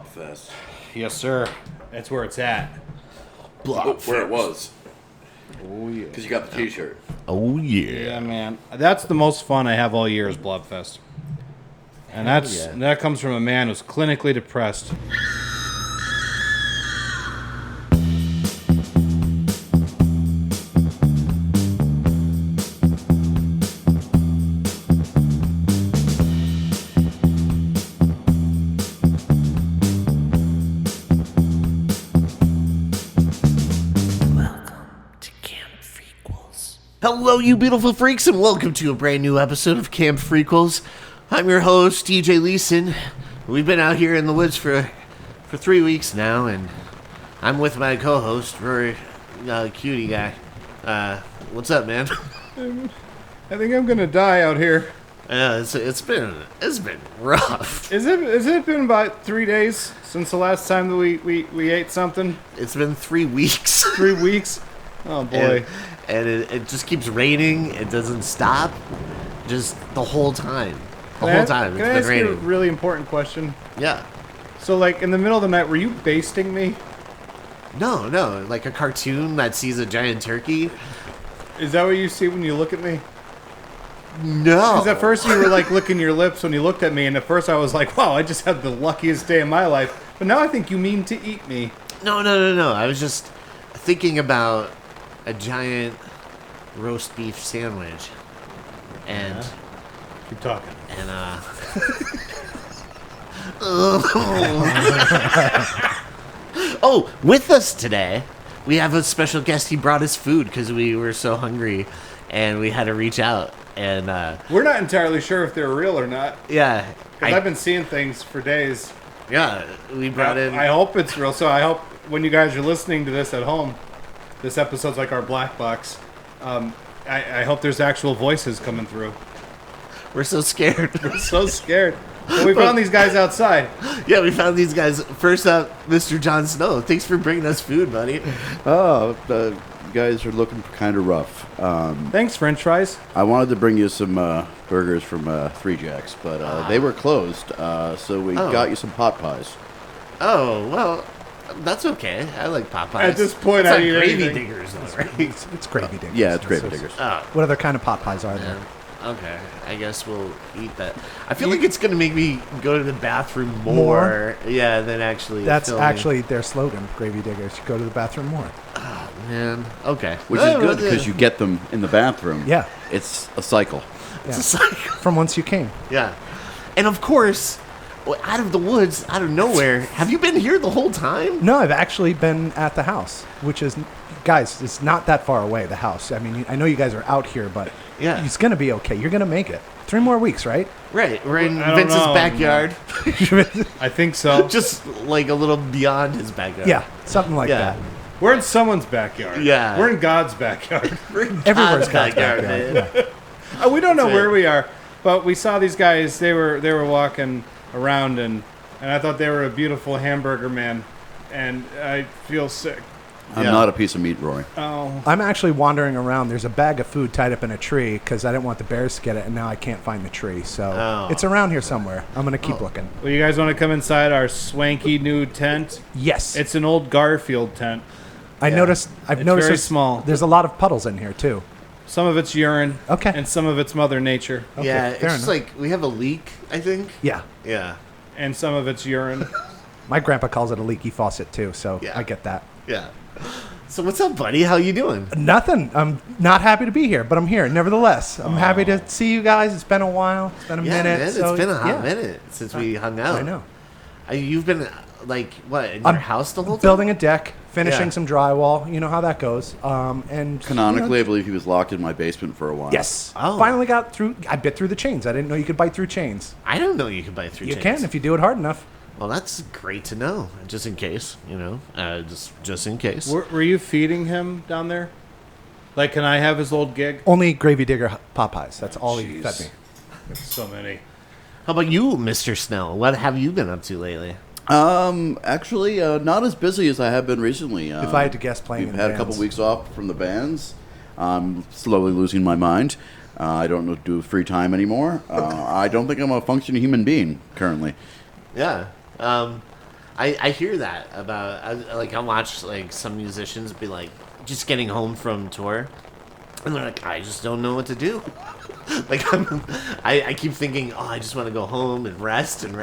Blobfest. Yes, sir. That's where it's at. Where it was. Oh, yeah. Because you got the t-shirt. Oh, yeah. Yeah, man. That's the most fun I have all year is Blobfest. And that comes from a man who's clinically depressed. Hello, you beautiful freaks, and welcome to a brand new episode of Camp FREAKQUELS. I'm your host, EJ Leeson. We've been out here in the woods for 3 weeks now, and I'm with my co-host, Rory, cutie guy. What's up, man? I think I'm gonna die out here. It's been rough. Is it been about 3 days since the last time that we ate something? It's been 3 weeks. 3 weeks? Oh boy. And it just keeps raining. It doesn't stop. Just the whole time. The whole time it's Can I been ask you a raining. really important question? Yeah. So, like, in the middle of the night, were you basting me? No. Like a cartoon that sees a giant turkey. Is that what you see when you look at me? No. Because at first you were, like, licking your lips when you looked at me, and at first I was like, wow, I just had the luckiest day of my life. But now I think you mean to eat me. No. I was just thinking about a giant roast beef sandwich. And... Yeah. Keep talking. And, Oh, with us today, we have a special guest. He brought us food because we were so hungry, and we had to reach out. And, We're not entirely sure if they're real or not. yeah. Because I've been seeing things for days. Yeah, we brought in... I hope it's real. So I hope when you guys are listening to this at home, this episode's like our black box. I hope there's actual voices coming through. We're so scared. We're so scared. But we found these guys outside. Yeah, we found these guys. First up, Mr. Jon Snow. Thanks for bringing us food, buddy. Oh, the guys are looking kind of rough. Thanks, French fries. I wanted to bring you some burgers from Three Jacks, but they were closed, so we got you some pot pies. Oh, well, that's okay. I like Popeyes. At this point, it's I like eat gravy anything. diggers, though, right? It's gravy diggers. Yeah, it's gravy diggers. Oh, What other kind of pot pies are there? okay. I guess we'll eat that. I feel like it's going to make me go to the bathroom more. Yeah, than actually That's filming. actually their slogan, gravy diggers. You go to the bathroom more. Oh, man. Okay. Which is good because you get them in the bathroom. Yeah. It's a cycle. It's a cycle. From whence you came. Yeah. And of course, out of the woods, out of nowhere, have you been here the whole time? No, I've actually been at the house, which is, guys, it's not that far away, the house. I mean, I know you guys are out here, but Yeah. it's going to be okay. You're going to make it. 3 more weeks, right? Right. We're in I don't Vince's know. backyard. I think so. Just like a little beyond his backyard. Yeah, something like Yeah. that. We're in someone's backyard. Yeah. We're in God's backyard. Everywhere's God's backyard, backyard. man. Yeah. We don't know That's where it. we are, but we saw these guys. They were walking around, and I thought they were a beautiful hamburger man, and I feel sick. I'm Yeah. not a piece of meat, Rory. Oh, I'm actually wandering around. There's a bag of food tied up in a tree because I didn't want the bears to get it, and now I can't find the tree. So Oh. it's around here somewhere. I'm going to keep looking. well, you guys want to come inside our swanky new tent? Yes. It's an old Garfield tent. I've It's noticed very there's, small. There's a lot of puddles in here, too. Some of it's urine. Okay. And some of it's Mother Nature. Okay, Yeah, it's fair just enough. like we have a leak, I think. Yeah. Yeah. And some of it's urine. My grandpa calls it a leaky faucet, too, so Yeah. I get that. Yeah. So what's up, buddy? How you doing? Nothing. I'm not happy to be here, but I'm here nevertheless. I'm happy to see you guys. It's been a while. It's been a Yeah, minute. man, so, it's been a hot yeah. minute since we hung out. I know. You've been like what in I'm your house the whole time? Building a deck, finishing Yeah. some drywall. You know how that goes. And Canonically, you I believe he was locked in my basement for a while. yes. Oh. Finally got through. I bit through the chains. I didn't know you could bite through chains. I don't know you can bite through You chains. can if you do it hard enough. Well, that's great to know. Just in case, just in case. Were you feeding him down there? Like, can I have his old gig? Only gravy digger Popeyes. That's all he Jeez. fed me. So many. How about you, Mr. Snow? What have you been up to lately? Actually, not as busy as I have been recently. If I had to guess, playing we've in had a bands. couple weeks off from the bands. I'm slowly losing my mind. I don't know to do free time anymore. I don't think I'm a functioning human being currently. Yeah. I hear that about I watch like some musicians be like just getting home from tour, and they're like, I just don't know what to do. Like I keep thinking, oh, I just want to go home and rest, and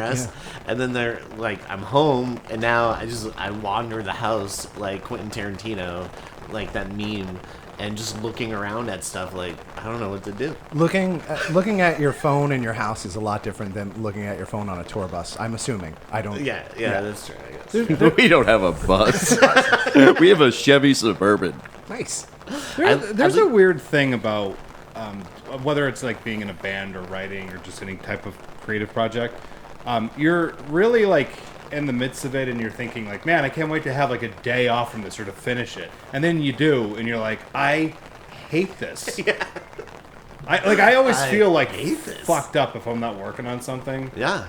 then they're like, I'm home, and now I wander the house like Quentin Tarantino, like that meme, and just looking around at stuff like I don't know what to do. Looking at your phone in your house is a lot different than looking at your phone on a tour bus. I'm assuming. I don't. Yeah, that's true. I guess. We don't have a bus. We have a Chevy Suburban. Nice. There's a weird thing about whether it's like being in a band or writing or just any type of creative project. You're really like in the midst of it, and you're thinking like, man, I can't wait to have like a day off from this or to finish it. And then you do, and you're like, I hate this. Yeah. I always feel like hate this. fucked up if I'm not working on something. Yeah.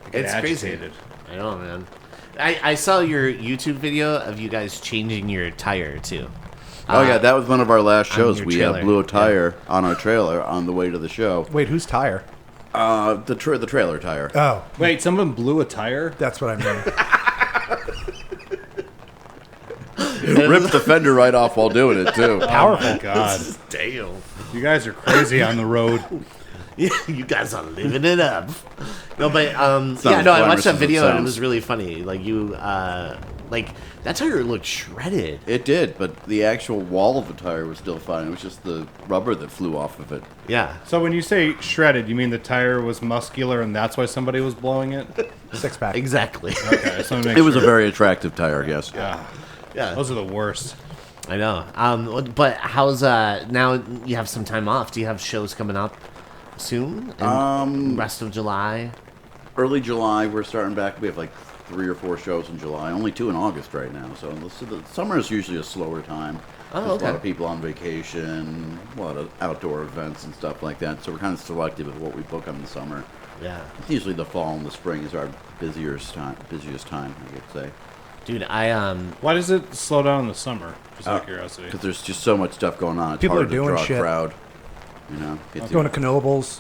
I get It's agitated. crazy. I know, man. I saw your YouTube video of you guys changing your tire too. Oh yeah, that was one of our last shows. your We trailer. blew a tire on our trailer on the way to the show. Wait, whose tire? The trailer tire. Oh, Wait, someone blew a tire? that's what I mean. Ripped the fender right off while doing it too. Powerful. Oh my God. Damn. You guys are crazy on the road. Yeah, you guys are living it up. No, but not I as watched glamorous that as it video and it sounds. was really funny. Like you, that tire looked shredded. It did, but the actual wall of the tire was still fine. It was just the rubber that flew off of it. Yeah. So when you say shredded, you mean the tire was muscular and that's why somebody was blowing it? Six pack. Exactly. Okay, I just wanna make It was a sure. very attractive tire, yes. Yeah. Those are the worst. I know. But how's now you have some time off? Do you have shows coming up soon? Rest of July. Early July, we're starting back. We have like 3 or 4 shows in July. Only 2 in August right now. So the summer is usually a slower time. Oh, There's a lot okay. of people on vacation, a lot of outdoor events and stuff like that. So we're kind of selective with what we book in the summer. Yeah. Usually the fall and the spring is our busiest time, I could say. Dude, Why does it slow down in the summer? Just out of curiosity. Because there's just so much stuff going on. It's People hard are to doing draw shit. a crowd. You know, It's- Going to Knoebels,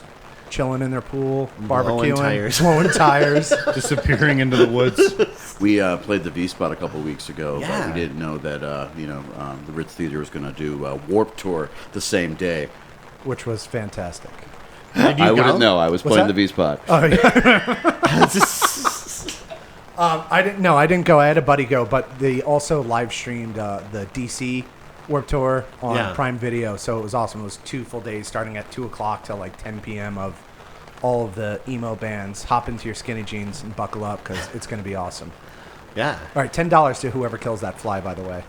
chilling in their pool, Blowing barbecuing, tires. blowing tires. Disappearing into the woods. we played the V Spot a couple weeks ago, Yeah. but we didn't know that the Ritz Theater was going to do a Warp Tour the same day. Which was fantastic. did you I go? wouldn't know. I was What's playing that? the V Spot. Oh yeah. I didn't. No, I didn't go. I had a buddy go, but they also live streamed the DC Warp Tour on Yeah. Prime Video, so it was awesome. It was 2 full days, starting at 2:00 till like 10 p.m. of all of the emo bands. Hop into your skinny jeans and buckle up because it's going to be awesome. Yeah. All right, $10 to whoever kills that fly. By the way,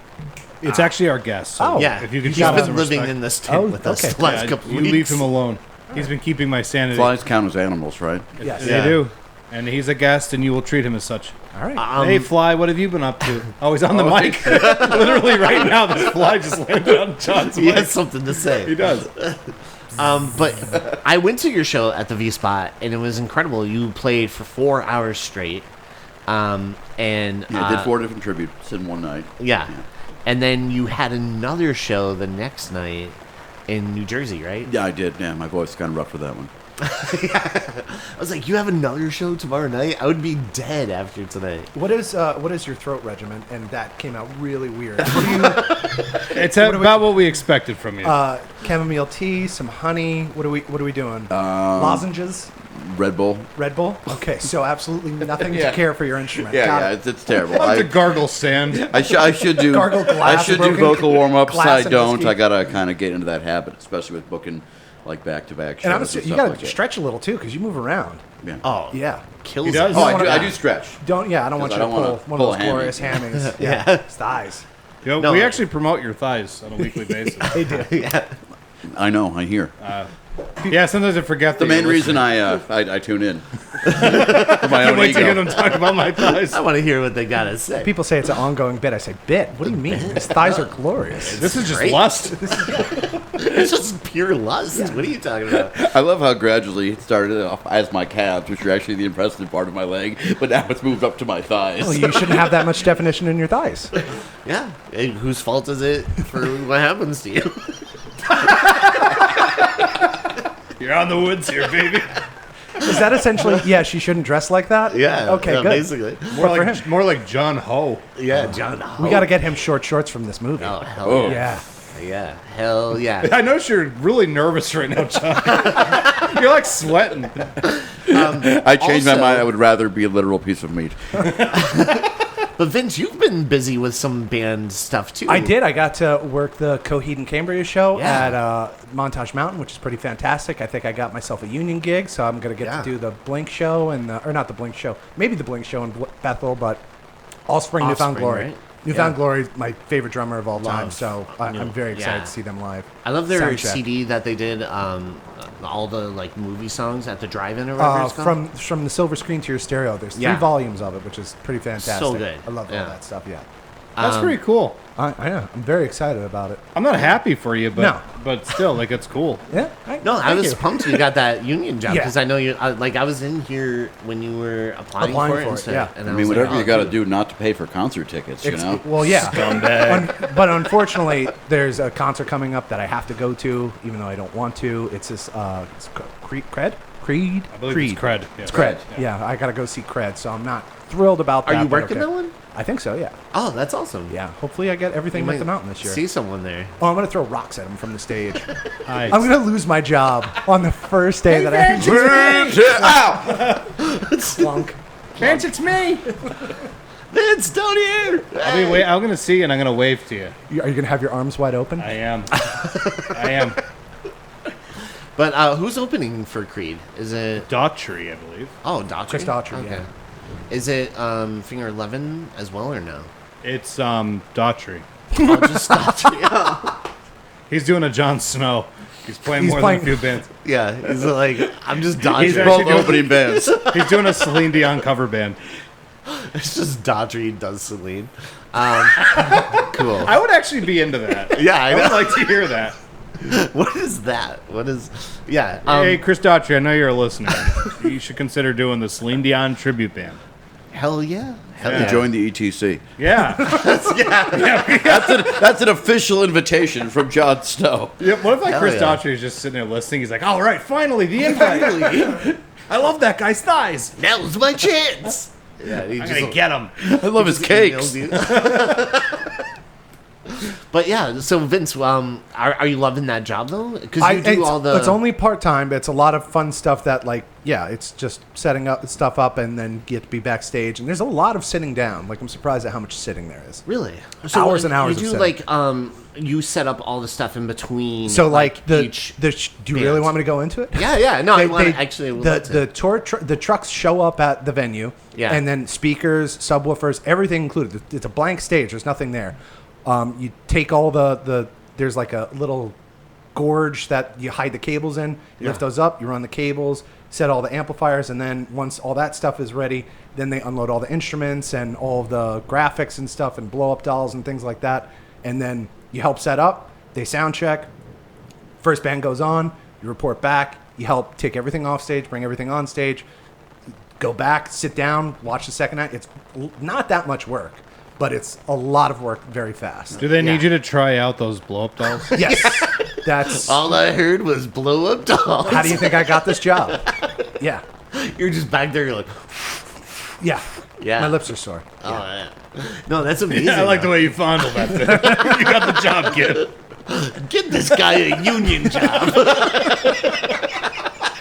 It's actually our guest. So Oh. Yeah. if you could He's show been some living respect. in this tent Oh, with us okay. the last Yeah, couple you weeks. leave him alone. He's been keeping my sanity. Flies count as animals, right? yes. They do. And he's a guest, and you will treat him as such. All right. Hey, Fly, what have you been up to? Oh, he's on the mic. Literally right now, this fly just landed on John's He mic. has something to say. He does. But I went to your show at the V Spot, and it was incredible. You played for 4 hours straight. And Yeah, I did 4 different tributes in one night. yeah. And then you had another show the next night in New Jersey, right? Yeah, I did. Yeah, my voice is kind of rough for that one. I was like, you have another show tomorrow night? I would be dead after tonight. What is your throat regimen? And that came out really weird. What do you? It's about what we expected from you. Chamomile tea, some honey. What are we doing? Lozenges, Red Bull. Red Bull. Okay, so absolutely nothing to care for your instrument. Yeah, Got yeah, it. it's terrible. I like to gargle sand. I should do Gargle glass, I should do broken vocal warm ups. glass I and don't. whiskey. I gotta kind of get into that habit, especially with booking like back-to-back shows. And And you stuff gotta like that. stretch a little too, because you move around. Yeah. Oh, Yeah. kills He does? it. Oh, wanna- I do stretch. Don't I don't want you I to don't wanna pull one pull of a those glorious hammy. hammies. Yeah. It's thighs. Yo, No. we actually promote your thighs on a weekly basis. They do. Yeah. I know. I hear. Yeah, sometimes I forget The that main you're reason listening. I tune in for my I own wait to hear ego. them talk about my thighs. I want to hear what they got to say. People say it's an ongoing bit. I say, bit? What do you mean? His thighs are glorious. This is just Great. lust. It's just pure lust. What are you talking about? I love how gradually it started off as my calves, which are actually the impressive part of my leg, but now it's moved up to my thighs. Well, you shouldn't have that much definition in your thighs. Yeah. Hey, whose fault is it for what happens to you? You're on the woods here, baby. Is that essentially? Yeah, she shouldn't dress like that. Yeah. Okay. yeah, Good. Basically. More like John Ho. Yeah, John. We got to get him short shorts from this movie. Oh hell Yeah. yeah! Hell yeah! I notice you're really nervous right now, John. You're like sweating. I changed my Also- mind. I would rather be a literal piece of meat. But Vince, you've been busy with some band stuff too. I did. I got to work the Coheed and Cambria show Yeah. at Montage Mountain, which is pretty fantastic. I think I got myself a union gig, so I'm going to get Yeah. to do the Blink show or not the Blink show, maybe the Blink show in Bethel, but Offspring, Newfound Offspring, Glory. right? Newfound Yeah. Glory is my favorite drummer of all time, Love. so I'm very excited Yeah. to see them live. I love their Sound check. CD that they did. All the like movie songs at the drive-in or whatever it's called. From the silver screen to your stereo. There's 3 Yeah. volumes of it, which is pretty fantastic. So good. I love Yeah. all that stuff. Yeah, That's pretty cool. I am. I'm very excited about it. I'm not happy for you, but No. but still, like it's cool. Yeah. No, I thank was you. pumped you got that union job Yeah. because I know you. I was in here when you were applying Applying for it. for and it, stuff, yeah. and I was mean, like, whatever oh, you got to dude. do not to pay for concert tickets, you know? Well, yeah. Scumbag. But unfortunately, there's a concert coming up that I have to go to, even though I don't want to. It's this Creed. I believe it's Cred. Yeah. It's Cred. Yeah, I gotta go see Cred, so I'm not thrilled about that. Are you but working okay. that one? I think so. Yeah. Oh, that's awesome. Yeah. Hopefully, I get everything You at the might mountain this year. See someone there. Oh, I'm gonna throw rocks at him from the stage. Nice. I'm gonna lose my job on the first day that I Ow! clunk. Vince, it's me. Vince, down here. I'm gonna see you and I'm gonna wave to you. Are you gonna have your arms wide open? I am. I am. But who's opening for Creed? Is it? Daughtry, I believe. Oh, Daughtry. Chris Daughtry, yeah. Is it Finger 11 as well or no? It's Daughtry. Oh, just Daughtry. Oh. He's doing a Jon Snow. He's playing He's more playing- than a few bands. Yeah, he's like, I'm just Daughtry. He's Both actually doing- opening bands. He's doing a Celine Dion cover band. It's just Daughtry does Celine. Cool. I would actually be into that. Yeah, I I would know. like to hear that. What is that? What is? Yeah. Hey, Chris Daughtry, I know you're a listener. You should consider doing the Celine Dion tribute band. Hell yeah. Hell Yeah. yeah. Join the ETC. Yeah. That's an official invitation from Jon Snow. Yeah, what if like Hell Chris yeah. Daughtry is just sitting there listening? He's like, "All right, finally the invite. I love that guy's thighs. Now's my chance. Yeah, he I'm just gonna get him." I love his cakes. But yeah, so Vince, are you loving that job though? Because you do all the. It's only part time, but it's a lot of fun stuff. That it's just setting up stuff up and then get to be backstage. And there's a lot of sitting down. Like I'm surprised at how much sitting there is. Really? Hours and hours You of do setting. you set up all the stuff in between. So each. do you really band. want me to go into it? Yeah. No, I want actually. I would love to. The trucks show up at the venue, Yeah. and then speakers, subwoofers, everything included. It's a blank stage. There's nothing there. You take all there's like a little gorge that you hide the cables in. You lift those up. You run the cables. Set all the amplifiers, and then once all that stuff is ready, then they unload all the instruments and all of the graphics and stuff and blow up dolls and things like that. And then you help set up. They sound check. First band goes on. You report back. You help take everything off stage, bring everything on stage. Go back, sit down, watch the second act. It's not that much work, but it's a lot of work very fast. Do they need you to try out those blow up dolls? Yes, that's. All I heard was blow up dolls. How do you think I got this job? Yeah, You're just back there. You're like, yeah, Yeah. My lips are sore. oh yeah. No, that's amazing. I like the way you fondle that thing. You got the job, kid. Get this guy a union job.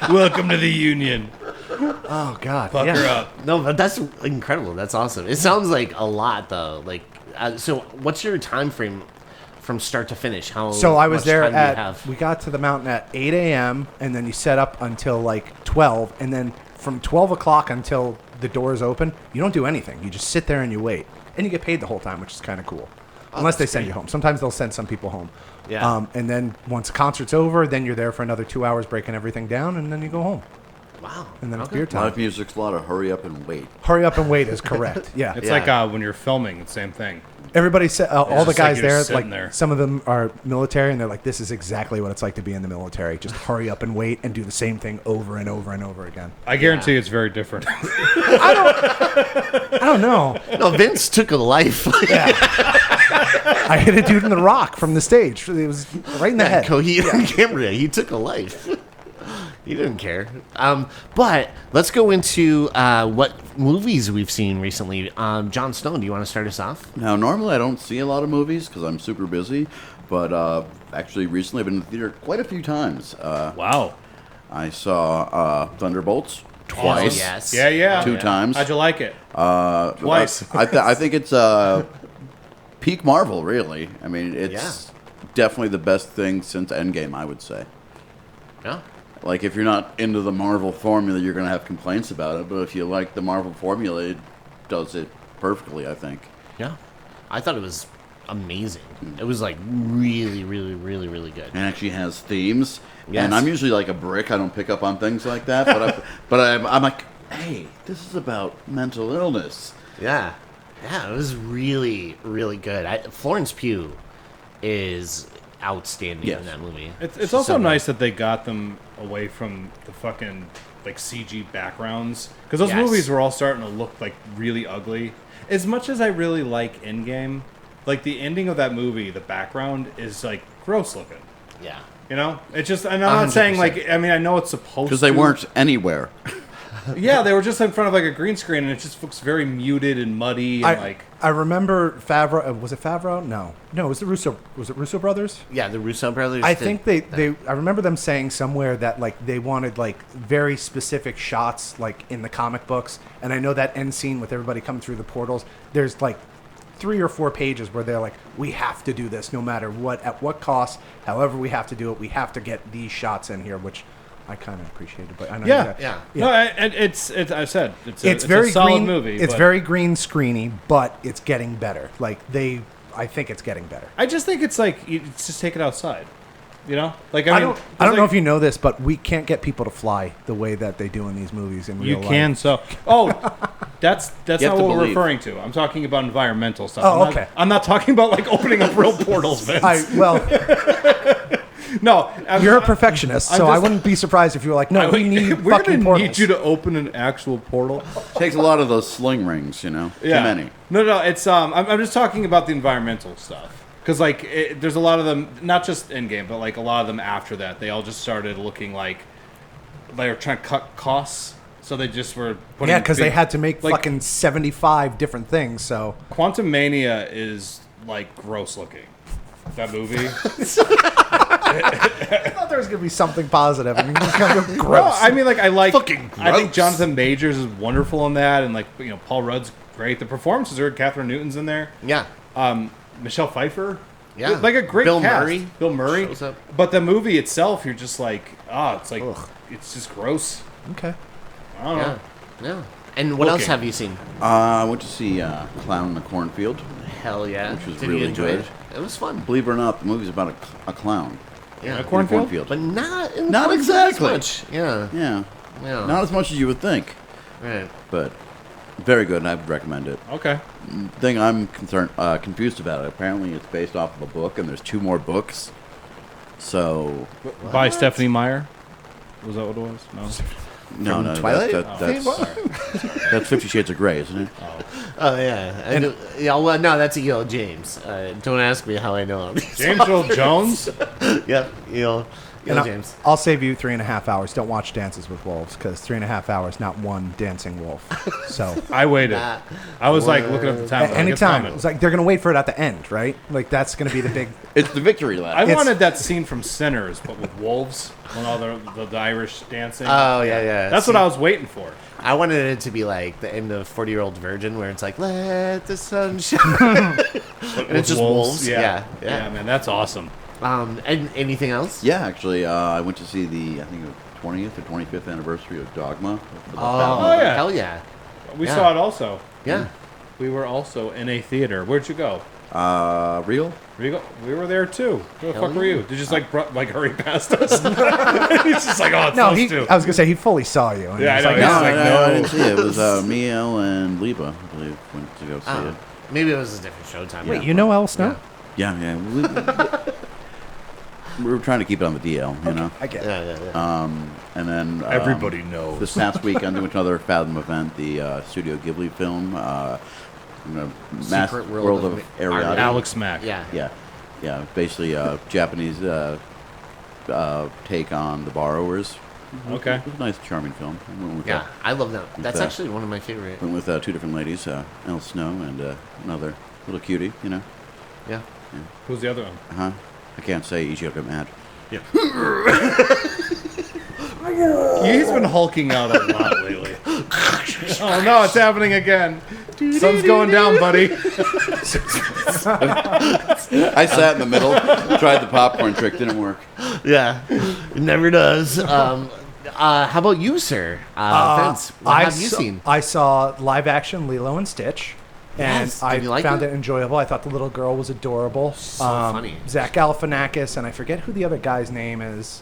Welcome to the union. Oh God, Fuck yeah. her up. No, but that's incredible. That's awesome. It sounds like a lot though. Like, so what's your time frame from start to finish? How? So I was much there time do you at. have? We got to the mountain at 8 a.m. and then you set up until like 12, and then from 12 o'clock until the doors open, you don't do anything. You just sit there and you wait, and you get paid the whole time, which is kind of cool. Unless they that's send great. you home. Sometimes they'll send some people home. Yeah. And then once the concert's over, then you're there for another 2 hours breaking everything down, and then you go home. Wow. And then it's Okay. beer time. Live music's a lot of hurry up and wait. Hurry up and wait is correct. Yeah. It's Yeah. like when you're filming, the same thing. Everybody said, all the just like guys you're there, sitting like there. some of them are military, and they're like, this is exactly what it's like to be in the military. Just hurry up and wait and do the same thing over and over and over again. I guarantee it's very different. I don't know. No, Vince took a life. I hit a dude in the rock from the stage. It was right in the head. Coheed and Cambria. He took a life. He didn't care. But let's go into what movies we've seen recently. Jon Snow, do you want to start us off? Now, normally I don't see a lot of movies because I'm super busy, but actually recently I've been in the theater quite a few times. Wow. I saw Thunderbolts twice. Oh, yes. Yeah. Two times. How'd you like it? Twice. I think it's peak Marvel, really. I mean, it's definitely the best thing since Endgame, I would say. Yeah. Like, if you're not into the Marvel formula, you're going to have complaints about it. But if you like the Marvel formula, it does it perfectly, I think. Yeah. I thought it was amazing. It was like really, really, really, really good. And actually has themes. Yes. And I'm usually like a brick. I don't pick up on things like that. But I'm like, hey, this is about mental illness. Yeah. Yeah, it was really, really good. Florence Pugh is outstanding in that movie. It's also nice that they got them away from the fucking like CG backgrounds, because those movies were all starting to look like really ugly. As much as I really like Endgame, like the ending of that movie, the background is like gross looking. Yeah. You know, it's just, and I'm not saying like, I mean, I know it's supposed to, Because they weren't anewhere. Yeah, they were just in front of like a green screen, and it just looks very muted and muddy. And I remember Favreau. Was it Favreau? No, it was the Russo. Was it Russo brothers? Yeah, the Russo brothers. I think they. I remember them saying somewhere that like they wanted like very specific shots like in the comic books, and I know that end scene with everybody coming through the portals. There's like 3 or 4 pages where they're like, we have to do this no matter what, at what cost, however we have to do it. We have to get these shots in here, which I kind of appreciated, but I know. Yeah. No, it's. I said it's very a solid green, movie. It's but very green screeny, but it's getting better. Like I think it's getting better. I just think it's like it's just take it outside. You know, like I don't know if you know this, but we can't get people to fly the way that they do in these movies in real life. You can that's not to what we're believe. referring to. I'm talking about environmental stuff. Oh, I'm okay. I'm not talking about like opening up real portals, Vince. No, you're a perfectionist, so I wouldn't be surprised if you were like, no, we need we're fucking gonna portals. need you to open an actual portal. Takes a lot of those sling rings, you know. Yeah. Too many. No, it's I'm just talking about the environmental stuff, because like there's a lot of them, not just Endgame, but like a lot of them after that, they all just started looking like they were trying to cut costs, so they just were putting Yeah, because they big- had to make like, fucking 75 different things. So Quantum Mania is like gross looking. That movie. I thought there was gonna be something positive, and it's kind of gross. No, I mean, like I like. Fucking I think gross. Jonathan Majors is wonderful in that, and like Paul Rudd's great. The performances are. Catherine Newton's in there. Yeah. Michelle Pfeiffer. Yeah. Like a great Bill cast. Murray Bill Murray. shows up. But the movie itself, you're just like, it's like it's just gross. Okay. I don't know. Yeah. And what else Looking. have you seen? I went to see Clown in the Cornfield. Hell yeah. Which was Did really you enjoy good. it? It was fun. Believe it or not, the movie's about a clown. Yeah. A In a cornfield? But not in Not as exactly. much. Yeah. Yeah. Yeah. Not as much as you would think, Right. but very good, and I would recommend it. Okay. Thing I'm confused about it. Apparently, it's based off of a book, and there's 2 more books. So By Stephanie Meyer. Was that what it was? No. no, Twilight? that's 50 Shades of Grey, isn't it? Oh yeah. Well, no, that's E.L. James. Don't ask me how I know him. James Earl Jones. Yep. E.L. And James. I'll save you 3.5 hours. Don't watch Dances with Wolves because 3.5 hours, not one dancing wolf. So I waited. Nah. I was like looking at the time. at any time, it's like they're gonna wait for it at the end, right? Like that's gonna be the big. It's the victory lap. I wanted that scene from Sinners, but with wolves, when all the Irish dancing. Oh yeah. That's what I was waiting for. I wanted it to be like the end of 40-Year-Old Virgin, where it's like, let the sun shine. And it's just wolves. Yeah. Yeah, man, that's awesome. And anything else? Yeah, actually, I went to see the 20th or 25th anniversary of Dogma. Oh, yeah. Hell yeah. We Yeah. saw it also. Yeah. We were also in a theater. Where'd you go? Real? We were there too. Where the Hell fuck were yeah. you? Did you just like hurry past us? He's just like, oh, it's No, those two. I was gonna say he fully saw you. And Yeah, he was I like, know. No, It's like, no, I no. didn't see it. It was Miel and Liba, I believe, went to go see it. Maybe it was a different showtime. Wait, you know El Snow? Yeah. We were trying to keep it on the DL, you know. I get it. Yeah. And then Everybody knows. this past weekend, I went to another Fathom event, the Studio Ghibli film, Secret World of Ariadne. Alex Mack. Yeah. Yeah. Basically, Japanese take on The Borrowers. Okay. It was a nice, charming film. I went with, Yeah, I love that. That's that. actually one of my favorite. went with two different ladies, Jon Snow and another little cutie, you know. Yeah. Who's the other one? Uh-huh. I can't say EJ will get mad. Yeah. He's been hulking out a lot lately. Oh no, it's happening again. Sun's going down, buddy. I sat in the middle, tried the popcorn trick, didn't work. Yeah. It never does. How about you, sir? Vince, what have you seen? I saw live action Lilo and Stitch. And Yes. I Did you like found it? it enjoyable. I thought the little girl was adorable. So funny. Zach Galifianakis, and I forget who the other guy's name is.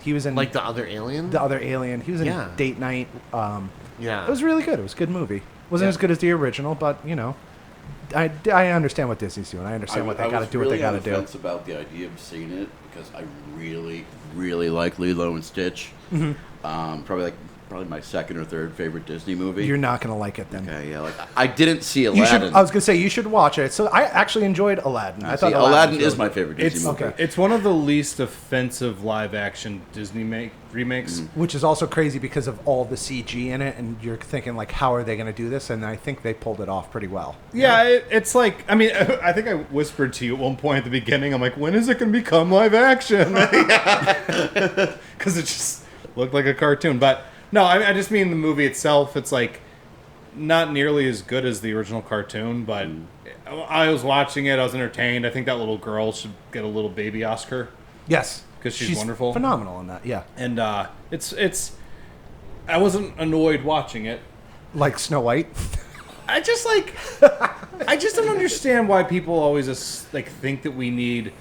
He was in Like the other alien? the other alien. He was in Yeah. Date Night. Yeah. It was really good. It was a good movie. Wasn't Yeah. as good as the original, but you know, I understand what Disney's doing. I understand what they got to do. What they got to do. I was about the idea of seeing it because I really, really like Lilo and Stitch. Mm-hmm. Probably my second or third favorite Disney movie. You're not gonna like it then. Okay, yeah, like I didn't see You should. Aladdin. I was gonna say you should watch it. So I actually enjoyed Aladdin. I thought Aladdin was is really my favorite Disney movie. okay. It's one of the least offensive live-action Disney remakes. Which is also crazy because of all the CG in it, and you're thinking like, how are they going to do this? And I think they pulled it off pretty well. Yeah, it's like, I mean, I think I whispered to you at one point at the beginning, I'm like, when is it going to become live action? Because it just looked like a cartoon. But no, I just mean the movie itself, it's like not nearly as good as the original cartoon, but I was watching it, I was entertained. I think that little girl should get a little baby Oscar. Yes, 'Cause she's wonderful. phenomenal in that. Yeah, And it's I wasn't annoyed watching it. like Snow White. I just don't understand why people always just like think that we need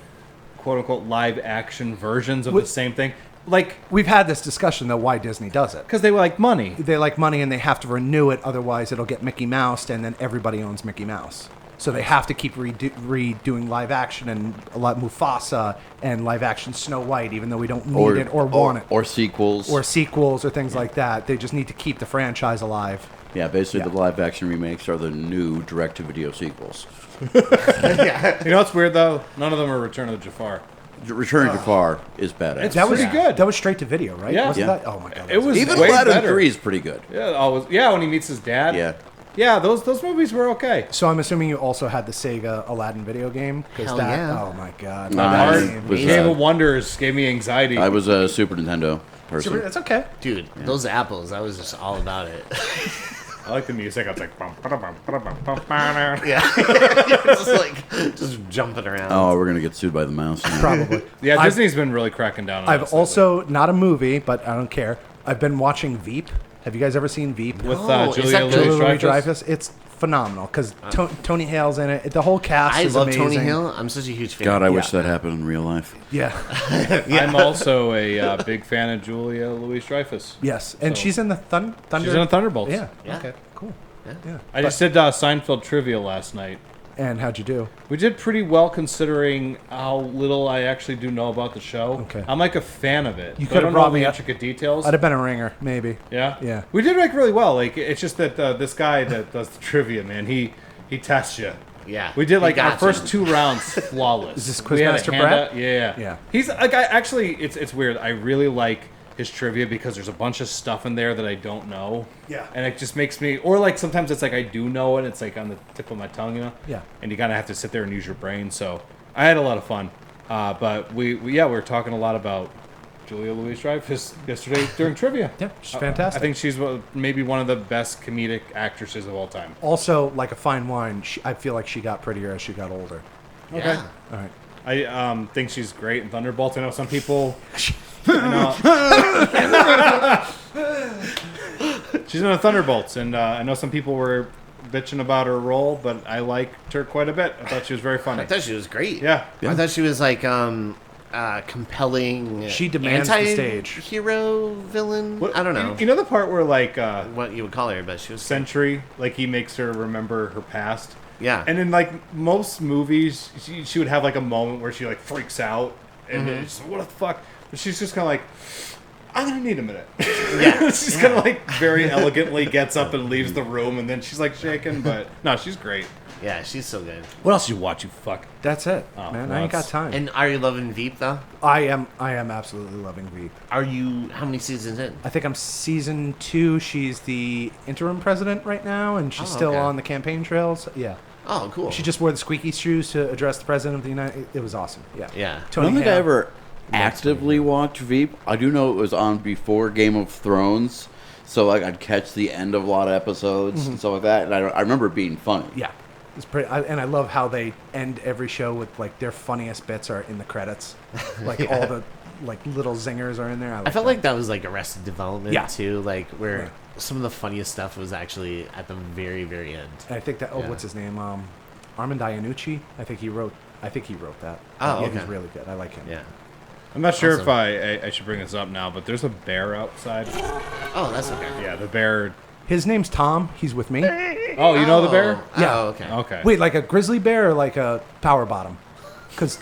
quote unquote live action versions of the same thing. Like, We've had this discussion though, why Disney does it. because they like money. They like money and they have to renew it, otherwise it'll get Mickey Mouse, and then everybody owns Mickey Mouse. So they have to keep redoing live action and a lot Mufasa and live action Snow White, even though we don't need it or want it. Or sequels. Or sequels or things like that. They just need to keep the franchise alive. Yeah, basically Yeah. the live action remakes are the new direct-to-video sequels. You know what's weird though? None of them are Return of the Jafar. Return to Jafar is badass. It's That was pretty good. That was straight to video, right? Yeah. Wasn't Yeah. that? Oh my god. It was Even way Aladdin better. 3 is pretty good. Yeah, when he meets his dad. Yeah. Yeah, those movies were okay. So I'm assuming you also had the Sega Aladdin video game? 'Cause Hell that, yeah. Oh my god. Nah, That I game- was, Game of Wonders gave me anxiety. I was a Super Nintendo person. That's okay. Dude, those apples, I was just all about it. I like the music. I was like, bum, ba-da, bum, ba-da, bum, bum, ba-da. Yeah. just jumping around. Oh, we're gonna get sued by the mouse. Probably. Yeah, I've- Disney's been really cracking down on I've us also, not a movie, but I don't care. I've been watching Veep. Have you guys ever seen Veep? lately. with Oh, is Julia that Julia Louis-Dreyfus. Louis-Dreyfus. It's phenomenal because Tony Hale's in it. The whole cast I is love amazing. Tony Hill. I'm such a huge fan. God, I wish Yeah. that happened in real life. Yeah. I'm also a big fan of Julia Louis-Dreyfus. Yes. And So- she's in the Thunder. She's in the Thunderbolts. Yeah. Yeah. Okay. Cool. Yeah. I just did Seinfeld trivia last night. And how'd you do? We did pretty well considering how little I actually do know about the show. Okay. I'm like a fan of it. You but I could've don't know brought all the me up- intricate details. I'd have been a ringer, maybe. Yeah? Yeah. We did like really well. Like it's just that this guy that does the trivia, man, he tests you. Yeah. We did like He our got first you. 2 rounds flawless. Is this We had a Quizmaster handout- Brett? Yeah. Yeah. He's like it's weird. I really like his trivia because there's a bunch of stuff in there that I don't know. Yeah. And it just makes me, or like sometimes it's like I do know it. It's like on the tip of my tongue, you know. Yeah. And you kind of have to sit there and use your brain. So I had a lot of fun. But we were talking a lot about Julia Louis-Dreyfus yesterday during trivia. Yeah, she's fantastic. I think she's maybe one of the best comedic actresses of all time. Also, like a fine wine, I feel like she got prettier as she got older. Yeah. All right. I think she's great in Thunderbolts. I know some people. She's in the Thunderbolts, and I know some people were bitching about her role, but I liked her quite a bit. I thought she was very funny. I thought she was great. Yeah. I thought she was like compelling. She demands the stage. Hero villain. I don't know You know the part where like what you would call her, but she was. Sentry, like he makes her remember her past. Yeah. And in like most movies, she would have like a moment where she like freaks out and it's what the fuck. But she's just kind of like, I'm gonna need a minute. Yeah. She's kind of like very elegantly gets up and leaves the room, and then she's like shaking. But no, she's great. Yeah, she's so good. What else did you watch, you fuck? That's it, Oh, man. well, I ain't got that's- time. And are you loving Veep though? I am absolutely loving Veep. Are you? How many seasons in? I think I'm season 2. She's the interim president right now, and she's still okay. on the campaign trails. Yeah. Oh, cool. She just wore the squeaky shoes to address the president of the United. It was awesome. Yeah. Yeah. I Tony don't think I Hale. ever actively watched Veep. I do know it was on before Game of Thrones, so like I'd catch the end of a lot of episodes and stuff like that, and I remember it being funny. Yeah. It's pretty, and I love how they end every show with like their funniest bits are in the credits, like all the like little zingers are in there. I felt like that was like Arrested Development Yeah. too, like where Yeah. some of the funniest stuff was actually at the very, very end. And I think that Yeah. what's his name? Armand Iannucci. I think he wrote that. Oh, yeah, okay. he's really good. I like him. Yeah. I'm not sure Awesome. if I should bring this up now, but there's a bear outside. Oh, that's okay. Yeah, the bear. His name's Tom. He's with me. Oh, you know the bear? Yeah. Oh, okay. Okay. Wait, like a grizzly bear or like a power bottom? Because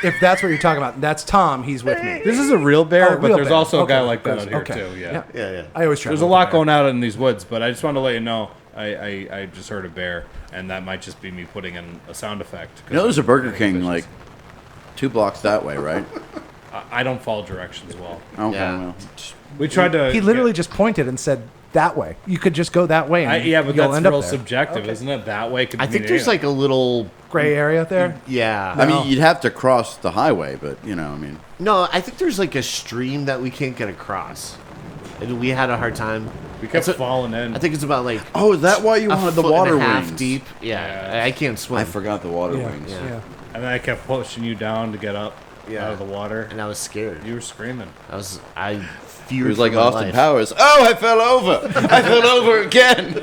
if that's what you're talking about, that's Tom. He's with me. This is a real bear, Oh, but real there's bear. also a guy Okay, like that good. out here Okay. too. Yeah. Yeah, yeah. I always try. There's a lot going out in these woods, but I just wanted to let you know I just heard a bear, and that might just be me putting in a sound effect. You know, there's a Burger King like 2 blocks that way, right? I don't follow directions well. Okay. Yeah. Well, We tried to. He literally just pointed and said that way. You could just go that way. And Yeah, but you'll that's end up real there. subjective, Okay. isn't it? That way could I mean think there's anything. like a little. Gray area there. Yeah. I mean, you'd have to cross the highway, but you know, I mean, No, I think there's like a stream that we can't get across. And we had a hard time. we kept It's a- falling in. I think it's about like oh, is that why you a wanted the foot water and a half wings? deep. Yeah, I can't swim. I forgot the water Yeah. wings. Yeah. and then I kept pushing you down to get up Yeah. out of the water. and I was scared. You were screaming. I feared. It was like for my Austin life. Powers. Oh, I fell over. I fell over again.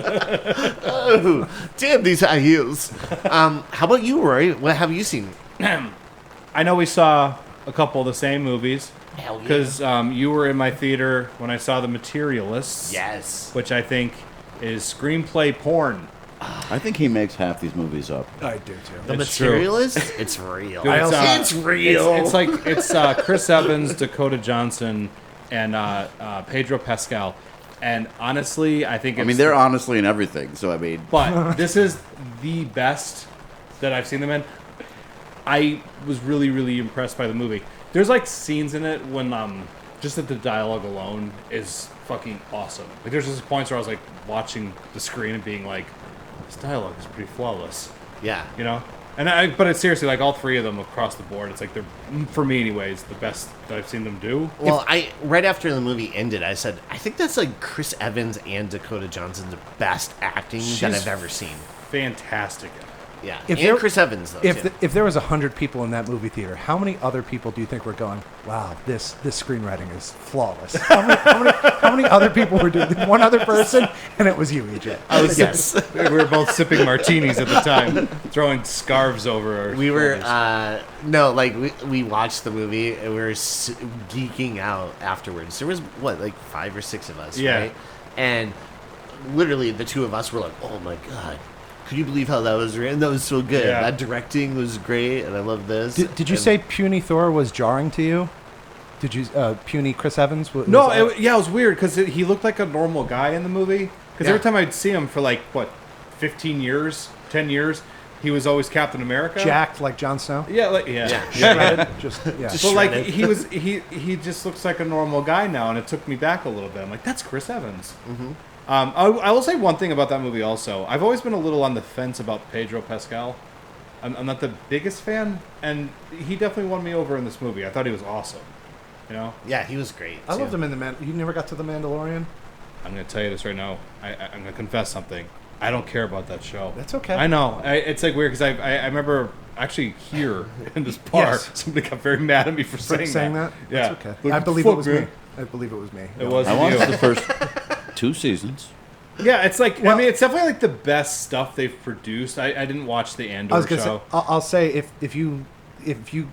Oh, damn these high heels. How about you, Rory? What have you seen? I know we saw a couple of the same movies Hell yeah. because you were in my theater when I saw The Materialists. Yes. Which I think is screenplay porn. I think he makes half these movies up. I do too. The It's true. Materialist? It's real. Dude, It's real. It's Chris Evans, Dakota Johnson, and Pedro Pascal. And honestly, I think it's, I mean, they're honestly in everything. So I mean, but this is the best that I've seen them in. I was really, really impressed by the movie. There's like scenes in it when just that the dialogue alone is fucking awesome. Like there's just points where I was like watching the screen and being like, this dialogue is pretty flawless, Yeah. you know. But it's seriously like all three of them across the board. It's like they're, for me anyways, the best that I've seen them do. Well, right after the movie ended, I said, I think that's like Chris Evans and Dakota Johnson's best acting that She's I've ever seen. Fantastic. Yeah. If and there- Chris Evans, though, too. If there was 100 people in that movie theater, how many other people do you think were going, wow, this screenwriting is flawless? How many other people were doing it? One other person, and it was you, EJ. Yes. We were both sipping martinis at the time, throwing scarves over our We were, shoulders. no, like, we watched the movie, and we were geeking out afterwards. There was, what, like 5 or 6 of us, Yeah. right? And literally, the two of us were like, oh my God. Could you believe how that was written? That was so good. Yeah. That directing was great, and I love this. Did you And- say puny Thor was jarring to you? Did you puny Chris Evans? No, it was weird because he looked like a normal guy in the movie. Because Yeah. every time I'd see him for like, what, 15 years, 10 years, he was always Captain America. jacked like Jon Snow? Yeah, like, yeah. Yeah. Shredded? Just yeah. Just- But like shredded. he just looks like a normal guy now, and it took me back a little bit. I'm like, that's Chris Evans. Mm-hmm. I will say one thing about that movie also. I've always been a little on the fence about Pedro Pascal. I'm not the biggest fan, and he definitely won me over in this movie. I thought he was awesome. You know, Yeah, he was great. I too. loved him in the You never got to the Mandalorian? I'm gonna tell you this right now. I'm gonna confess something. I don't care about that show. That's okay. I know. It's like weird because I remember actually here in this bar, Yes. somebody got very mad at me for saying that. Yeah, That's okay. Like, I believe fuck, it was man. me. I believe it was me. It was I watched you. the first 2 seasons. Yeah, it's like I mean, it's definitely like the best stuff they've produced. I didn't watch the Andor I was gonna show. say, I'll say if you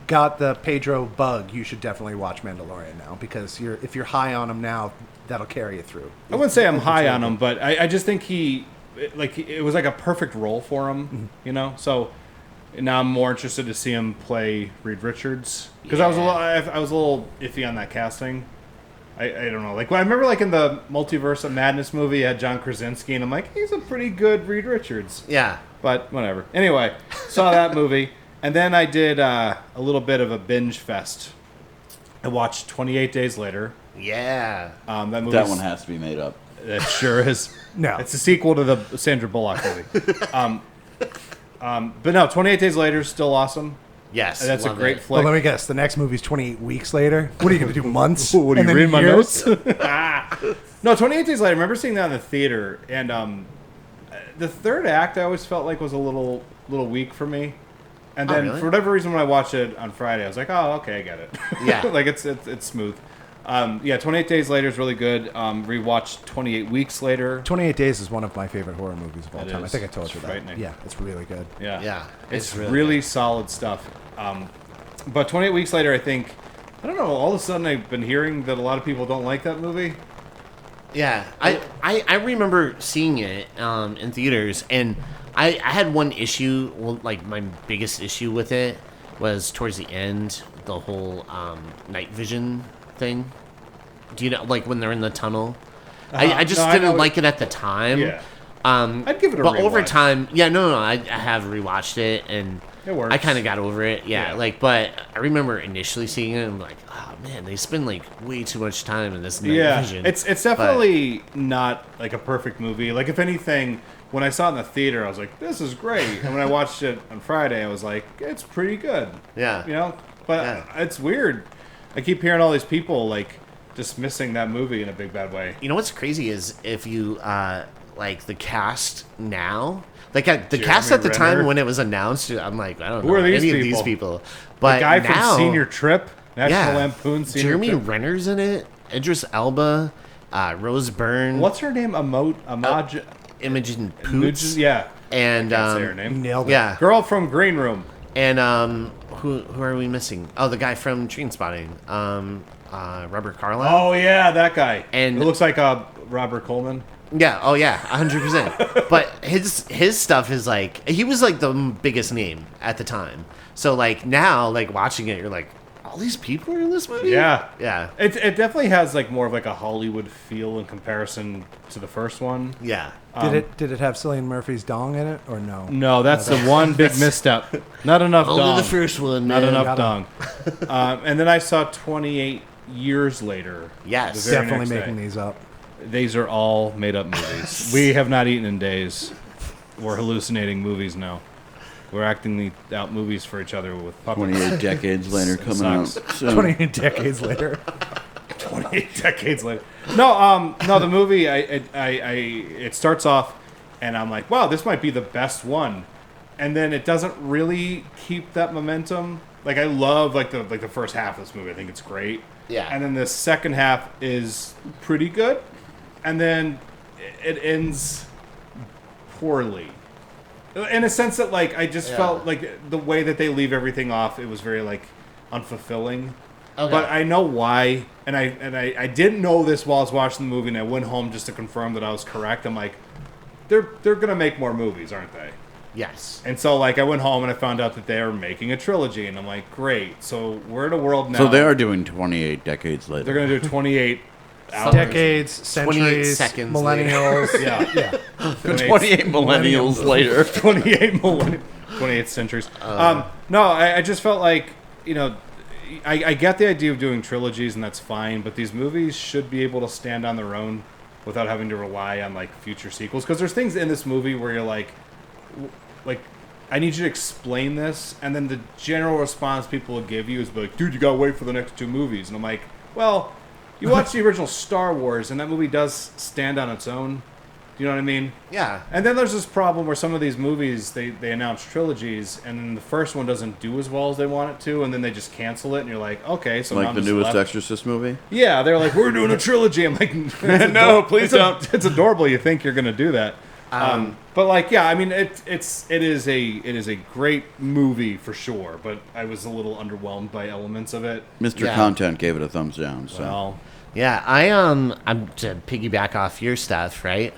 got the Pedro bug, you should definitely watch Mandalorian now because if you're high on him now, that'll carry you through. I wouldn't say I'm high on him, but I just think it was like a perfect role for him, Mm-hmm. you know. So now I'm more interested to see him play Reed Richards because I was a little iffy on that casting. I don't know. Like, I remember, like, in the Multiverse of Madness movie, you had John Krasinski, and I'm like, he's a pretty good Reed Richards. Yeah. But whatever. Anyway, saw that movie, and then I did a little bit of a binge fest. I watched 28 Days Later. Yeah. That one has to be made up. It sure is. No. It's a sequel to the Sandra Bullock movie. But no, 28 Days Later is still awesome. Yes. That's a love great it. flick. Well, let me guess. The next movie's 28 weeks later. What are you going to do? Months? What do you And then read my years? notes? No, 28 Days Later. I remember seeing that in the theater, and the third act I always felt like was a little weak for me. And then really? for whatever reason, when I watched it on Friday, I was like, oh, okay, I get it. Yeah. Like it's smooth. 28 Days Later is really good. Rewatched 28 Weeks Later. 28 Days is one of my favorite horror movies of all It time. I is. think I told It's you that. frightening. Yeah, it's really good. Yeah. Yeah, It's it's really, really solid stuff. But 28 Weeks Later, I think, I don't know, all of a sudden I've been hearing that a lot of people don't like that movie. Yeah, I remember seeing it in theaters, and I had one issue. Well, like my biggest issue with it was towards the end, the whole night vision thing. Do you know, like when they're in the tunnel? I just No, I didn't know- like it at the time. Yeah. I'd give it a But over rewatch. time, no, I have rewatched it, and It works. I kind of got over it. Yeah, Yeah. like, but I remember initially seeing it, and I'm like, oh man, they spend like way too much time in this night Yeah, vision. it's definitely not like a perfect movie. Like, if anything, when I saw it in the theater, I was like, this is great. And when I watched it on Friday, I was like, it's pretty good. Yeah. You know? But Yeah. it's weird. I keep hearing all these people, like, dismissing that movie in a big bad way. You know what's crazy is if you like the cast now, like the Jeremy cast at the time Renner. when it was announced, I'm like, I don't Who know are these any of people? these people. But The guy now, from Senior Trip, National yeah, Lampoon Senior Jeremy Trip. Renner's in it, Idris Elba, Rose Byrne, What's her name? Amaj. Imogen Poots, Yeah. and Can't say her You name. nailed it. yeah, Girl from Green Room. and who are we missing? Oh, the guy from Trainspotting, Robert Carlyle. Oh, yeah, that guy. And- it looks like Robert Coleman. Yeah, 100%. But his stuff is like, he was like the biggest name at the time. So like now, like watching it, you're like, all these people are in this movie? Yeah. Yeah. It definitely has like more of like a Hollywood feel in comparison to the first one. Yeah. Did it have Cillian Murphy's dong in it or no? No, that's the one big misstep. Not enough Only dong. the first one, Not man. enough Gotta- dong. And then I saw 28 Years Later. Yes. the very Definitely next making day. these up. These are all made up movies. We have not eaten in days. We're hallucinating movies now. We're acting out movies for each other with puppets. 28 decades later coming out Sucks. soon. 28 decades later. 28 decades later. No, the movie. It starts off, and I'm like, wow, this might be the best one, and then it doesn't really keep that momentum. Like, I love the first half of this movie. I think it's great. Yeah. And then the second half is pretty good, and then it ends poorly. In a sense that, like, I just felt like the way that they leave everything off, it was very like unfulfilling. Okay. But I know why, and I didn't know this while I was watching the movie, and I went home just to confirm that I was correct. I'm like, they're gonna make more movies, aren't they? Yes. And so, like, I went home and I found out that they are making a trilogy, and I'm like, great. So we're in a world now. So they are doing 28 decades later. They're gonna do 28 hours. Decades, 28 centuries, seconds millennials. Yeah. 28 millennials later. 28 centuries. No, I just felt like, you know, I get the idea of doing trilogies, and that's fine, but these movies should be able to stand on their own without having to rely on, like, future sequels. Because there's things in this movie where you're like, I need you to explain this, and then the general response people will give you is like, dude, you gotta wait for the next two movies. And I'm like, well, you watch the original Star Wars, and that movie does stand on its own. Do you know what I mean? Yeah. And then there's this problem where some of these movies, they announce trilogies, and then the first one doesn't do as well as they want it to, and then they just cancel it, and you're like, okay, so now Like I'm the just newest left. Exorcist movie? Yeah, they're like, we're doing a trilogy. I'm like, No, please don't. It's adorable. You think you're gonna do that, but like, yeah, I mean, it is a great movie for sure. But I was a little underwhelmed by elements of it. Mr. Yeah. Content gave it a thumbs down. So. Well, Yeah, I'm to piggyback off your stuff, right?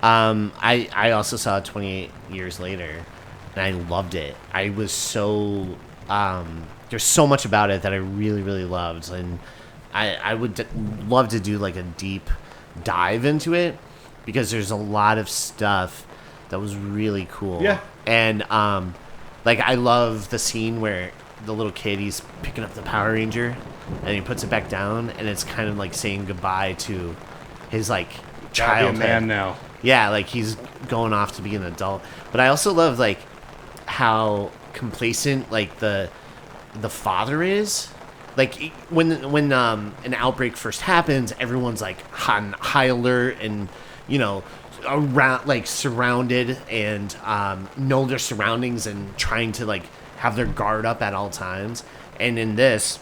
I also saw it 28 years later, and I loved it. I was so there's so much about it that I really, really loved, and I would love to do like a deep dive into it because there's a lot of stuff that was really cool. Yeah. And like I love the scene where the little kid, he's picking up the Power Ranger and he puts it back down, and it's kind of like saying goodbye to his like childhood. Gotta be a man now. Yeah, like he's going off to be an adult. But I also love like how complacent like the father is. Like when an outbreak first happens, everyone's like on high alert and around like surrounded and know their surroundings and trying to like have their guard up at all times. And in this,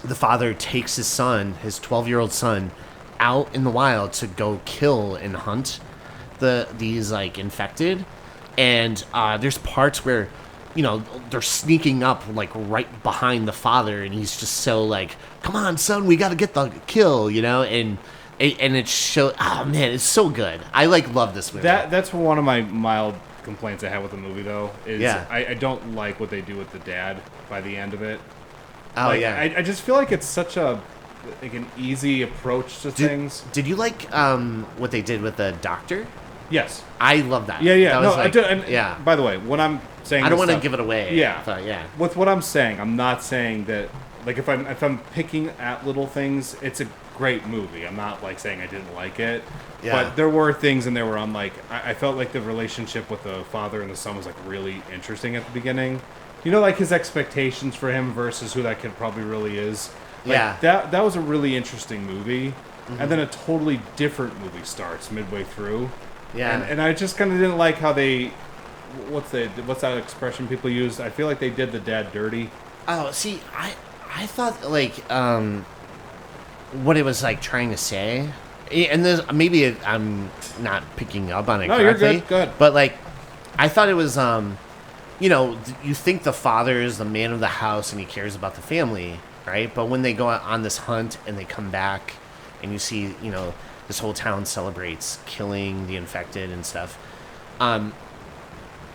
the father takes his son, his 12-year-old son, out in the wild to go kill and hunt these like infected. And there's parts where they're sneaking up like right behind the father, and he's just so like, come on son, we got to get the kill, and it's so, oh man, it's so good. I like love this movie. That's one of my mild complaints I have with the movie though, is Yeah. I don't like what they do with the dad by the end of it. Oh Like, yeah. I just feel like it's such a like an easy approach to things. Did you like what they did with the doctor? Yes. I love that. Yeah. That No, was I like, do, and yeah. By the way, when I'm saying I don't this want to stuff- give it away. Yeah. But yeah. With what I'm saying, I'm not saying that like if I'm picking at little things, it's a great movie. I'm not like saying I didn't like it. Yeah. But there were things in there where I'm like I felt like the relationship with the father and the son was like really interesting at the beginning. Like his expectations for him versus who that kid probably really is. Like, Yeah. That was a really interesting movie. Mm-hmm. And then a totally different movie starts midway through. Yeah. And I just kind of didn't like how they what's that expression people use? I feel like they did the dad dirty. Oh, see, I thought like what it was like trying to say, and this maybe I'm not picking up on it. No, you're correctly, good. But like, I thought it was you think the father is the man of the house and he cares about the family, right? But when they go on this hunt and they come back, and you see this whole town celebrates killing the infected and stuff.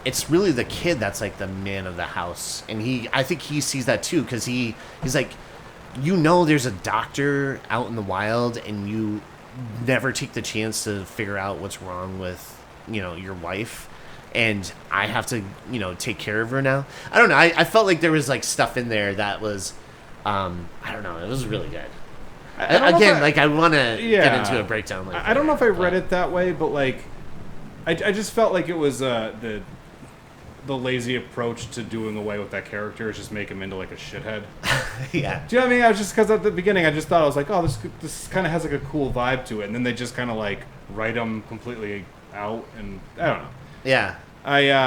It's really the kid that's like the man of the house, and I think he sees that too, because he's like, there's a doctor out in the wild, and you never take the chance to figure out what's wrong with your wife, and I have to take care of her now. I don't know. I felt like there was like stuff in there that was I don't know. It was really good. I don't know if I want to get Yeah. into a breakdown. Like I don't know if I read it that way, but like, I just felt like it was the lazy approach to doing away with that character is just make him into like a shithead. Yeah. Do you know what I mean? I was just because at the beginning I just thought I was like, oh, this kind of has like a cool vibe to it, and then they just kind of like write him completely out, and I don't know. Yeah.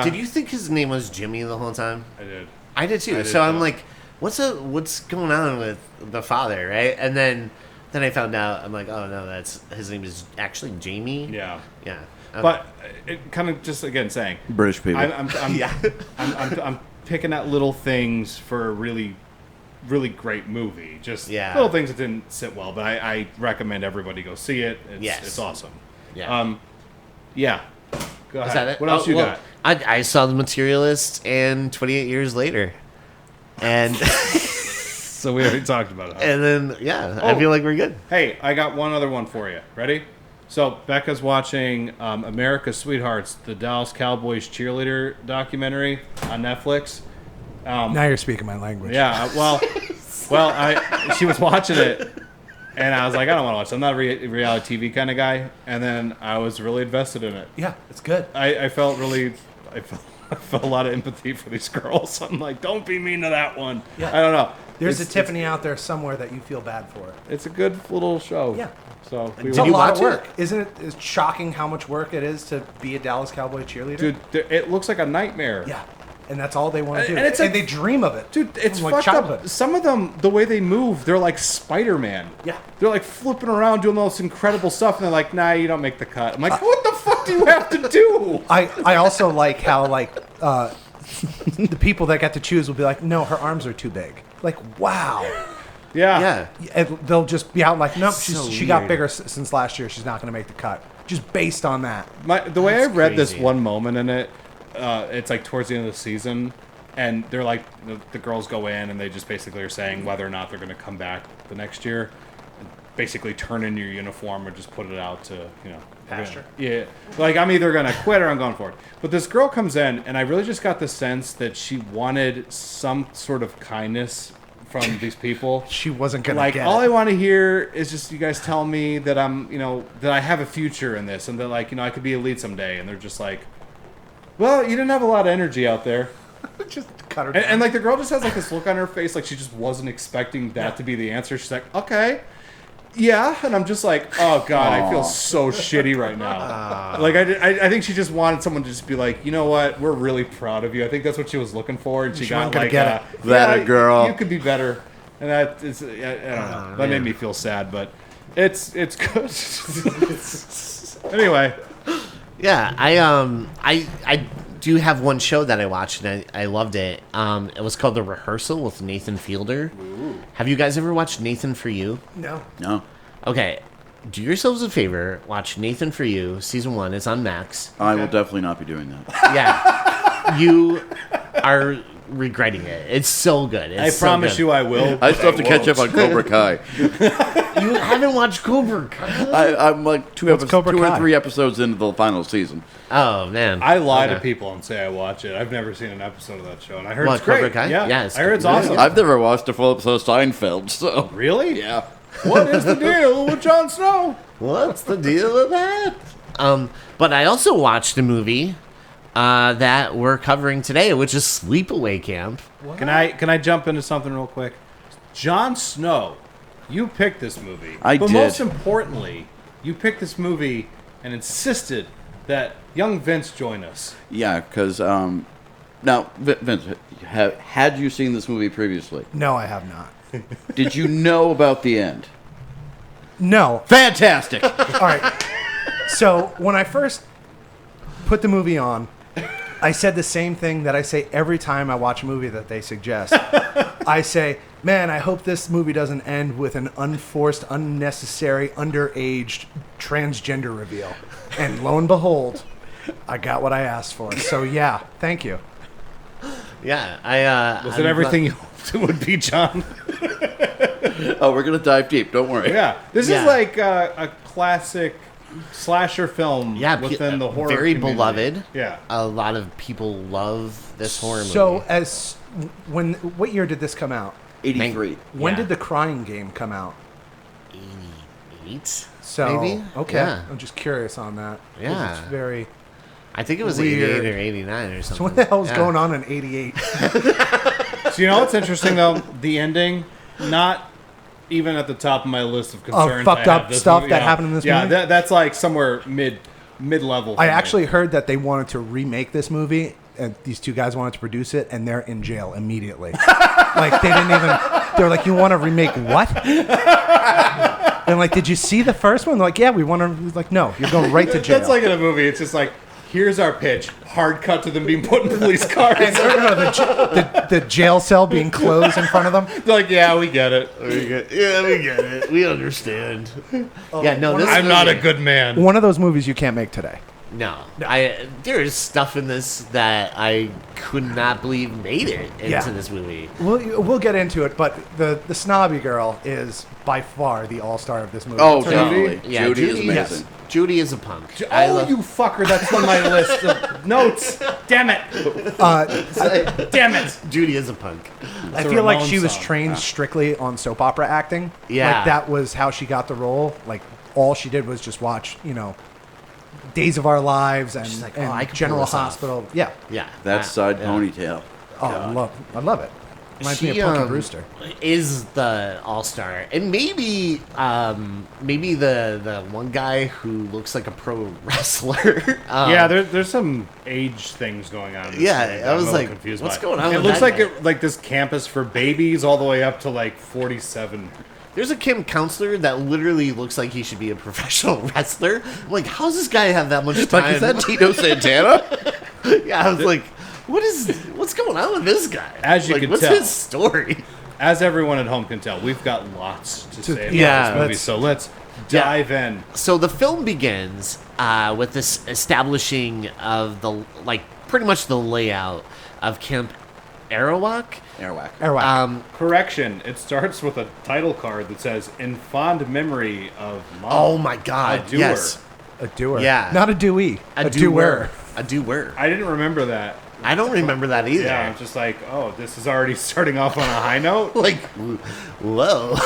Did Did you think his name was Jimmy the whole time? I did. I did too. I did So I'm too. like, what's going on with the father, right? And then I found out, I'm like, oh no, his name is actually Jamie. Yeah. Yeah. Okay. But it kind of just again saying British people. I'm Yeah. I'm picking at little things for a really, really great movie. Just Yeah. little things that didn't sit well, but I recommend everybody go see it. Yes. It's awesome. Yeah. Yeah. Go ahead. Is that it? What else you well, got? I saw The Materialist and 28 Years Later. And So we already talked about it. and then I Oh. feel like we're good. Hey, I got one other one for you. Ready? So Becca's watching America's Sweethearts, the Dallas Cowboys cheerleader documentary on Netflix. Now you're speaking my language. Yeah, she was watching it, and I was like, I don't want to watch it. I'm not a reality TV kind of guy. And then I was really invested in it. Yeah, it's good. I felt a lot of empathy for these girls. I'm like, don't be mean to that one. Yeah. I don't know. There's It's- a Tiffany out there somewhere that you feel bad for. It's a good little show. Yeah. So we It's Did a you lot watch of it? work. Isn't it? It's shocking how much work it is to be a Dallas Cowboy cheerleader. dude, it looks like a nightmare. Yeah. And that's all they want to do. And it's like- they dream of it. Dude, it's from, fucked childhood. up. Some of them, the way they move, they're like Spider-Man. Yeah. They're like flipping around doing all this incredible stuff, and they're like, nah, you don't make the cut. I'm like, what the fuck do you have to do? I also like how the people that get to choose will be like, no, her arms are too big. Like, wow. Yeah. Yeah. And they'll just be out like, nope, so she got weird. bigger since last year. She's not going to make the cut. Just based on that. The way I That's read this crazy. one moment in it, it's like towards the end of the season, and they're like, the girls go in, and they just basically are saying whether or not they're going to come back the next year. basically turn in your uniform or just put it out to, Pasture. Yeah. Like, I'm either going to quit or I'm going for it. But this girl comes in, and I really just got the sense that she wanted some sort of kindness from these people. She wasn't gonna like, get all it. I want to hear is just you guys tell me that I'm, that I have a future in this, and that, like, I could be a lead someday. And they're just like, well, you didn't have a lot of energy out there. Just cut her down. And like, the girl just has like this look on her face, like she just wasn't expecting that to be the answer. She's like, okay, yeah. And I'm just like, oh god, I feel so shitty right now. Like, I think she just wanted someone to just be like, you know what, we're really proud of you. I think that's what she was looking for, and she got wasn't gonna like, get it. That yeah, a girl. You could be better, and that is, I don't know. That made me feel sad, but it's good. Anyway. Yeah, I do have one show that I watched and I loved it. It was called The Rehearsal with Nathan Fielder. Ooh. Have you guys ever watched Nathan For You? No. Okay, do yourselves a favor. Watch Nathan For You, season 1. It's on Max. I will definitely not be doing that. Yeah, you are regretting it. It's so good. I promise you I will. I still have to catch up on Cobra Kai. You haven't watched Cobra Kai? I'm like two Cobra or Kai? 3 episodes into the final season. Oh, man. I lie Okay. to people and say I watch it. I've never seen an episode of that show, and I heard What, it's great. Cobra Kai? Yeah, Yeah, it's I heard it's really awesome. I've never watched a full episode of Seinfeld, so Really? yeah. What is the deal with Jon Snow? What's the deal with that? But I also watched a movie that we're covering today, which is Sleepaway Camp. Can I jump into something real quick? Jon Snow, you picked this movie. I but did. most importantly, you picked this movie and insisted that young Vince join us. Yeah, because now, Vince, had you seen this movie previously? No, I have not. Did you know about the end? No. Fantastic. All right. So when I first put the movie on, I said the same thing that I say every time I watch a movie that they suggest. I say, man, I hope this movie doesn't end with an unforced, unnecessary, underaged transgender reveal. And lo and behold, I got what I asked for. So yeah, thank you. Yeah, Was it everything you hoped it would be, John? Oh, we're gonna dive deep. Don't worry. Yeah. This Yeah. is like a classic slasher film within the horror very community. beloved. Yeah. A lot of people love this horror movie. So what year did this come out? 83. When Yeah. did The Crying Game come out? 88, So maybe? okay, Yeah. I'm just curious on that. 'Cause Yeah. it's very. I think it was Weird. 88 or 89 or something. So what the hell's Yeah. going on in '88? So you know what's interesting though? The ending, not even at the top of my list of concerns. fucked I have up this stuff movie. that Yeah. happened in this yeah, movie? that's like somewhere mid-level. I for me. actually heard that they wanted to remake this movie, and these two guys wanted to produce it, and they're in jail immediately. Like they didn't even. They're like, "You want to remake what?" And like, "Did you see the first one?" They're like, "Yeah, we want to." Like, no, you're going right to jail. That's like in a movie. It's just like, here's our pitch. Hard cut to them being put in police cars. And, no, the jail cell being closed in front of them. They're like, yeah, we get it. Yeah, we get it. We understand. Yeah, no, this I'm not a movie- good man. One of those movies you can't make today. No, there is stuff in this that I could not believe made it into Yeah. this movie. We'll get into it, but the snobby girl is by far the all-star of this movie. Oh, To me, definitely. Yeah, Judy is Judy, amazing. yes. Judy is a punk. Oh, you fucker! That's on my list of notes. Damn it! Damn it! Judy is a punk. I It's a feel like Ramones she was song. trained strictly on soap opera acting. Yeah. Like that was how she got the role. Like all she did was just watch, Days of Our Lives and, She's like, and "Oh, I can pull General this off." Hospital. Yeah. Yeah, That side yeah. ponytail. Oh, I love it. Reminds me of Punky Brewster. Is the all-star, and maybe the one guy who looks like a pro wrestler. Yeah, there's some age things going on. In this Yeah, movie that I was I'm a little like, confused what's by. going on It with looks that like guy? like this campus for babies all the way up to like 47. There's a camp counselor that literally looks like he should be a professional wrestler. I'm like, how's this guy have that much time? Like, is that Tito Santana? Yeah, I was like, what's going on with this guy? As you like, can what's tell. his story? As everyone at home can tell, we've got lots to say about yeah, this movie. let's- So let's dive in. So the film begins with this establishing of pretty much the layout of Camp Arawak. Airwhack. Correction. It starts with a title card that says "In fond memory of Mom." Oh my God! A doer. Yes, A doer. Yeah. Not a doer. a doer. A doer. I didn't remember that. I don't remember that either. Yeah, I'm just like, oh, this is already starting off on a high note. Like, whoa.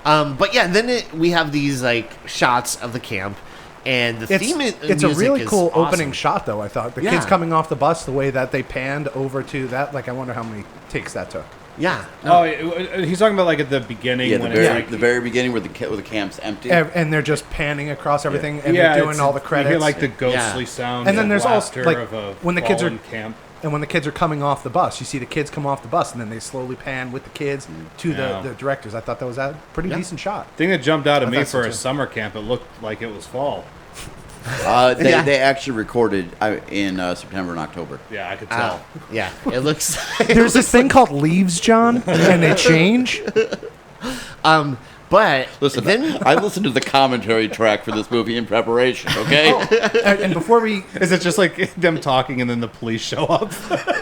But yeah, then we have these like shots of the camp, and the theme It's a really cool awesome. opening shot, though. I thought the Yeah. kids coming off the bus, the way that they panned over to that. Like, I wonder how many takes that took. Yeah. Oh, he's talking about like at the beginning Yeah, when the it's very, like the very beginning where the camp's empty. And they're just panning across everything, and yeah, they're doing it's- all the credits. You hear like the ghostly Yeah. sound. And then of there's also laughter like of a when the kids are fallen camp. and when the kids are coming off the bus, you see the kids come off the bus, and then they slowly pan with the kids to Yeah. the directors. I thought that was a pretty decent shot. Thing that jumped out at I me thought so for a too. summer camp, it looked like it was fall. Yeah. They actually recorded in September and October. Yeah, I could tell. Yeah. It looks. There's this thing called leaves, John, and they change. But Listen, then I listened to the commentary track for this movie in preparation. Okay. And before we Is it just like them talking and then the police show up?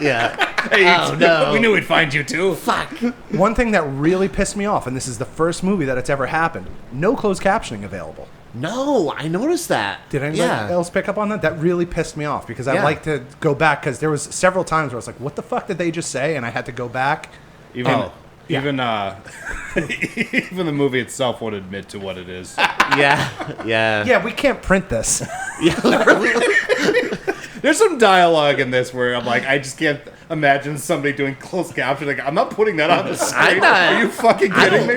yeah. Hey, Oh, no. we knew we'd find you too. Fuck. one thing that really pissed me off, and this is the first movie that it's ever happened, no closed captioning available. No, I noticed that. Did anybody else pick up on that? That really pissed me off because I Yeah. like to go back because there was several times where I was like, "What the fuck did they just say?" And I had to go back. Even Oh, even even the movie itself won't admit to what it is. Yeah. Yeah. Yeah, we can't print this. There's some dialogue in this where I'm like, I just can't imagine somebody doing closed caption. Like, I'm not putting that on the screen. not- Are you fucking kidding me?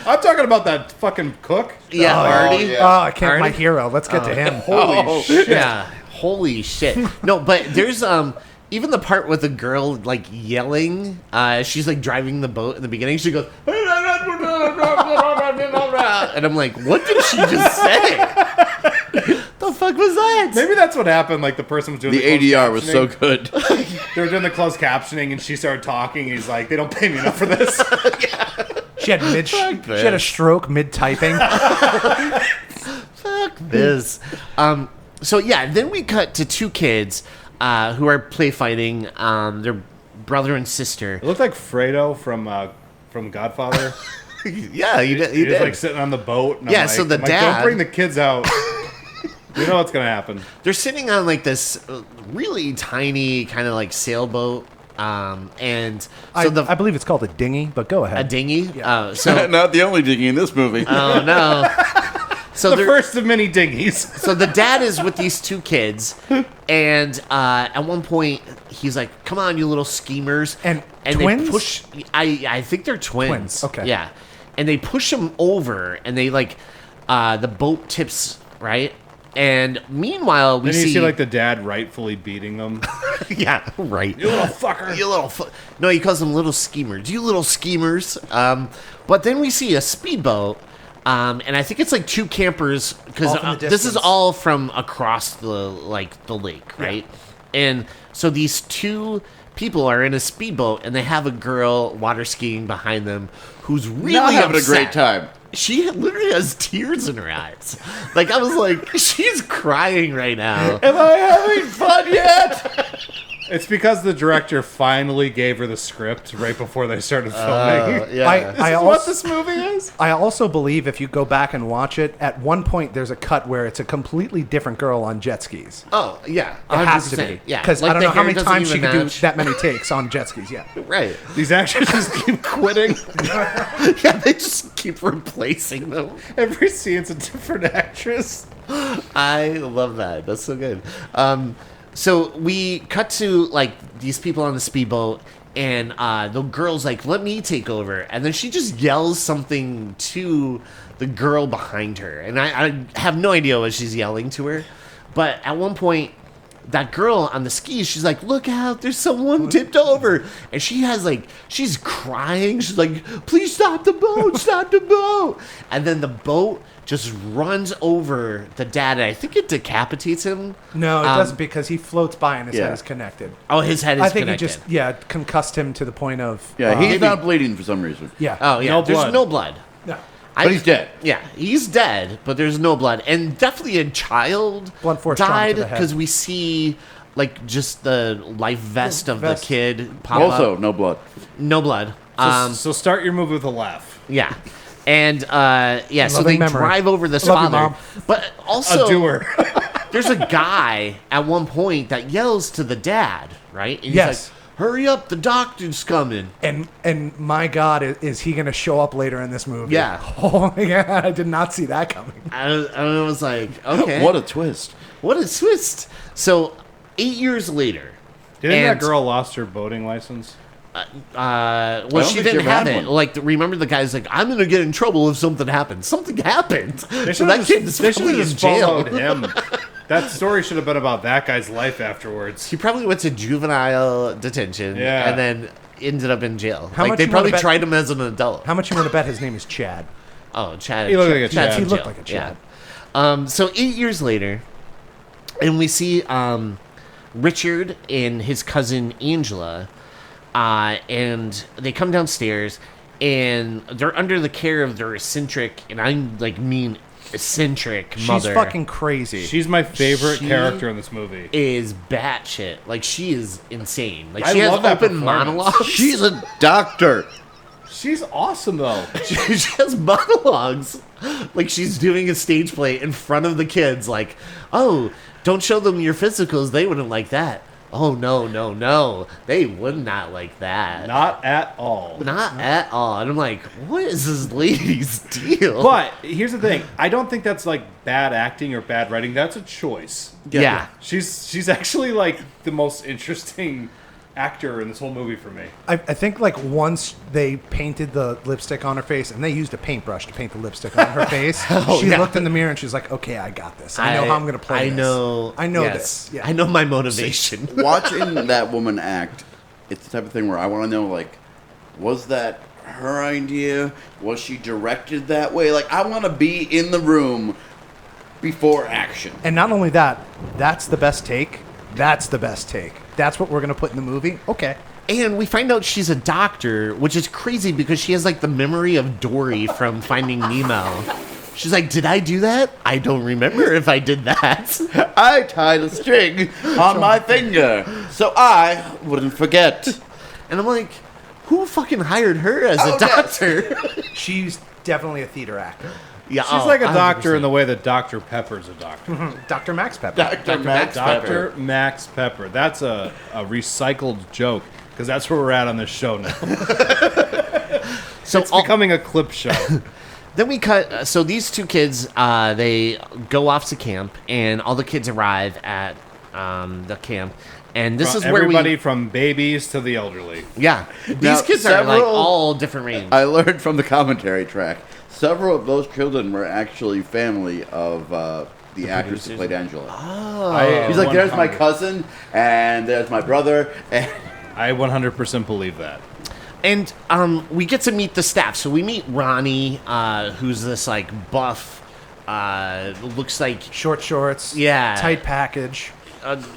I'm talking about that fucking cook. Yeah. Artie. yeah. Oh, I can't. My Artie? hero. Let's get to him. Holy shit. Yeah. Holy shit. No, but there's even the part with the girl like yelling. She's like driving the boat in the beginning. She goes, and I'm like, what did she just say? The fuck was that? Maybe that's what happened. Like, the person was doing The closed ADR was so captioning. good. They were doing the closed captioning, and she started talking. And he's like, they don't pay me enough for this. She had she had a stroke mid typing. Fuck this. So yeah, then we cut to two kids who are play fighting. Their brother and sister. It looked like Fredo from Godfather. Yeah, he did. He was like sitting on the boat. And Yeah, I'm like, so the I'm like, dad- don't bring the kids out. You know what's gonna happen. They're sitting on like this really tiny kind of like sailboat. And so I believe it's called a dinghy, but go ahead. a dinghy. So Not the only dinghy in this movie. oh no. So The they're- first of many dinghies. So the dad is with these two kids, and at one point he's like, "Come on, you little schemers!" And they twins? push. I think they're twins. Twins, okay. Yeah, and they push him over, and they like the boat tips right. And meanwhile, we Then you see see like the dad rightfully beating them. yeah, right. You little fucker. You little no, he calls them little schemers. You little schemers. But then we see a speedboat. And I think it's like two campers because All from the this is distance. all from across the lake, right? And so these two people are in a speedboat and they have a girl water skiing behind them who's really Not having a upset. great time. She literally has tears in her eyes. Like I was like, she's crying right now. Am I having fun yet? It's because the director finally gave her the script right before they started filming. Yeah. This is what this movie is? I also believe if you go back and watch it, at one point there's a cut where it's a completely different girl on jet skis. Oh yeah, It has to 100%. be. Yeah, Because like I don't the know how hair many doesn't times she even could do match. that many takes on jet skis. Yeah. Right. These actors just keep quitting. Yeah, they just keep replacing them. Every scene's a different actress. I love that. That's so good. So we cut to like these people on the speedboat, and the girl's like, "Let me take over," and then she just yells something to the girl behind her, and I have no idea what she's yelling to her, but at one point. That girl on the skis, she's like, "Look out, there's someone tipped over." And she's crying. She's like, "Please stop the boat, stop the boat." And then the boat just runs over the dad. And I think it decapitates him. No, it doesn't because he floats by and his Yeah. head is connected. Oh, his head is I think connected. he just, concussed him to the point of. Yeah, he's maybe- not bleeding for some reason. Yeah. Oh, yeah. No There's blood. no blood. No. But he's dead. Yeah, he's dead, but there's no blood. And definitely a child Blunt force trauma to died the head. because we see like just the life vest of Vest. the kid pop Also, up. no blood. No blood. So start your movie with a laugh. Yeah. And yeah, so they Loving memory. drive over this Love you, father. Mom. But also A doer. there's a guy at one point that yells to the dad, right? And he's Yes. like, hurry up, the doctor's coming. And my God, is he going to show up later in this movie? Yeah. Oh my God, I did not see that coming. I was like, okay. What a twist. What a twist. So 8 years later. Do you think and, that girl lost her boating license? Well, don't she think didn't she ever have had it. one. Like, remember the guy's like, I'm gonna get in trouble if something happens. Something happened. They So should that have kid is just, probably in jail. followed him. That story should have been about that guy's life afterwards. He probably went to juvenile detention Yeah. and then ended up in jail. How Like much they you probably wanna bet- tried him as an adult. How much you want to bet his name is Chad? Oh, Chad. He looked like a Chad's Chad. in He looked jail. like a Chad. Yeah. So 8 years later, and we see Richard and his cousin Angela, and they come downstairs, and they're under the care of their eccentric, and I like mean eccentric She's mother. fucking crazy. She's my favorite She- character in this movie. is batshit. Like she is insane. Like I she has love that open performance. monologues. She's a doctor. She's awesome, though. she has monologues like she's doing a stage play in front of the kids like, oh, don't show them your physicals, they wouldn't like that. Oh, no, they would not like that. Not at all. Not at all. And I'm like, what is this lady's deal? But here's the thing. I don't think that's like bad acting or bad writing. That's a choice. yeah. She's actually like the most interesting actor in this whole movie for me. I think like once they painted the lipstick on her face, and they used a paintbrush to paint the lipstick on her face. She yeah. looked in the mirror and she's like, "Okay, I got this. I know how I'm going to play I this. know. I know yes. this. Yeah. I know my motivation. Watching that woman act, it's the type of thing where I want to know, like, was that her idea? Was she directed that way? Like, I want to be in the room before action. And not only that, that's the best take. That's the best take. That's what we're going to put in the movie. Okay. And we find out she's a doctor, which is crazy because she has like the memory of Dory from Finding Nemo. She's like, did I do that? I don't remember if I did that. I tied a string on my finger so I wouldn't forget. And I'm like, who fucking hired her as a Oh, doctor? She's definitely a theater actor. Yeah, She's like a doctor in the way that Dr. Pepper's a doctor. Dr. Max Pepper. Dr. Max Pepper. Dr. Max Pepper. That's a recycled joke because that's where we're at on this show now. So It's becoming a clip show. then we cut. So these two kids, they go off to camp, and all the kids arrive at the camp. And this is where everybody from babies to the elderly. yeah, these Now, kids are like several- all different range. I learned from the commentary track, several of those children were actually family of the actress who played Angela. Oh. He's like, there's my 100 cousin, and there's my brother, and I 100% believe that. And we get to meet the staff. So we meet Ronnie, who's this like buff, looks like Short shorts. Yeah. Tight package.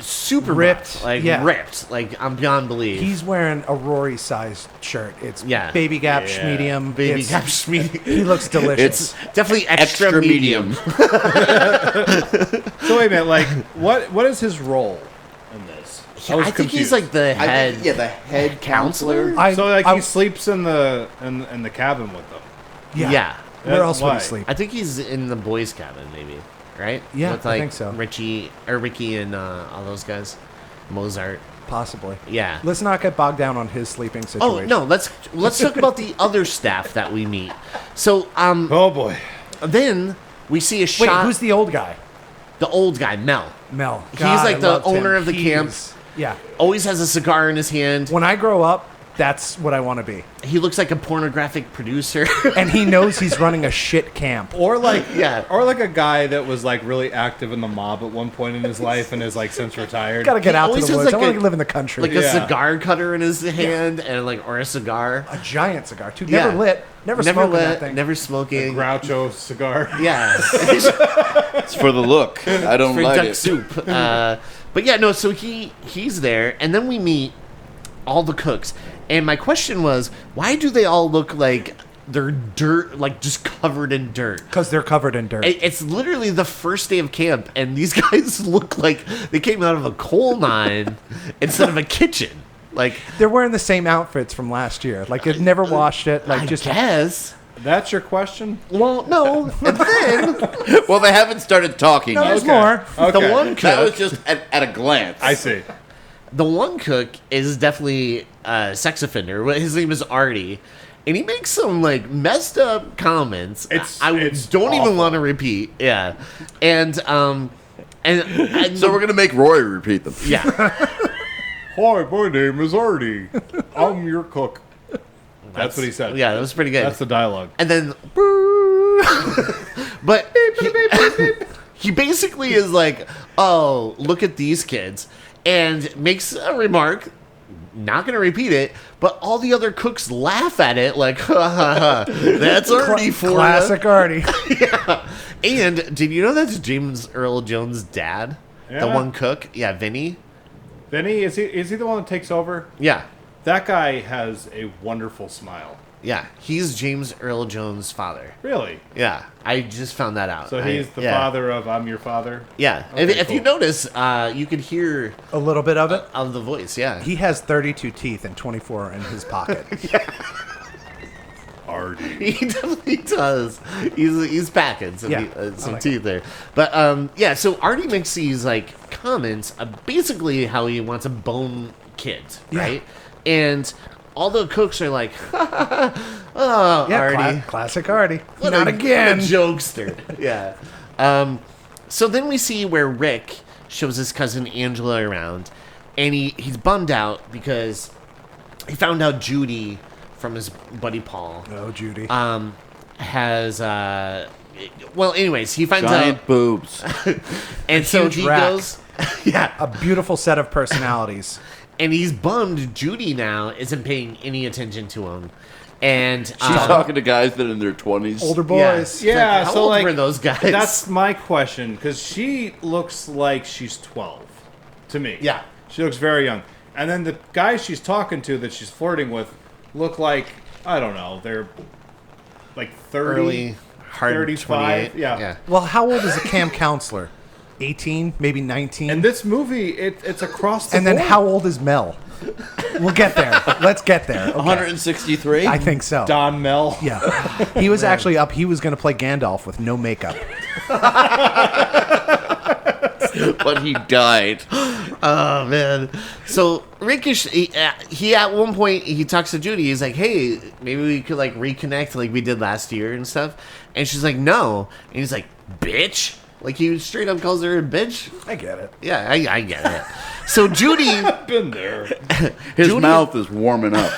super Ripped, buff, like yeah. ripped, like I'm beyond belief. He's wearing a Rory sized shirt. It's Yeah. baby gap, Yeah. medium. Baby It's- cap schmeedy. He looks delicious. it's Definitely extra, extra medium. medium. So wait a minute, like, what is his role in this? was I think he's confused. like the I head. think, yeah, the head counselor. So like I- he sleeps in the in the cabin with them. yeah. Where else would Why? he sleep? I think he's in the boys' cabin, maybe. Right? Yeah, With, I like, think so. Ricky and all those guys, Mozart. Possibly. Yeah. Let's not get bogged down on his sleeping Oh situation. no, let's talk about the other staff that we meet. So Oh boy. then we see a Wait, shot. who's the old guy? the old guy, Mel? Mel. He's God, like I the loved him. owner of the camp. He's- Yeah. Always has a cigar in his hand. When I grow up, that's what I want to be. He looks like a pornographic producer. And he knows he's running a shit camp. Or like Yeah. or like a guy that was like really active in the mob at one point in his life and is like since retired. Gotta get He out to always the has, woods. like, I want a- to live in the country. like a Yeah. cigar cutter in his hand and like or a cigar. a giant cigar, too. Yeah. Never lit. Never smoking that thing. never smoking. Groucho cigar. Yeah. It's for the look. I don't for like duck it. soup. But yeah, no. So he's there, and then we meet all the cooks. And my question was, why do they all look like they're dirt, like just covered in dirt. Because they're covered in dirt. It's literally the first day of camp, and these guys look like they came out of a coal mine instead of a kitchen. Like They're wearing the same outfits from last year. Like they've never washed it. Like I just guess. That's your question? Well, no. And then Well, they haven't started talking no, yet. there's more. the one That was cook, just at a glance. I see. the one cook is definitely a sex offender. His name is Artie. And he makes some like messed up comments. It's don't even awful. want to repeat. Yeah, and So we're gonna make Rory repeat them. yeah. Hi, my name is Artie. I'm your cook. That's what he said. Yeah, that was pretty good. That's the dialogue. And then, but he basically is like, "Oh, look at these kids," and makes a remark. Not gonna repeat it, but all the other cooks laugh at it like, "Ha ha ha, that's Artie for ya." Classic Artie. Yeah. And did you know that's James Earl Jones' dad? The Yeah. one cook? Yeah, Vinny? Vinny, is he the one that takes over? Yeah. That guy has a wonderful smile. Yeah. He's James Earl Jones' father. Really? Yeah. I just found that out. So he's the yeah. father of I'm Your Father? Yeah. Okay, if you cool. notice, you could hear A little bit of it. of the voice. Yeah. He has 32 teeth and 24 in his pocket. Artie. He definitely does. He's packing some, Yeah. some like teeth there. But yeah, so Artie makes these like comments basically how he wants to bone kids, Yeah. right? And all the cooks are like, oh, Yeah, Artie. classic Artie. What Not a again. jokester. Yeah. So then we see where Rick shows his cousin Angela around, and he's bummed out because he found out Judy from his buddy Paul Oh, Judy. has well, anyways, he finds Giant boobs. out, and so huge he rack. goes, yeah, A beautiful set of personalities. and he's bummed Judy now isn't paying any attention to him, and She's talking to guys that are in their 20s. Older yeah. boys. Yeah, How so old like were those guys? That's my question because she looks like she's 12 to me. Yeah. she looks very young. And then the guys she's talking to that she's flirting with look like I don't know, they're like 30, early, hard 35. 28. Yeah. Well, how old is a camp counselor? 18, maybe 19. In this movie, it's across the And then board. how old is Mel? We'll get there. Let's get there. Okay. 163. I think so. Don Mel. Yeah. He was actually up. He was going to play Gandalf with no makeup. But he died. Oh man! So Rick is he at one point he talks to Judy. He's like, "Hey, maybe we could like reconnect like we did last year and stuff." And she's like, "No." And he's like, "Bitch!" Like he straight up calls her a bitch. I get it. Yeah, I get it. So Judy, Been there. His Judy- mouth is warming up.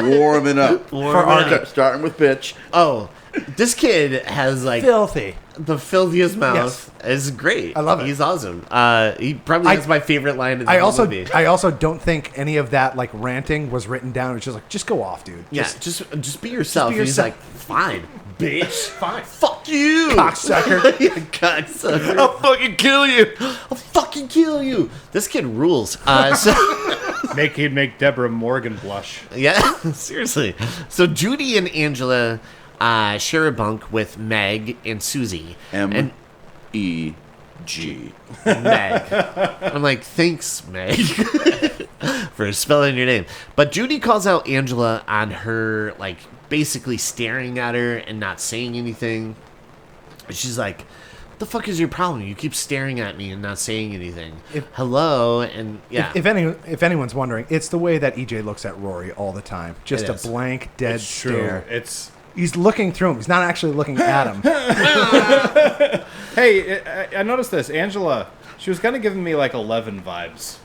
Warming up. Starting with bitch. oh, this kid has like Filthy. the filthiest mouth. Yes. It's great. I love it. He's awesome. He probably has my favorite line in the whole movie. I also don't think any of that like ranting was written down. It's just like, just go off, dude. Yeah, just be yourself. be And he's yourself. like, fine, bitch, fine, fuck you, Cocksucker. yeah, cocksucker. I'll fucking kill you. I'll fucking kill you. This kid rules. So He'd make Deborah Morgan blush. yeah, seriously. So Judy and Angela share a bunk with Meg and Susie. And M-E-G. Meg. I'm like, thanks, Meg, for spelling your name. But Judy calls out Angela on her, like, basically staring at her and not saying anything. And she's like, what the fuck is your problem? You keep staring at me and not saying anything. Hello? And yeah. If anyone's wondering, it's the way that EJ looks at Rory all the time. Just It a is. blank, dead It's true. stare. It's He's looking through him. He's not actually looking at him. hey, I noticed this. Angela, she was kind of giving me like 11 vibes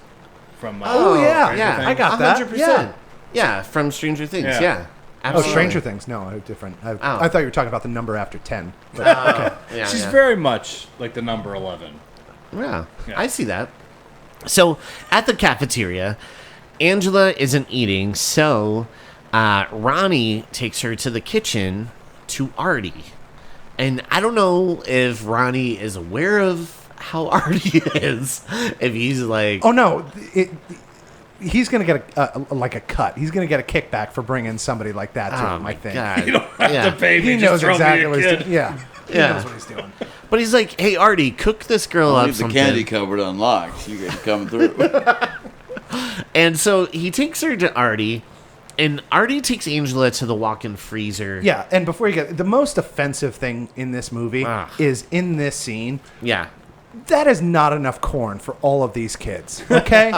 from. Oh, yeah. Stranger yeah, Things. I got that. 100%. Yeah. Yeah, from Stranger Things. Yeah. Yeah. Oh, Absolutely. Stranger Things. No, different. I thought you were talking about the number after 10. But, Yeah, She's yeah. very much like the number 11. Yeah, Yeah. I see that. So at the cafeteria, Angela isn't eating, so Ronnie takes her to the kitchen to Artie. And I don't know if Ronnie is aware of how Artie is. If he's like, oh, no. he's going to get a cut. He's going to get a kickback for bringing somebody like that to him, I think. You don't have to pay me. He just knows throw exactly me a what he's kid. doing. Yeah. He knows what he's doing. But he's like, hey, Artie, cook this girl up Leave the something. candy cupboard unlocked. You can come through. And so he takes her to Artie, and Artie takes Angela to the walk-in freezer. Yeah, and before you get... The most offensive thing in this movie is in this scene... Yeah. That is not enough corn for all of these kids, okay?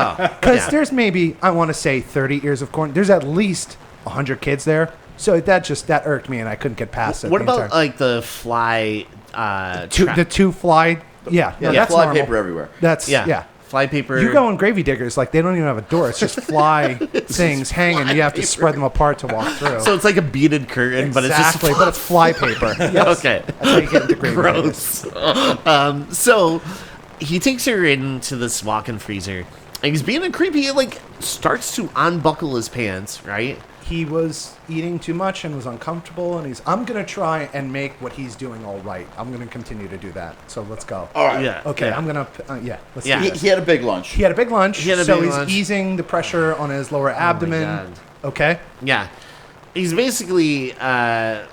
Because there's maybe, I want to say, 30 ears of corn. There's at least 100 kids there. So that irked me, and I couldn't get past it. What about, like, the fly... the two fly... Yeah, no, Yeah, that's fly normal. paper everywhere. That's, Yeah. yeah. Fly paper. You go in Gravy Diggers, like, they don't even have a door. It's just fly things hanging. You have to spread them apart to walk through. So it's like a beaded curtain, but it's just... Exactly, but it's fly paper. Yes. Okay. That's how you get into Gravy Diggers. Gross. So he takes her into this walk-in freezer, and he's being a creepy. He, like, starts to unbuckle his pants, right? He was eating too much and was uncomfortable, and I'm going to try and make what he's doing all right. I'm going to continue to do that. So let's go. All right. Yeah. Okay, yeah. I'm going to... let's Yeah. do this. He had a big lunch. He had a big lunch, He had a so big he's lunch. easing the pressure on his lower abdomen. God. Okay? Yeah. He's basically about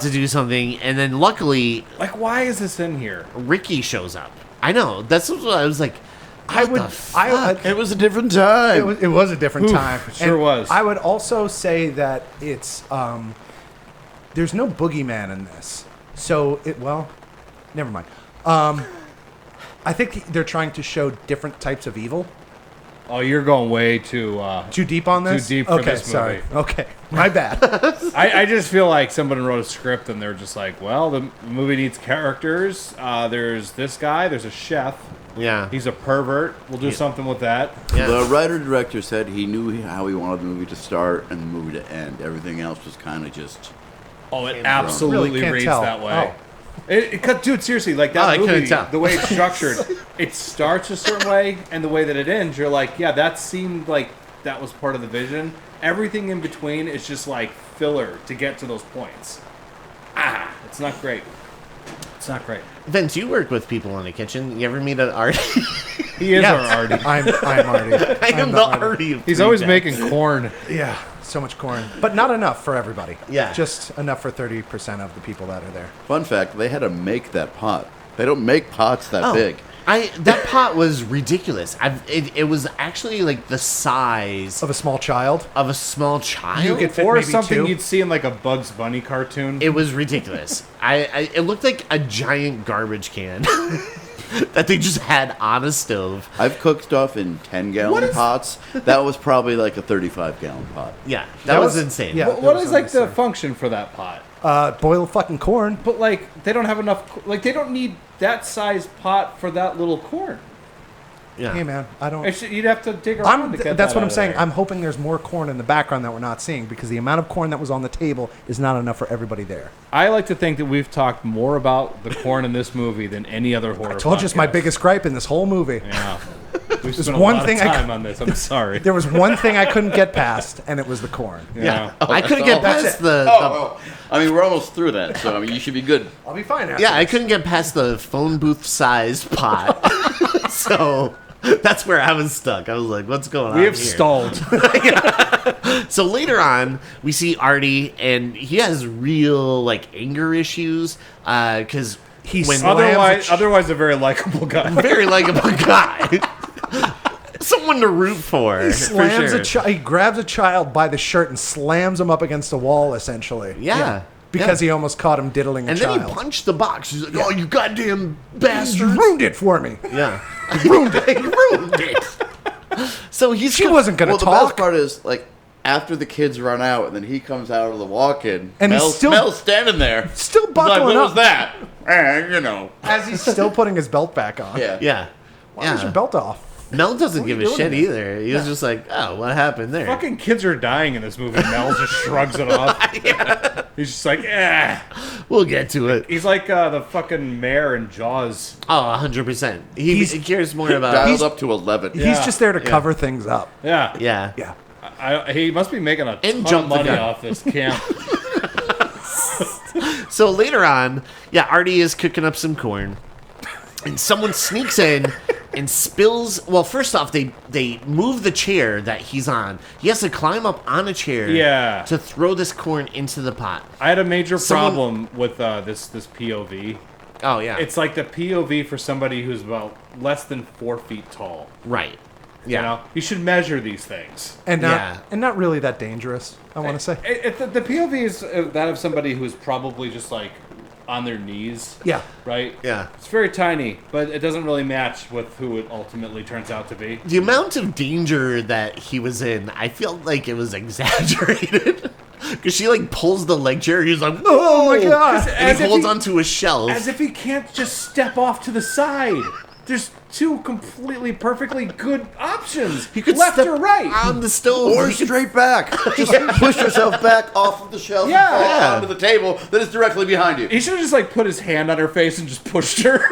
to do something, and then luckily Like, why is this in here? Ricky shows up. I know. That's what I was like. It was a different time. It was a different Oof, time. it sure was. I would also say that it's there's no boogeyman in this. So never mind. I think they're trying to show different types of evil. Oh, you're going way too deep on this? Too deep for okay, this movie. sorry. Okay, my bad. I just feel like someone wrote a script and they're just like, well, the movie needs characters. There's this guy. There's a chef. Yeah. He's a pervert. We'll do something with that. Yeah. The writer-director said he knew how he wanted the movie to start and the movie to end. Everything else was kind of just... Oh, it Really absolutely can't reads tell. that way. Dude, seriously, like I that couldn't movie, tell. the way it's structured, it starts a certain way, and the way that it ends, you're like, yeah, that seemed like that was part of the vision. Everything in between is just like filler to get to those points. It's not great. It's not great. Vince, you work with people in the kitchen. You ever meet an Artie? He is Yeah. our Artie. I'm Artie. I am the Artie. He's always making corn. Yeah, so much corn, but not enough for everybody. Yeah. just enough for 30% of the people that are there. Fun fact, they had to make that pot. They don't make pots that big. That pot was ridiculous. It was actually like the size Of a small child. of a small child. You could fit Or maybe something two. you'd see in like a Bugs Bunny cartoon. It was ridiculous. It looked like a giant garbage can that they just had on a stove. I've cooked stuff in 10-gallon pots. That was probably like a 35-gallon pot. Yeah, that was insane. yeah. what was is like the unnecessary. function for that pot? Boil fucking corn. But like they don't have enough. Like they don't need that size pot for that little corn. Yeah. Hey man, I don't. You'd have to dig around to get That's that what out I'm of saying. there. I'm hoping there's more corn in the background that we're not seeing because the amount of corn that was on the table is not enough for everybody there. I like to think that we've talked more about the corn in this movie than any other horror. I told you it's my podcast. biggest gripe in this whole movie. Yeah, we've spent one a lot thing of I time on this. I'm sorry. There was one thing I couldn't get past, and it was the corn. Yeah. Yeah. I couldn't get That's past it. the I mean, we're almost through that, so I mean, you should be good. I'll be fine. yeah, I couldn't get past the phone booth sized pot. So that's where I was stuck. I was like, what's going on We have here? stalled. So later on, we see Artie, and he has real like anger issues because He when slams Otherwise, a very likable guy. very likable guy, someone to root for. He slams for sure. He grabs a child by the shirt and slams him up against the wall, essentially. Yeah. Because he almost caught him diddling a And child. then he punched the box. He's like, "Oh, you goddamn You bastard!" ruined it for me. Yeah, he ruined it. So he's She wasn't going to Well, the best talk. part is, like, after the kids run out and then he comes out of the walk-in, And he's Mel's standing there. Still He's like, buckling what up. was that? You know. As he's still putting his belt back on. Yeah. Yeah. Why is your belt off? Mel doesn't What are give you a doing shit here? either. He was just like, "Oh, what happened there?" Fucking kids are dying in this movie. Mel just shrugs it off. He's just like, eh. We'll get to it. He's like the fucking mayor in Jaws. Oh, 100%. He cares more about. Dialed up to 11. He's Yeah. just there to cover things up. Yeah. Yeah. Yeah. He must be making a And ton jump of the money gun. off this camp. So later on, Artie is cooking up some corn, and someone sneaks in and spills. Well, first off, they move the chair that he's on. He has to climb up on a chair to throw this corn into the pot. I had a major problem with this POV. Oh, yeah. It's like the POV for somebody who's about less than 4 feet tall. Right. Yeah. You know, you should measure these things. And not really that dangerous, I want to say. The POV is that of somebody who's probably just like on their knees. Yeah. Right? Yeah. It's very tiny, but it doesn't really match with who it ultimately turns out to be. The amount of danger that he was in, I feel like it was exaggerated. Because she, like, pulls the leg chair. He's like, oh, my God. And he holds onto a shelf. As if he can't just step off to the side. There's two completely, perfectly good options. He could left step or right. on the stove. Or straight back. Just push yourself back off of the shelf and fall onto the table that is directly behind you. He should have just, like, put his hand on her face and just pushed her.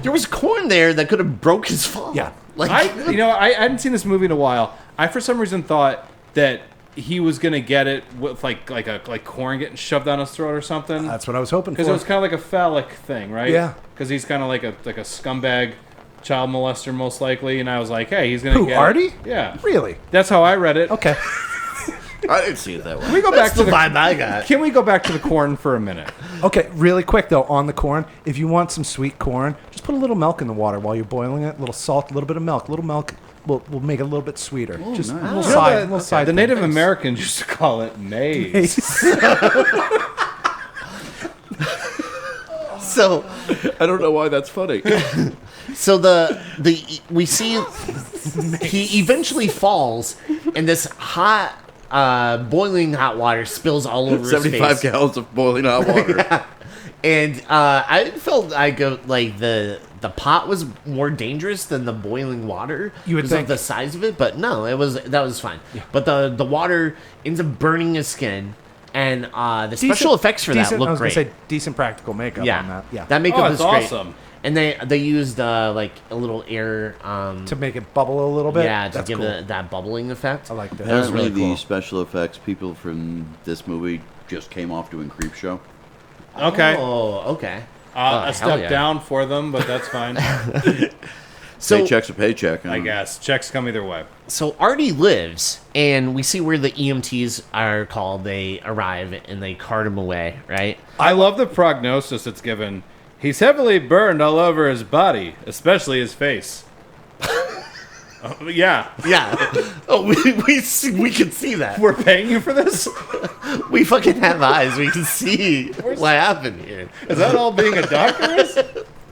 There was corn there that could have broke his fall. Yeah. Like, I hadn't seen this movie in a while. I, for some reason, thought that he was gonna get it with like corn getting shoved down his throat or something. That's what I was hoping for. Because it was kind of like a phallic thing, right? Yeah. Because he's kind of like a scumbag child molester, most likely. And I was like, hey, he's gonna get Artie? it. Yeah. Really? That's how I read it. Okay. I didn't see it that way. Can we go that's back to the vibe I got. Can we go back to the corn for a minute? Okay, really quick, though, on the corn. If you want some sweet corn, just put a little milk in the water while you're boiling it. A little salt, a little bit of milk. A little milk will make it a little bit sweeter. Just nice. a little side The thing. Native Americans used to call it maize. So, I don't know why that's funny. so we see he eventually falls, and this hot, boiling hot water spills all over his 75 face. gallons of boiling hot water. Yeah. And I felt like the pot was more dangerous than the boiling water. You would because think of the size of it, but no, that was fine. Yeah. But the water ends up burning his skin, and the special effects for that look great. I was gonna say decent practical makeup on that. Yeah, that makeup is great. Awesome. And they used like a little air to make it bubble a little bit. Yeah, to That's give cool. it that bubbling effect. I like that. That was Apparently, really cool. the special effects people from this movie just came off doing Creepshow. Okay. Oh, okay. A step down for them, but that's fine. So Paycheck's a paycheck. I guess. Checks come either way. So Artie lives, and we see where the EMTs are called. They arrive and they cart him away, right? I love the prognosis it's given. He's heavily burned all over his body, especially his face. Yeah. Yeah. Oh, we can see that. We're paying you for this? We fucking have eyes. We can see what happened here. Is that all being a doctor is?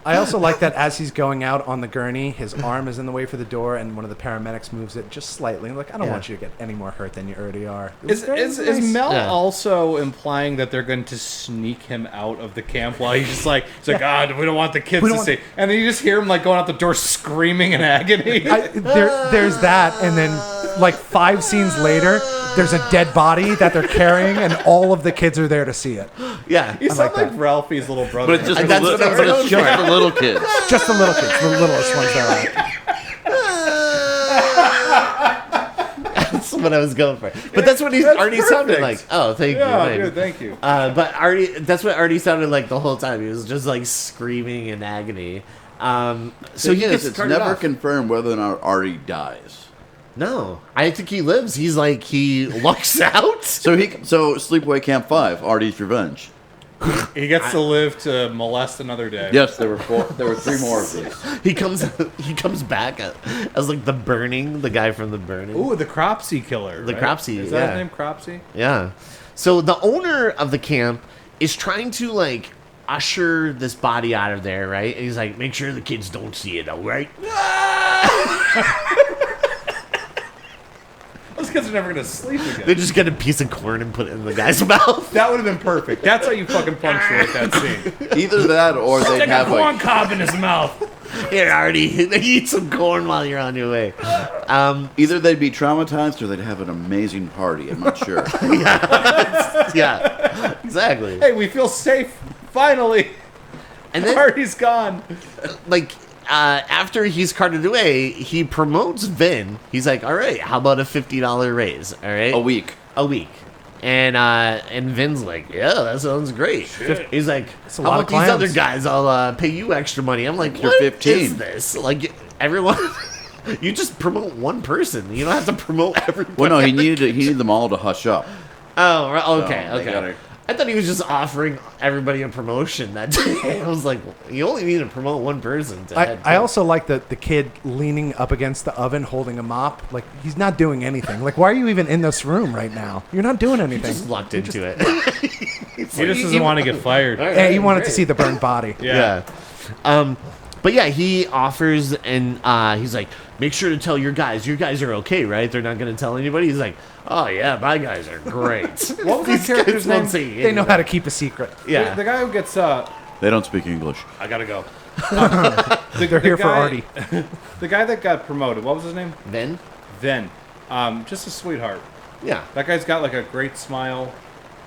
I also like that as he's going out on the gurney, his arm is in the way for the door, and one of the paramedics moves it just slightly. Like, I don't want you to get any more hurt than you already are. Is Mel Yeah. also implying that they're going to sneak him out of the camp while he's like, God, we don't want the kids to see. And then you just hear him like going out the door screaming in agony. There's that, and then like 5 scenes later, there's a dead body that they're carrying, and all of the kids are there to see it. Yeah. You sound like like Ralphie's little brother. But it's just, That's what I was going just for. the little kids. Just the little kids, the littlest ones there are. That's what I was going for. But that's what Artie sounded like. Oh, thank you. Yeah, Thank good, you. thank you. But that's what Artie sounded like the whole time. He was just like screaming in agony. So he gets it's carted never off. confirmed whether or not Artie dies. No, I think he lives. He's like he lucks out. So Sleepaway Camp 5, Artie's Revenge. He gets to live to molest another day. Yes, there were 3 more of these. He comes back as like the guy from The Burning. Ooh, the Cropsey killer. The right? Cropsey, Is that yeah. his name, Cropsey? Yeah. So the owner of the camp is trying to like usher this body out of there, right? And he's like, make sure the kids don't see it, all right? Those kids are never going to sleep again. They just get a piece of corn and put it in the guy's mouth. That would have been perfect. That's how you fucking punctuate that scene. Either that or they'd Stick a have corn like cob in his mouth. Here, Artie, eat some corn while you're on your way. either they'd be traumatized or they'd have an amazing party. I'm not sure. Yeah, exactly. Hey, we feel safe. Finally. And then, Artie's gone. like, after he's carted away, he promotes Vin. He's like, all right, how about a $50 raise? All right, A week. A week. And Vin's like, yeah, that sounds great. He's like, a how lot about of these other clams. guys? I'll pay you extra money. I'm like, You're what 15. is this? Like, everyone, you just promote one person. You don't have to promote everybody. Well, no, he needed them all to hush up. Oh, right, okay, So, they okay. gotta- I thought he was just offering everybody a promotion that day. I was like, you only need to promote one person. I also like the kid leaning up against the oven holding a mop. Like, he's not doing anything. Like, why are you even in this room right now? You're not doing anything. just lucked into it. He just doesn't want to get fired. All Yeah, right, he wanted to great. see the burned body. Yeah. But yeah, he offers and he's like, make sure to tell your guys. Your guys are okay, right? They're not going to tell anybody. He's like, oh yeah, my guys are great. What was These that character's guys won't name? say They know how to anything. keep a secret. Yeah. The guy who gets They don't speak English. I gotta go. They're here for Artie. The guy that got promoted. What was his name? Then, Then. Just a sweetheart. yeah. That guy's got like a great smile.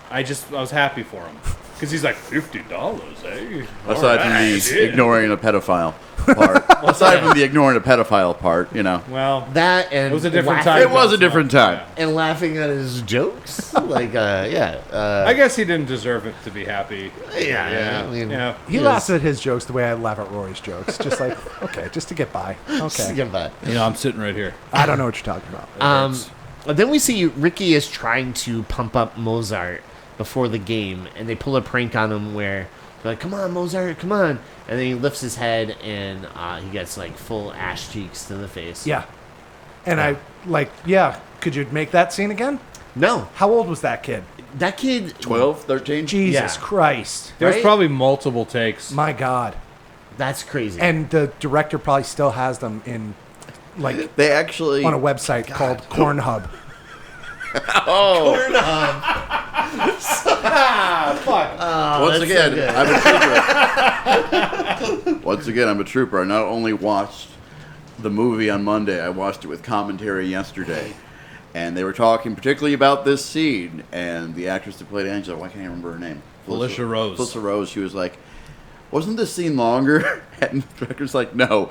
I was happy for him because he's like $50, eh? Aside from the ignoring a pedophile part. Aside from the ignoring a pedophile part, you know. Well, That and it was a different laughing- time. It was a different time. And laughing at his jokes, like yeah. I guess he didn't deserve it to be happy. Yeah, I mean, Yeah. He laughs at his jokes the way I laugh at Rory's jokes. Just like, okay, just to get by. Okay. Give that. You know, I'm sitting right here. I don't know what you're talking about. Then we see Ricky is trying to pump up Mozart before the game, and they pull a prank on him where they're like, "Come on, Mozart, come on!" And then he lifts his head, and he gets like full ash cheeks to the face. Yeah. And I, like, yeah, could you make that scene again? No, How old was that kid? that kid. 12, 13? Jesus Yeah. Christ. There's Right? probably multiple takes. My God. That's crazy. And the director probably still has them in, like, They actually... on a website called Cornhub. Oh! Oh, Once that's again, so good. I'm a trooper. Once again, I'm a trooper. I not only watched the movie on Monday, I watched it with commentary yesterday. And they were talking particularly about this scene. And the actress that played Angela, why can't I remember her name? Felicia Rose. Felicia Rose, she was like, wasn't this scene longer? And the director's like, no,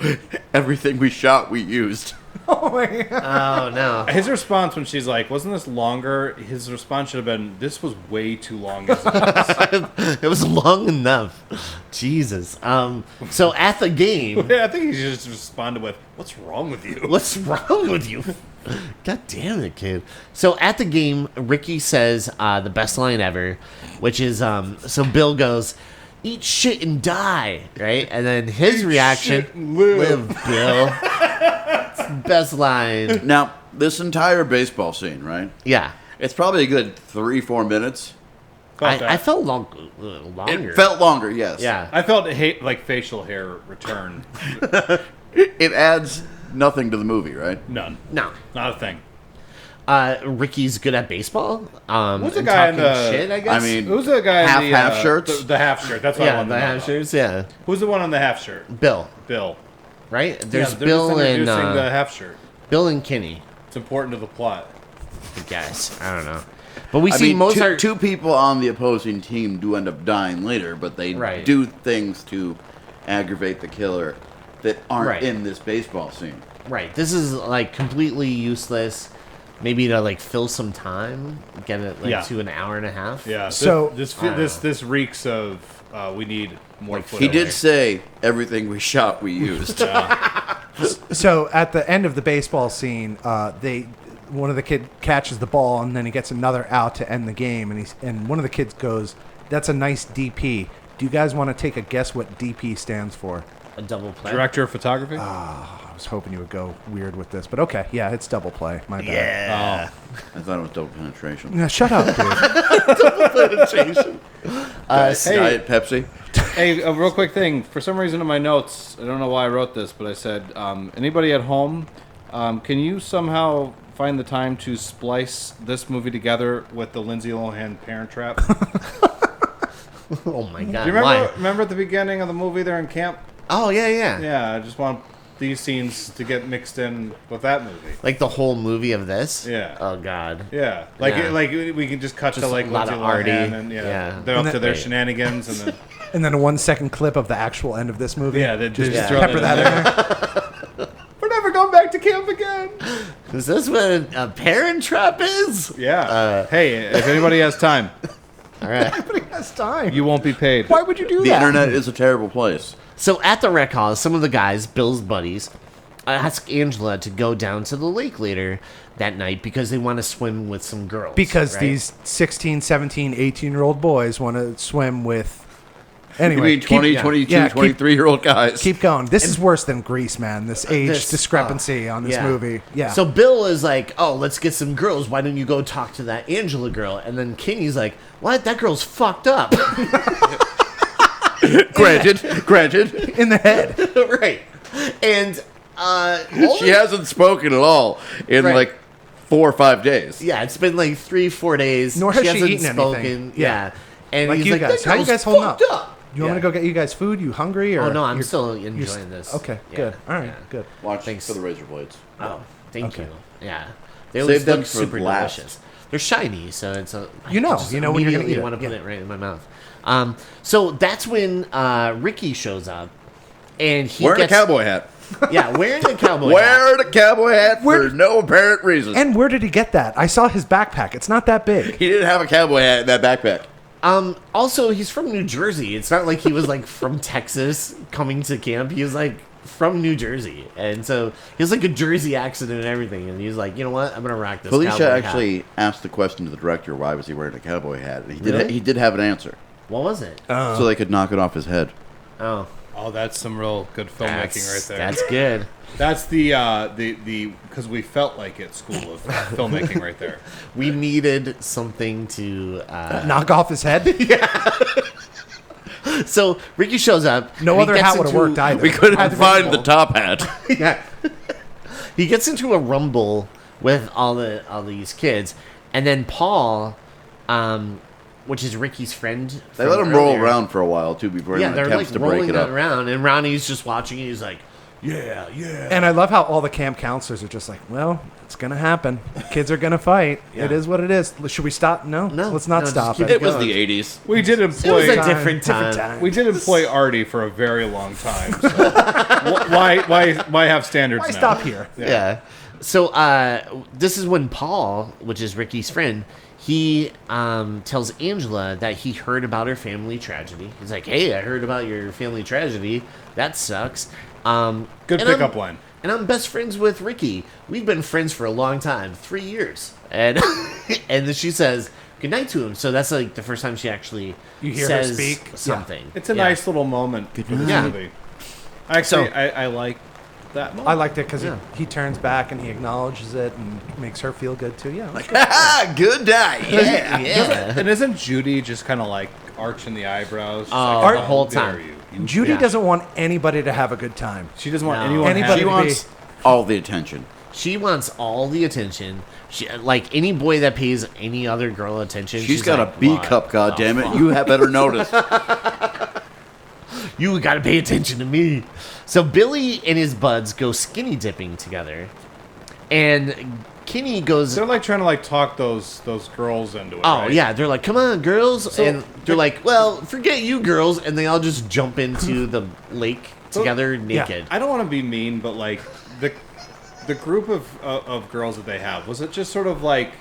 everything we shot, we used. Oh, my God. Oh no. His response when she's like, "Wasn't this longer?" His response should have been, "This was way too long." As it is." It was long enough. Jesus. So at the game, Yeah, I think he should just responded with, "What's wrong with you?" what's wrong with you? God damn it, kid. So at the game, Ricky says the best line ever, which is so Bill goes, "Eat shit and die," right? And then his reaction, shit and live. Bill. It's the best line. Now, this entire baseball scene, right? Yeah. It's probably a good 3-4 minutes. I felt longer. It felt longer, yes. Yeah. I felt like facial hair return. It adds nothing to the movie, right? None. No. Not a thing. Ricky's good at baseball. Who's the and guy in talking the- shit, I guess? I mean, Who's the guy in the half shirts? The half shirt. That's what I yeah, wanted the to know half about. shirts, yeah. Who's the one on the half shirt? Bill, Bill. right? There's Yeah, they're Bill just and introducing the half shirt. Bill and Kinney, It's important to the plot. I guess. I don't know. But we I see mean, Mozart. two people on the opposing team do end up dying later, but they Right. do things to aggravate the killer that aren't Right. in this baseball scene. Right. This is like completely useless. Maybe to like fill some time, get it like Yeah. to an hour and a half. Yeah. So- This reeks of we need more He footage. did say everything we shot, we used. So at the end of the baseball scene, one of the kid catches the ball and then he gets another out to end the game, and one of the kids goes, "That's a nice DP. Do you guys want to take a guess what DP stands for?" A double play. Director of photography. I was hoping you would go weird with this, but okay, yeah, it's double play. My bad. Yeah. I thought it was double penetration. Yeah, shut up, dude. Diet Pepsi. Hey, a real quick thing. For some reason in my notes, I don't know why I wrote this, but I said, anybody at home, can you somehow find the time to splice this movie together with the Lindsay Lohan Parent Trap? Do Oh my god. you Why? remember at the beginning of the movie they're in camp? Oh yeah, yeah. Yeah, I just want these scenes to get mixed in with that movie. Like the whole movie of this. Yeah. Oh god. Yeah, like Yeah. like we can just cut Just to like a lot Lindsay of Artie. Lohan and Yeah. they're And up to that- their shenanigans and then And then a 1-second clip of the actual end of this movie. yeah, they just Yeah. throw Pepper that that in in there. there. We're never going back to camp again. man. Is this what a parent trap is? Yeah. Hey, if anybody has time, All right. Nobody has time. you won't be paid. Why would you do The that? internet is a terrible place. So at the rec hall, some of the guys, Bill's buddies, ask Angela to go down to the lake later that night because they want to swim with some girls. Because right? these 16, 17, 18-year-old boys want to swim with... You Anyway, mean 20, 22, 23-year-old guys? Keep going. This is worse than Grease, man. This age This- discrepancy on this yeah. movie. Yeah. So Bill is like, "Oh, let's get some girls. Why don't you go talk to that Angela girl?" And then Kenny's like, "What? That girl's fucked up." Granted. in the head. Right. And She hasn't spoken at all in Right. like 4 or 5 days. yeah, it's been like 3-4 days. Nor has she hasn't eaten anything. Yeah. And Like he's you like, guys. "That How you girl's guys holding fucked up? up." You want me to go get you guys food? You hungry? Or Oh no, I'm you're- still you're enjoying this. Okay, Yeah, good. All right, yeah. good. Watch Thanks. for the razor blades. Oh, thank Okay. you. Yeah, they Save always them look for super last. delicious. They're shiny, so it's a You know when you're gonna immediately eat it. want to put Yeah. it right in my mouth. So that's when Ricky shows up, and he Wearing a gets cowboy hat. yeah, wearing a cowboy hat. Wearing a cowboy hat Where- for no apparent reason. And where did he get that? I saw his backpack. It's not that big. He didn't have a cowboy hat in that backpack. Also, he's from New Jersey. It's not like he was like from Texas coming to camp. He was like from New Jersey, and so he has like a Jersey accent and everything. And he's like, you know what? I'm gonna rock this. Felicia cowboy hat." actually asked the question to the director, why was he wearing a cowboy hat? And Really? he did have an answer. What was it? So they could knock it off his head. Oh, Oh, that's some real good filmmaking right there. That's good. That's the because we felt like it school of filmmaking right there. We needed something to. Knock off his head? So Ricky shows up. No and he other gets hat would have into- worked either. We couldn't Had to be find the gold. top hat. Yeah. He gets into a rumble with all these kids, and then Paul, which is Ricky's friend. They from let him roll earlier- around for a while, too, before Yeah, anyone they're attempts like to break rolling it that up. around, and Ronnie's just watching. And he's like, "Yeah, yeah." And I love how all the camp counselors are just like, well, it's going to happen. Kids are going to fight. Yeah. It is what it is. Should we stop? No. No, Let's not no, just stop keep it. It was God. the 80s. We did It was employ a different time. we did employ Artie for a very long time. So why have standards Why now? stop here? Yeah. So this is when Paul, which is Ricky's friend, he tells Angela that he heard about her family tragedy. He's like, "Hey, I heard about your family tragedy. That sucks." Good and pickup I'm- line. And I'm best friends with Ricky. We've been friends for a long time, 3 years. And and then she says goodnight to him. So that's like the first time she actually You hear her says speak? something. It's a Yeah. nice little moment for this Yeah. movie. Actually, So- I like that moment. I liked it because Yeah. he turns back and he acknowledges it and makes her feel good too. Yeah. Good night. Yeah. Yeah. And isn't Judy just kind of like arching the eyebrows? She's Oh, like, the "How whole dare time. you?" Judy Yeah. doesn't want anybody to have a good time. She doesn't want No. anyone. Anybody She to wants all the attention. She wants all the attention. She like any boy that pays any other girl attention. She's got like, a B "What cup, the goddammit. fuck? You have better notice. You got to pay attention to me." So Billy and his buds go skinny dipping together, and Kenny goes. They're like trying to like talk those girls into it. Oh right? yeah, they're like, "Come on, girls," So- and they're like, "Well, forget you, girls," and they all just jump into the lake together naked. I don't want to be mean, but like the group of girls that they have, was it just sort of like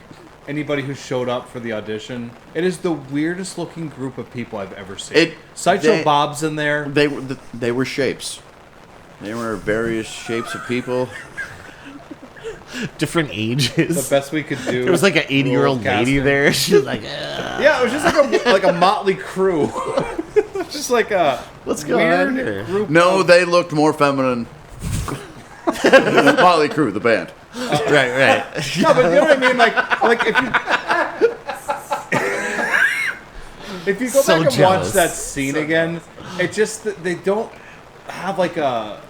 anybody who showed up for the audition? It is the weirdest looking group of people I've ever seen. Sideshow they- Bob's in there. They were shapes. They were various shapes of people. Different The ages. best we could do. There was like an 80-year-old lady casting. there. She was like, Yeah, it was just like a motley crew. Just like a "What's going on weird here?" group. No, they looked more feminine. Motley Crue, the band. Right. No, but you know what I mean? Like if you go So back and jealous. watch that scene again, it just they don't have like a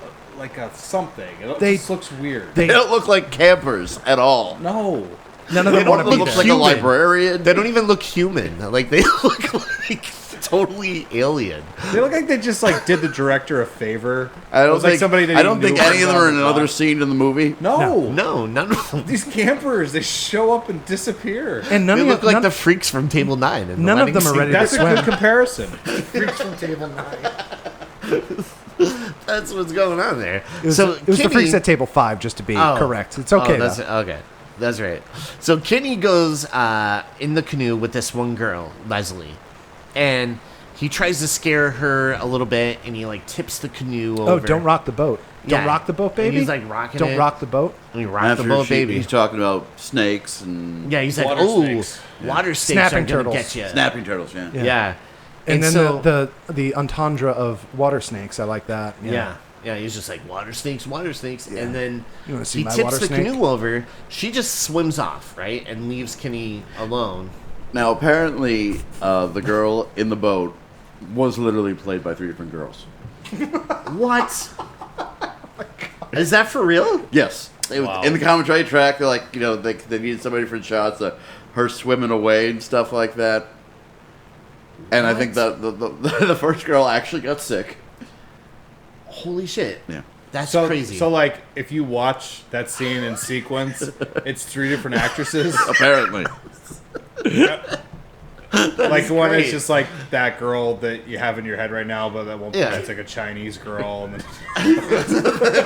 something. It They- just looks weird. They don't look like campers at all. No. None of They them don't want to One be looks there. like a Human. librarian. They don't even look human. Like they look like totally alien. They look like they just like did the director a favor. I It don't was like think somebody that I he don't think knew any of them was are on in the another block. scene in the movie. No. No, none of them. These campers, they show up and disappear. And none They of look them, like none, the freaks from Table 9. in the none of wedding them are scene. ready That's to a swim. good comparison. Freaks from Table 9. That's what's going on there. It was the Freaks at table 5, just to be correct. It's okay. Okay. That's right. So Kenny goes in the canoe with this one girl, Leslie, and he tries to scare her a little bit, and he like tips the canoe over. Oh, don't rock the boat. Don't rock the boat, baby. And he's like rocking Don't it. rock the boat. And he rock the boat, baby. He's talking about snakes and Yeah, he's like, Water oh, snakes. water snakes Snapping are gonna turtles. get you. snapping turtles. Yeah. Yeah. And then so, the entendre of water snakes. I like that. yeah. He's just like water snakes, and then You wanna see he my tips water the snake? canoe over. She just swims off, right, and leaves Kenny alone. Now, apparently, the girl in the boat was literally played by 3 different girls. What? Is that for real? Yes. Wow. In the commentary track, they're like, they needed somebody for shots of her swimming away and stuff like that. And I think the first girl actually got sick. Holy shit. Yeah. That's So crazy. So like, if you watch that scene in sequence, it's 3 different actresses. Apparently. Like the one great. is just like that girl that you have in your head right now, but that one Yeah. it's like a Chinese girl, and then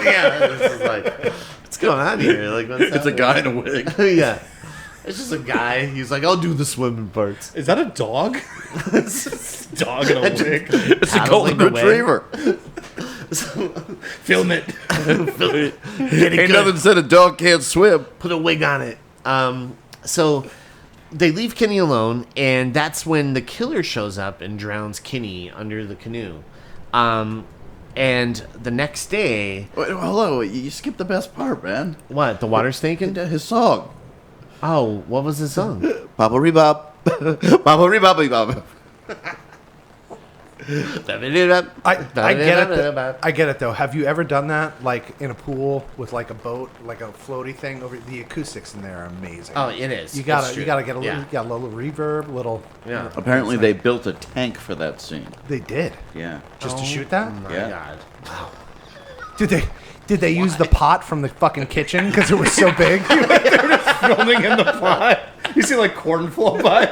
yeah, this is like, what's going on here? Like, what's It's a guy in a wig. yeah. It's just a guy. He's like, I'll do the swimming parts. is that a dog? Dog in a wig. It's a Paddling golden away. retriever. Film it. Ain't nothing said a dog can't swim. Put a wig on it. So they leave Kenny alone, and that's when the killer shows up and drowns Kenny under the canoe. And the next day, Wait, hello, you skipped the best part, man. what? The water snake? His song. Oh, what was the song? Baba rebop. Baba rebop bop. I get it. I get it though. Have you ever done that, like in a pool with like a boat, like a floaty thing over? The acoustics in there are amazing. Oh, it is. You It's gotta true. get a little, Yeah. you got a little reverb, little. Yeah. Apparently, they built a tank for that scene. They did Yeah. just to shoot that. Oh my Yeah. god. Did they use the pot from the fucking kitchen because it was so big? Filming in the pot. You see like corn flow by.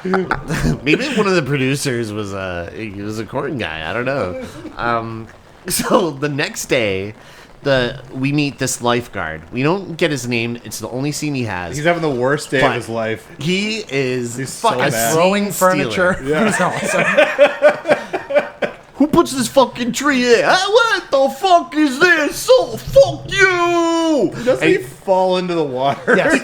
Maybe one of the producers was a corn guy. I don't know. So the next day, we meet this lifeguard. We don't get his name. It's the only scene he has. He's having the worst day But of his life. He is He's so fucking mad. Throwing stealer. furniture. It's awesome. Who puts this fucking tree there? What the fuck is this? Oh, fuck you! Doesn't he fall into the water? Yes.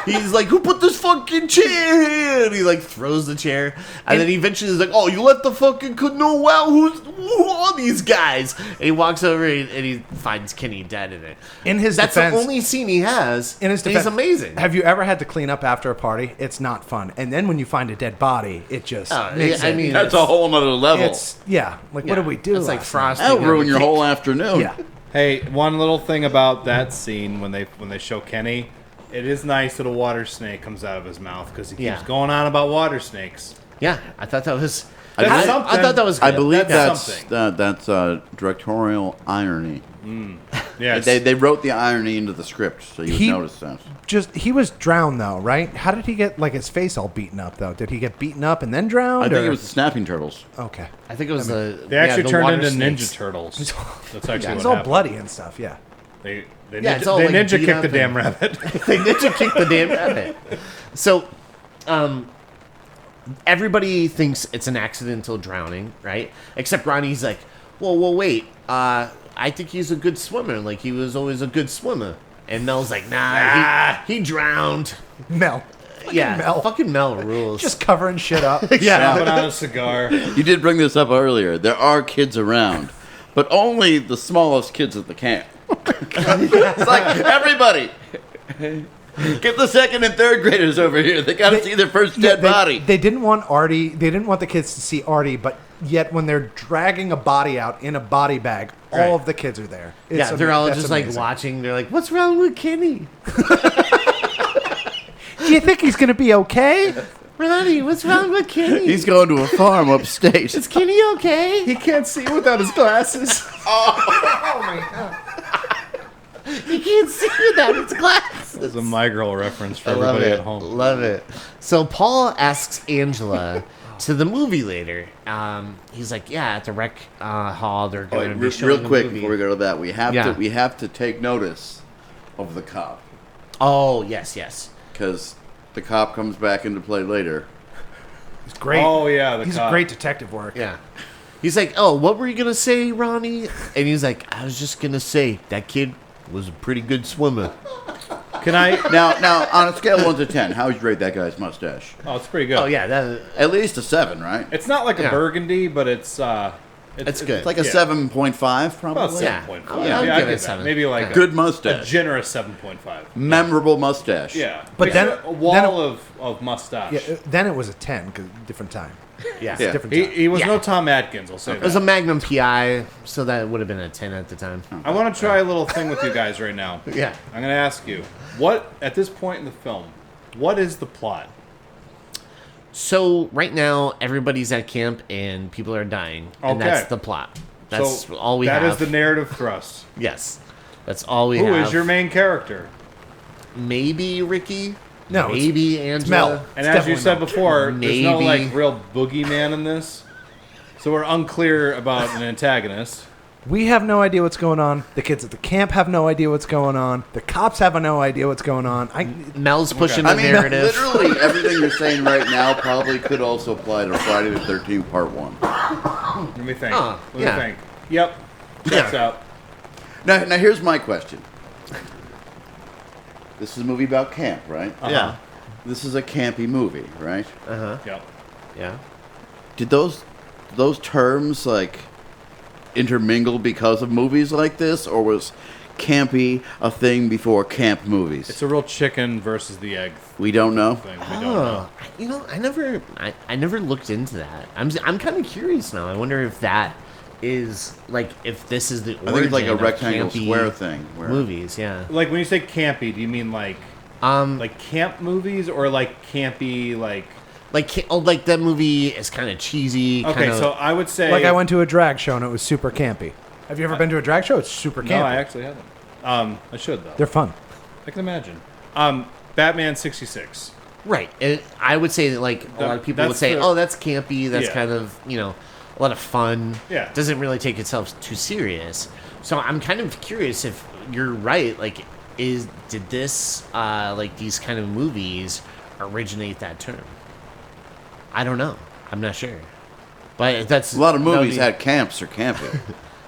He's like, who put this fucking chair here? And he like throws the chair, and then he eventually is like, oh, you let the fucking canoe out? Who are these guys? And he walks over and he finds Kenny dead in it. In his That's defense, the only scene he has. in his and defense, he's amazing. Have you ever had to clean up after a party? It's not fun. And then when you find a dead body, it just makes I it. mean, That's a whole nother level. It's like what did we do? It's like last night? frosting. That'll on ruin the your cake. whole afternoon. Yeah. Hey, one little thing about that scene when they show Kenny, it is nice that a water snake comes out of his mouth because he keeps Yeah. going on about water snakes. Yeah, I thought that was. That's I something. thought that was. Good. I believe That's that's directorial irony. Yes. They wrote the irony into the script, so you would He- notice that. He was drowned though, right? How did he get like his face all beaten up though? Did he get beaten up and then drowned? I think or- it was the snapping turtles. okay. I think it was the. They actually the turned water into snakes. Ninja Turtles. That's actually It's what all happened. bloody and stuff. Yeah. They Yeah, it's all, they like, ninja beat kicked up the damn and- rabbit. They ninja kicked the damn rabbit. So, everybody thinks it's an accidental drowning, right? Except Ronnie's like, well, wait. I think he's a good swimmer. Like, he was always a good swimmer. And Mel's like, nah, he drowned. Mel. Yeah, Mel. fucking Mel rules. Just covering shit up. Chopping out a cigar. You did bring this up earlier. There are kids around, but only the smallest kids at the camp. It's like, everybody, get the second and third graders over here. They got to see their first dead body. They didn't want Artie. They didn't want the kids to see Artie, but yet when they're dragging a body out in a body bag, Right. all of the kids are there. yeah, they're all that's just amazing. like watching. They're like, what's wrong with Kenny? Do you think he's gonna be okay? Ronnie, what's wrong with Kenny? He's going to a farm upstate. Is Kenny okay? He can't see without his glasses. He can't see without his glasses. It's a My Girl reference for I love everybody it. at home. Love it. So Paul asks Angela to the movie later. He's like, yeah, at the rec hall, they're Oh, going to be wait, showing real quick a movie. before we go to that, we have Yeah. to take notice of the cop, Oh, yes. because the cop comes back into play later. He's great. Oh, yeah, he's cop. a great detective work. Yeah. He's like, oh, what were you going to say, Ronnie? And he's like, I was just going to say that kid was a pretty good swimmer. Can I? Now, on a scale of 1 to 10, how would you rate that guy's mustache? Oh, it's pretty good. Oh, yeah. That, At least a 7, right? It's not like a Yeah. burgundy, but it's good. It's like a yeah. 7.5, probably. About Yeah. 7.5. I'll Yeah, give I it get a that. 7. Maybe like Good a mustache. generous 7.5. Memorable mustache. Yeah, But Like then- a wall then- of mustache. Yeah, then it was a 10 because different time. yeah. Yeah. Different He, time. he was Yeah. no Tom Atkins. I'll say It was a that. Magnum PI, so that would have been a 10 at the time. I want to try a little thing with you guys right now. Yeah. I'm going to ask you, what at this point in the film, what is the plot? So right now, everybody's at camp and people are dying, and that's Okay. the plot. That's So all we that have. is the narrative thrust. Yes, that's all we Who have. is your main character? Maybe Ricky. No, it's- maybe Angela. Mel. And It's as you definitely said not. before, there's no Maybe. like real boogeyman in this, so we're unclear about an antagonist. We have no idea what's going on. The kids at the camp have no idea what's going on. The cops have no idea what's going on. Mel's pushing I the mean, narrative. literally everything you're saying right now probably could also apply to Friday the 13th Part 1. Let me think. Huh, Let me yeah. think. Yep. Checks out. Now here's my question. This is a movie about camp, right? Yeah. This is a campy movie, right? Yep. Yeah. Did those terms like intermingle because of movies like this, or was campy a thing before camp movies? It's a real chicken versus the egg We don't know. thing. We don't know. Oh, you know, I never looked into that. I'm kind of curious now. I wonder if that is like if this is the origin I think it's like a of rectangle campy square thing. Where movies. Yeah. Like when you say campy, do you mean like camp movies or like campy like? Like that movie is kind of cheesy. Okay, kinda, so I would say Like I went to a drag show and it was super campy. Have you ever been to a drag show? It's super campy. No, I actually haven't. I should though. They're fun. I can imagine. Batman 66. right. I would say that like a lot of people would That's say, the- oh, that's campy. That's Yeah. kind of a lot of fun. Yeah. Doesn't really take itself too serious. So I'm kind of curious if you're right. Like, did this like these kind of movies originate that term? I don't know. I'm not sure. But that's a lot of that would movies be- had camps or campy.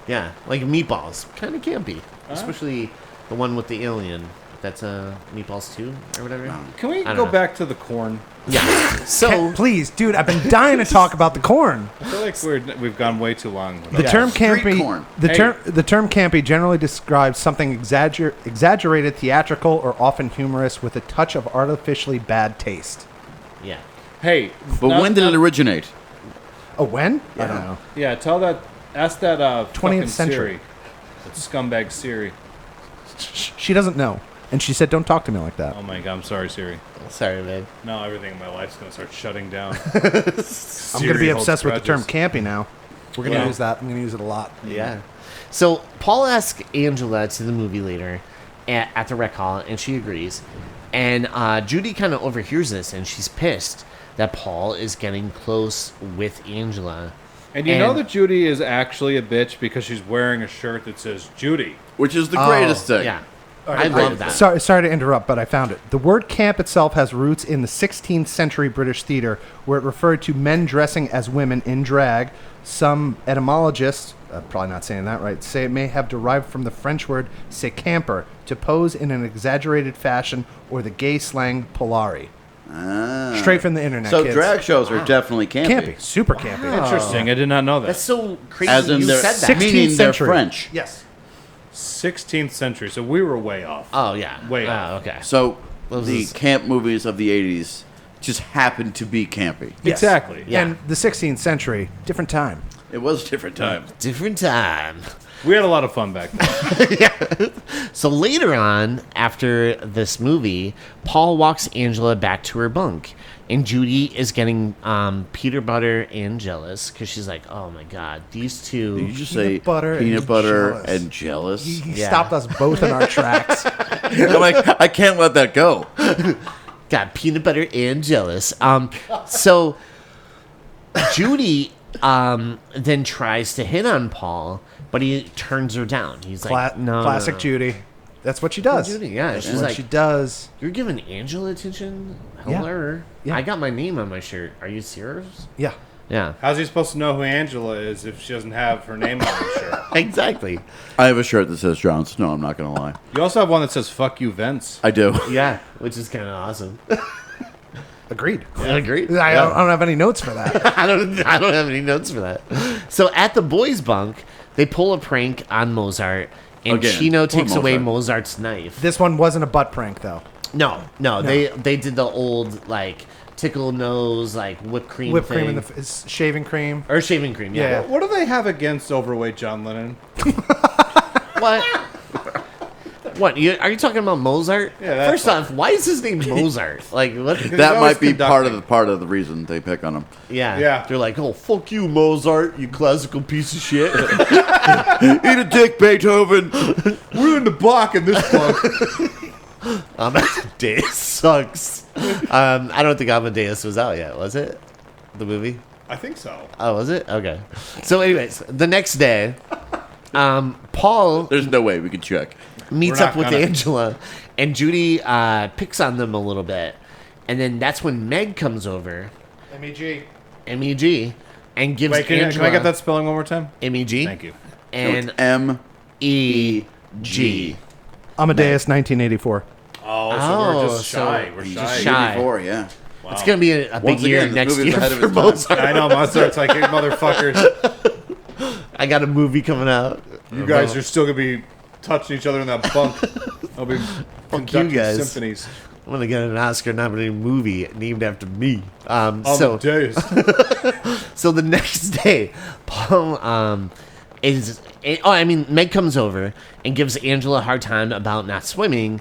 Yeah, like Meatballs, kind of campy, especially the one with the alien. That's Meatballs 2 or whatever. Can we don't go know. back to the corn? Yeah. So Please, dude, I've been dying to talk about the corn. I feel like we've gone way too long. The term Street campy. corn. The term campy generally describes something exaggerated, theatrical, or often humorous with a touch of artificially bad taste. yeah. Hey, But when did it originate? Oh, when? I Yeah. don't know. Yeah, ask that 20th fucking century. Siri. That scumbag Siri. She doesn't know, and she said, "Don't talk to me like that." Oh my god, I'm sorry, Siri. Sorry, man. Now everything in my life's gonna start shutting down. I'm gonna be obsessed with the term campy now. We're gonna Yeah. use that. I'm gonna use it a lot. Yeah. So Paul asks Angela to the movie later at the rec hall, and she agrees. And Judy kind of overhears this, and she's pissed that Paul is getting close with Angela. And you know that Judy is actually a bitch because she's wearing a shirt that says Judy. Which is the greatest thing. Yeah. I love that. Sorry to interrupt, but I found it. The word camp itself has roots in the 16th century British theater, where it referred to men dressing as women in drag. Some etymologists, probably not saying that right, say it may have derived from the French word "se camper," to pose in an exaggerated fashion, or the gay slang "polari." Straight from the internet. So kids. drag shows are definitely campy. campy, super campy. Interesting. I did not know that. That's so crazy. As in you they're said that. 16th meaning they're century. French. Yes. 16th century, so we were way off. Oh yeah. Way Oh, off. okay. So Those the is- camp movies of the 80s just happened to be campy. Yes. Exactly. Yeah. And the 16th century, different time. It was a different time. Different time. We had a lot of fun back then. So later on, after this movie, Paul walks Angela back to her bunk, and Judy is getting peanut butter and jealous because she's like, "Oh my god, these two." Did you just Peanut say butter peanut and butter jealous. and jealous? He Yeah. stopped us both in our tracks. I'm like, I can't let that go. Got peanut butter and jealous. So Judy then tries to hit on Paul, but he turns her down. He's like, no. Classic no. Judy. That's what she does. Judy, yeah. That's She's what like, she does. you're giving Angela attention? Yeah. Hello. Yeah. I got my name on my shirt. Are you serious? Yeah. Yeah. How's he supposed to know who Angela is if she doesn't have her name on her shirt? Exactly. I have a shirt that says Jon Snow. I'm not gonna lie. You also have one that says "Fuck you, Vince." I do. Yeah, which is kind of awesome. Agreed. I agree. I don't have any notes for that. I don't have any notes for that. So at the boys' bunk, they pull a prank on Mozart, and Again, Chino poor takes away Mozart. Mozart's knife. This one wasn't a butt prank, though. No, they did the old like tickle nose like whipped cream Whipped thing. cream and is shaving cream. or shaving cream. Yeah. Yeah. What do they have against overweight John Lennon? What? What? Are you talking about Mozart? Yeah, that's First off, why is his name Mozart? Like what? That always might be conducting. part of the reason they pick on him. Yeah. Yeah. They're like, oh fuck you, Mozart, you classical piece of shit. Eat a dick, Beethoven. We're in the block in this book. Amadeus sucks. I don't think Amadeus was out yet, was it? The movie? I think so. Oh, was it? Okay. So, anyways, the next day, Paul There's no way we can check. meets We're up not with gonna. Angela, and Judy picks on them a little bit, and then that's when Meg comes over, MEG. MEG, and gives Wait, can Angela I get that spelling one more time? MEG. Thank you. And M-E-G. Amadeus, 1984. Oh, so Oh, we're just so shy. We're just shy. shy. 84, yeah. Wow. it's gonna be a big Once year again, this next movie's year ahead of for its time. Mozart. I know, Mozart's like, hey, motherfuckers, I got a movie coming out. you guys are still gonna be touching each other in that bunk. I'll be conducting guys. symphonies. I'm gonna get an Oscar-nominated movie named after me. So Amadeus. So the next day, Paul Meg comes over and gives Angela a hard time about not swimming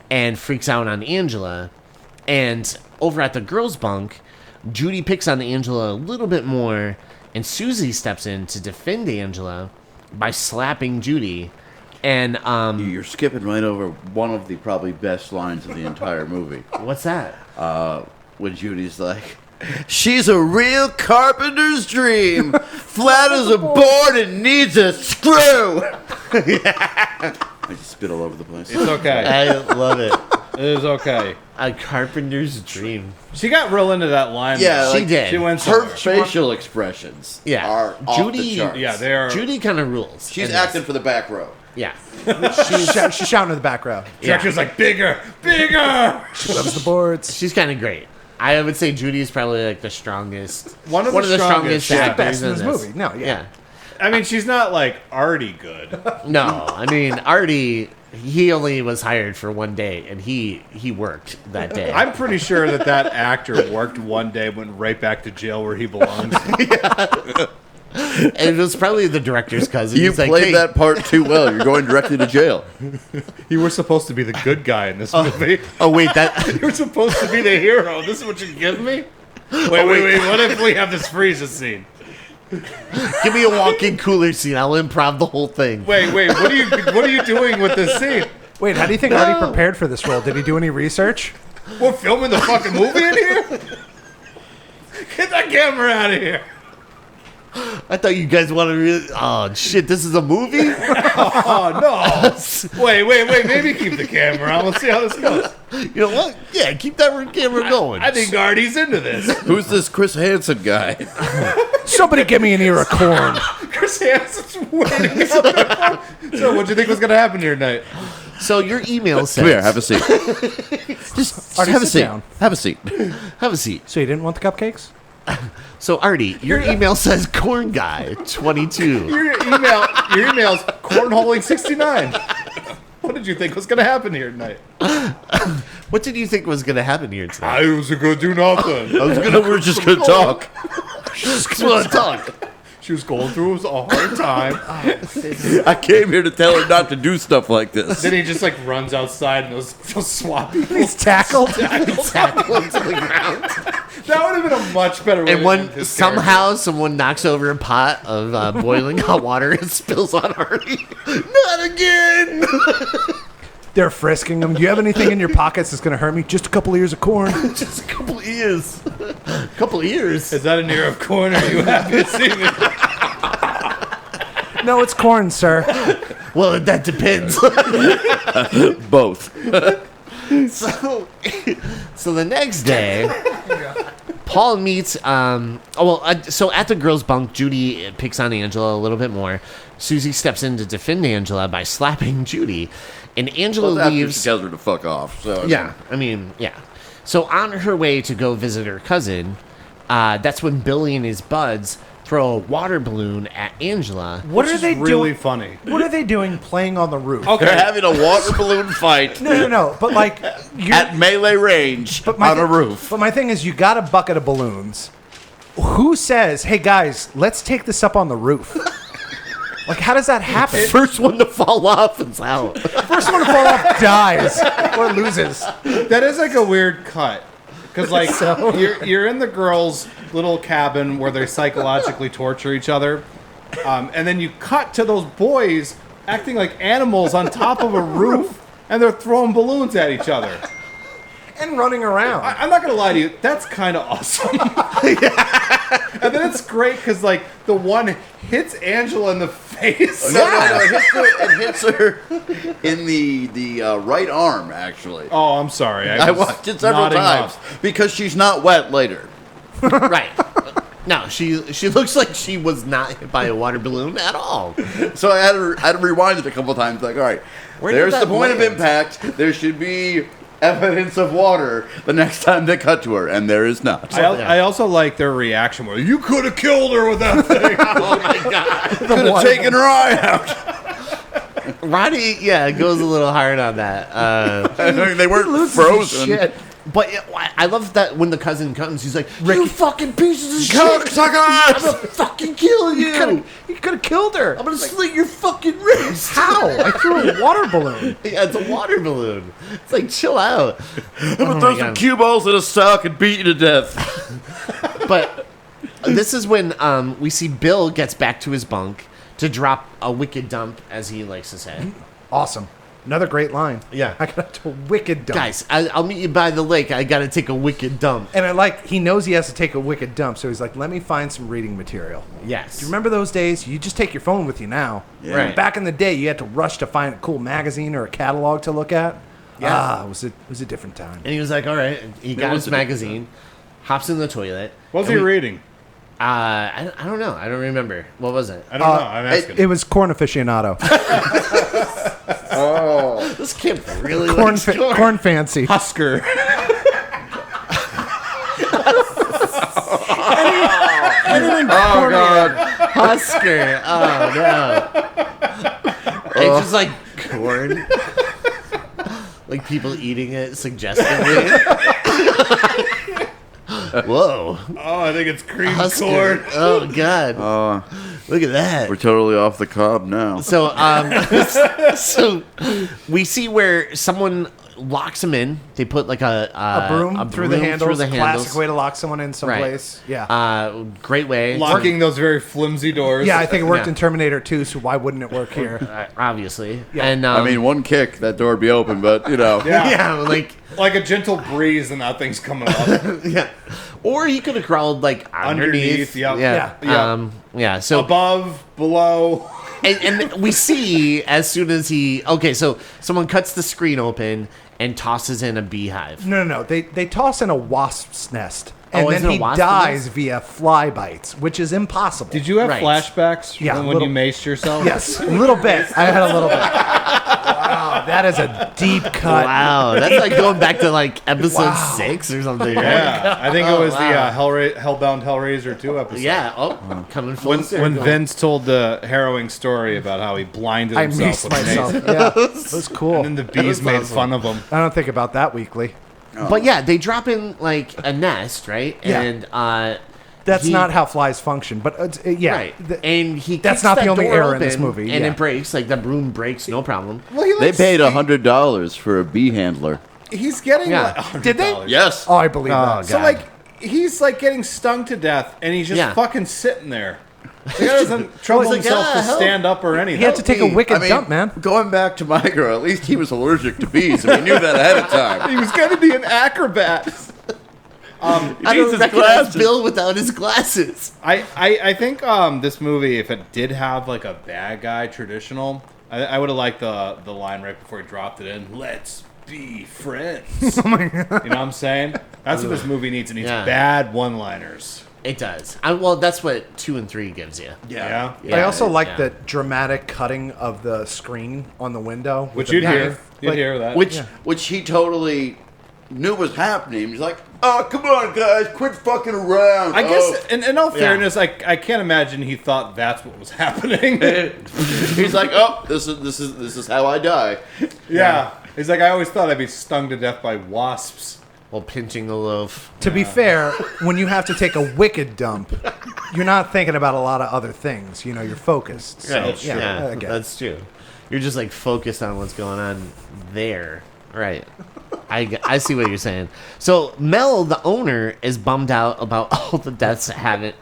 and freaks out on Angela. And over at the girls' bunk, Judy picks on Angela a little bit more, and Susie steps in to defend Angela by slapping Judy. And You're skipping right over one of the probably best lines of the entire movie. what's that? When Judy's like, she's a real carpenter's dream. Flat as a board and needs a screw. I just spit all over the place. It's okay. I love it. It is okay. A carpenter's dream. She got real into that line. Yeah, though. She like, did. She went Her somewhere. facial expressions Yeah. are off Judy- the charts. Yeah, they are. Judy kind of rules. She's in acting this. for the back row. Yeah. She's shouting in the back row. Director's like, bigger, bigger. She loves the boards. She's kind of great. I would say Judy is probably like the strongest. One of the strongest, strongest yeah. actors Best in this movie. No, yeah. I mean, she's not like Artie good. No, I mean Artie. He only was hired for one day, and he worked that day. I'm pretty sure that actor worked one day, went right back to jail where he belongs. And it was probably the director's cousin. You He's like, played "Hey." that part too well. You're going directly to jail. You were supposed to be the good guy in this movie. Oh wait, that You were supposed to be the hero. This is what you give me? Wait. What if we have this freezer scene? give me a walk-in cooler scene. I'll improv the whole thing. Wait. What are you doing with this scene? Wait, how do you think Artie prepared for this role? Did he do any research? We're filming the fucking movie in here? Get that camera out of here. I thought you guys wanted to really. Oh shit! This is a movie. Oh, no. Wait. Maybe keep the camera on. Let's see how this goes. You know what? Yeah, keep that camera going. I think Artie's into this. Who's this Chris Hansen guy? Somebody give me an ear of corn. Chris Hansen's waiting out there. So, what'd you think was going to happen here tonight? So your email says. Come here, have a seat. Just Artie, have a sit seat. down. Have a seat. Have a seat. So you didn't want the cupcakes? So Artie, your email says corn guy 22. Your email's cornholing69. What did you think was going to happen here tonight? What did you think was going to happen here tonight? I was going to do nothing. We're just gonna talk. Just want to talk. She was going through a hard time. I came here to tell her not to do stuff like this. Then he just like runs outside and those swap people. He's tackled. Tackle into the ground. That would have been a much better way. And to when end this somehow someone knocks over a pot of boiling hot water and spills on Artie. Not again. They're frisking him. Do you have anything in your pockets that's going to hurt me? Just a couple ears of corn. Just a couple ears. Couple ears. Is that an ear of corn? Are you happy to see me? No, it's corn, sir. Well, that depends. Both. So the next day, Paul meets. So at the girls' bunk, Judy picks on Angela a little bit more. Susie steps in to defend Angela by slapping Judy, and Angela leaves. She tells her to fuck off. So Yeah. So on her way to go visit her cousin, that's when Billy and his buds throw a water balloon at Angela. What Which are is they really doing? funny. What are they doing playing on the roof? Okay. They're having a water balloon fight No. But like, at melee range on a roof. But my thing is, you got a bucket of balloons. Who says, "Hey guys, let's take this up on the roof"? Like, how does that happen? First one to fall off is out. First one to fall off dies or loses. That is like a weird cut. Because, like, you're in the girls' little cabin where they psychologically torture each other. And then you cut to those boys acting like animals on top of a roof, and they're throwing balloons at each other. And running around. I'm not going to lie to you. That's kind of awesome. And then it's great because, like, the one hits Angela in the face. No, it hits her in the right arm, actually. Oh, I'm sorry. I watched it several times because she's not wet later. Right. No, she looks like she was not hit by a water balloon at all. So I had to rewind it a couple times. Like, all right, Where did there's that the point of land? impact. There should be evidence of water the next time they cut to her, and there is not. I also like their reaction where you could have killed her with that thing. Oh my god. Could have taken her eye out. Roddy, goes a little hard on that. I mean, they weren't Loses his frozen. shit. But I love that when the cousin comes, he's like, "You fucking pieces of shit! Cocksuckers! I'm gonna fucking kill you! You could have killed her. I'm gonna slit your fucking wrist!" How? I threw a water balloon. Yeah, it's a water balloon. It's like, chill out. I'm gonna throw some cue balls in a sock and beat you to death. But this is when we see Bill gets back to his bunk to drop a wicked dump, as he likes to say. Awesome. Another great line. Yeah. I got a wicked dump. Guys, I'll meet you by the lake. I gotta take a wicked dump. And he knows he has to take a wicked dump, so he's like, let me find some reading material. Yes. Do you remember those days? You just take your phone with you now. Yeah. Right. Back in the day, you had to rush to find a cool magazine or a catalog to look at. Yeah. It was a different time. And he was like, all right. He got his magazine, hops in the toilet. What was he reading? I don't know. I don't remember. What was it? I don't know. I'm asking. It was Corn Aficionado. This kid really corn, likes corn. corn Fancy. Husker. Oh god! Husker. Oh, no. It's just like corn. Like people eating it suggestively. Whoa. Oh, I think it's cream Husker. corn. Oh, God. Look at that. We're totally off the cob now. So, so we see where someone locks him in. They put like A broom through the handles. Classic way to lock someone in someplace. Right. Yeah. Great way. Locking those very flimsy doors. Yeah, I think it worked Yeah. in Terminator 2, so why wouldn't it work here? Obviously. Yeah. And I mean, one kick, that door would be open, but, you know. Yeah. yeah, like Like a gentle breeze and that thing's coming up. yeah. Or he could have crawled like underneath. Yep. Yeah. Yeah. Yeah. So Above, below. and we see as soon as so someone cuts the screen open and tosses in a beehive. No. They toss in a wasp's nest. And Oh, is then it a he wasp's dies nest? via fly bites, which is impossible. Did you have Right. flashbacks Yeah, from when little- you maced yourself? Yes, a little bit. I had a little bit. Wow, that is a deep cut. Wow, that's like going back to like episode Wow. 6 or something. Right? Yeah. I think it was wow. the Hellbound Hellraiser 2 episode. Yeah. Oh, coming full When circle. Vince told the harrowing story about how he blinded I himself maced with a mace. myself. Yeah, it was cool. And then the bees made fun of him. I don't think about that weekly. But yeah, they drop in like a nest, right? Yeah. And That's he- not how flies function. But yeah, right. And he that's kicks not the that only door error in this open, movie, and yeah. it breaks. Like the broom breaks, no problem. Well, he They paid $100 for a bee handler. He's getting Yeah. like $100. Did they? Yes. oh, I believe Oh, that. God. So like he's like getting stung to death and he's just Yeah. fucking sitting there. The guy doesn't trouble He's like, himself "Ah, to help." stand up or anything. He had to take a wicked dump, man. Going back to my girl, at least he was allergic to bees, and we knew that ahead of time. He was going to be an acrobat. I needs don't his recognize glasses. Bill without his glasses. I think this movie, if it did have like a bad guy traditional, I would have liked the line right before he dropped it in. Let's be friends. Oh my God. You know what I'm saying? That's what this movie needs. It needs Yeah. bad one-liners. It does. Well, that's what 2 and 3 gives you. Yeah. I also like yeah. the dramatic cutting of the screen on the window. with Which the you'd knife. hear. You'd Like, hear that. Which he totally knew was happening. He's like, "Oh, come on, guys, quit fucking around." I guess, in all Yeah. fairness, I can't imagine he thought that's what was happening. He's like, "Oh, this is how I die." Yeah. He's like, I always thought I'd be stung to death by wasps. While pinching a loaf. To be fair, when you have to take a wicked dump, you're not thinking about a lot of other things. You know, you're focused. So, Right. yeah, I get it. That's true. You're just like focused on what's going on there. Right. I see what you're saying. So Mel, the owner, is bummed out about all the deaths happening.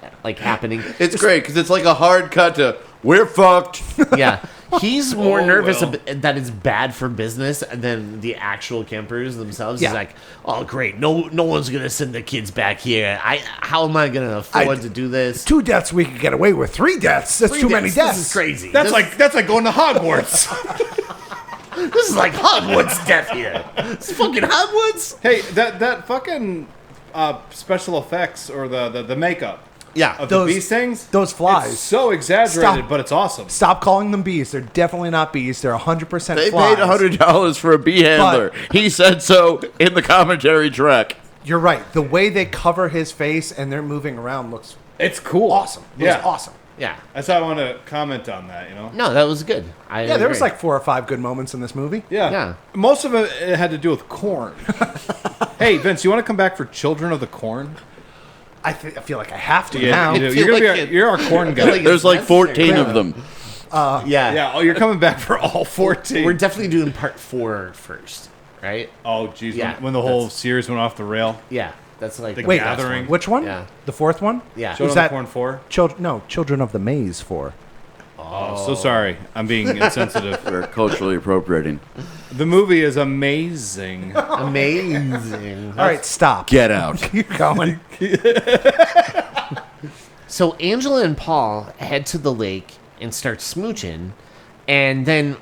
It's great because it's like a hard cut to "we're fucked." Yeah. He's more Oh, nervous well. that it's bad for business than the actual campers themselves. Yeah. He's like, "Oh, great! No one's gonna send the kids back here. How am I gonna afford to do this? 2 deaths we could get away with. 3 deaths. That's too many deaths. This is crazy. That's This- like going to Hogwarts. This is like Hogwarts death here. It's fucking Hogwarts. Hey, that fucking special effects or the makeup Yeah. of Those- the bee stings, those flies. it's so exaggerated, Stop. but it's awesome. Stop calling them bees. They're definitely not bees. They're 100% They flies. paid $100 for a bee handler. He said so in the commentary track. You're right. The way they cover his face and they're moving around looks It's cool. awesome. It Yeah, was awesome. Yeah. That's how I want to comment on that. You know. No, that was good. Yeah, there was like 4 or 5 good moments in this movie. Yeah. Yeah. Most of it had to do with corn. Hey, Vince, you want to come back for Children of the Corn? I feel like I have to Yeah, now. you do. feel You're gonna like you're our corn guy. like There's like necessary. 14 of them. Yeah. Yeah. Oh, you're coming back for all 14. We're definitely doing part 4 first, right? Oh, geez. Yeah, when the whole that's- series went off the rail. Yeah. That's like The Wait, Gathering. which one? Yeah. The 4th one? Yeah. Children Who's of that? the Corn 4. Children of the Maze 4. Oh, so sorry. I'm being insensitive. We're culturally appropriating. The movie is amazing. Amazing. All right, stop. Get out. Keep going. So Angela and Paul head to the lake and start smooching, and then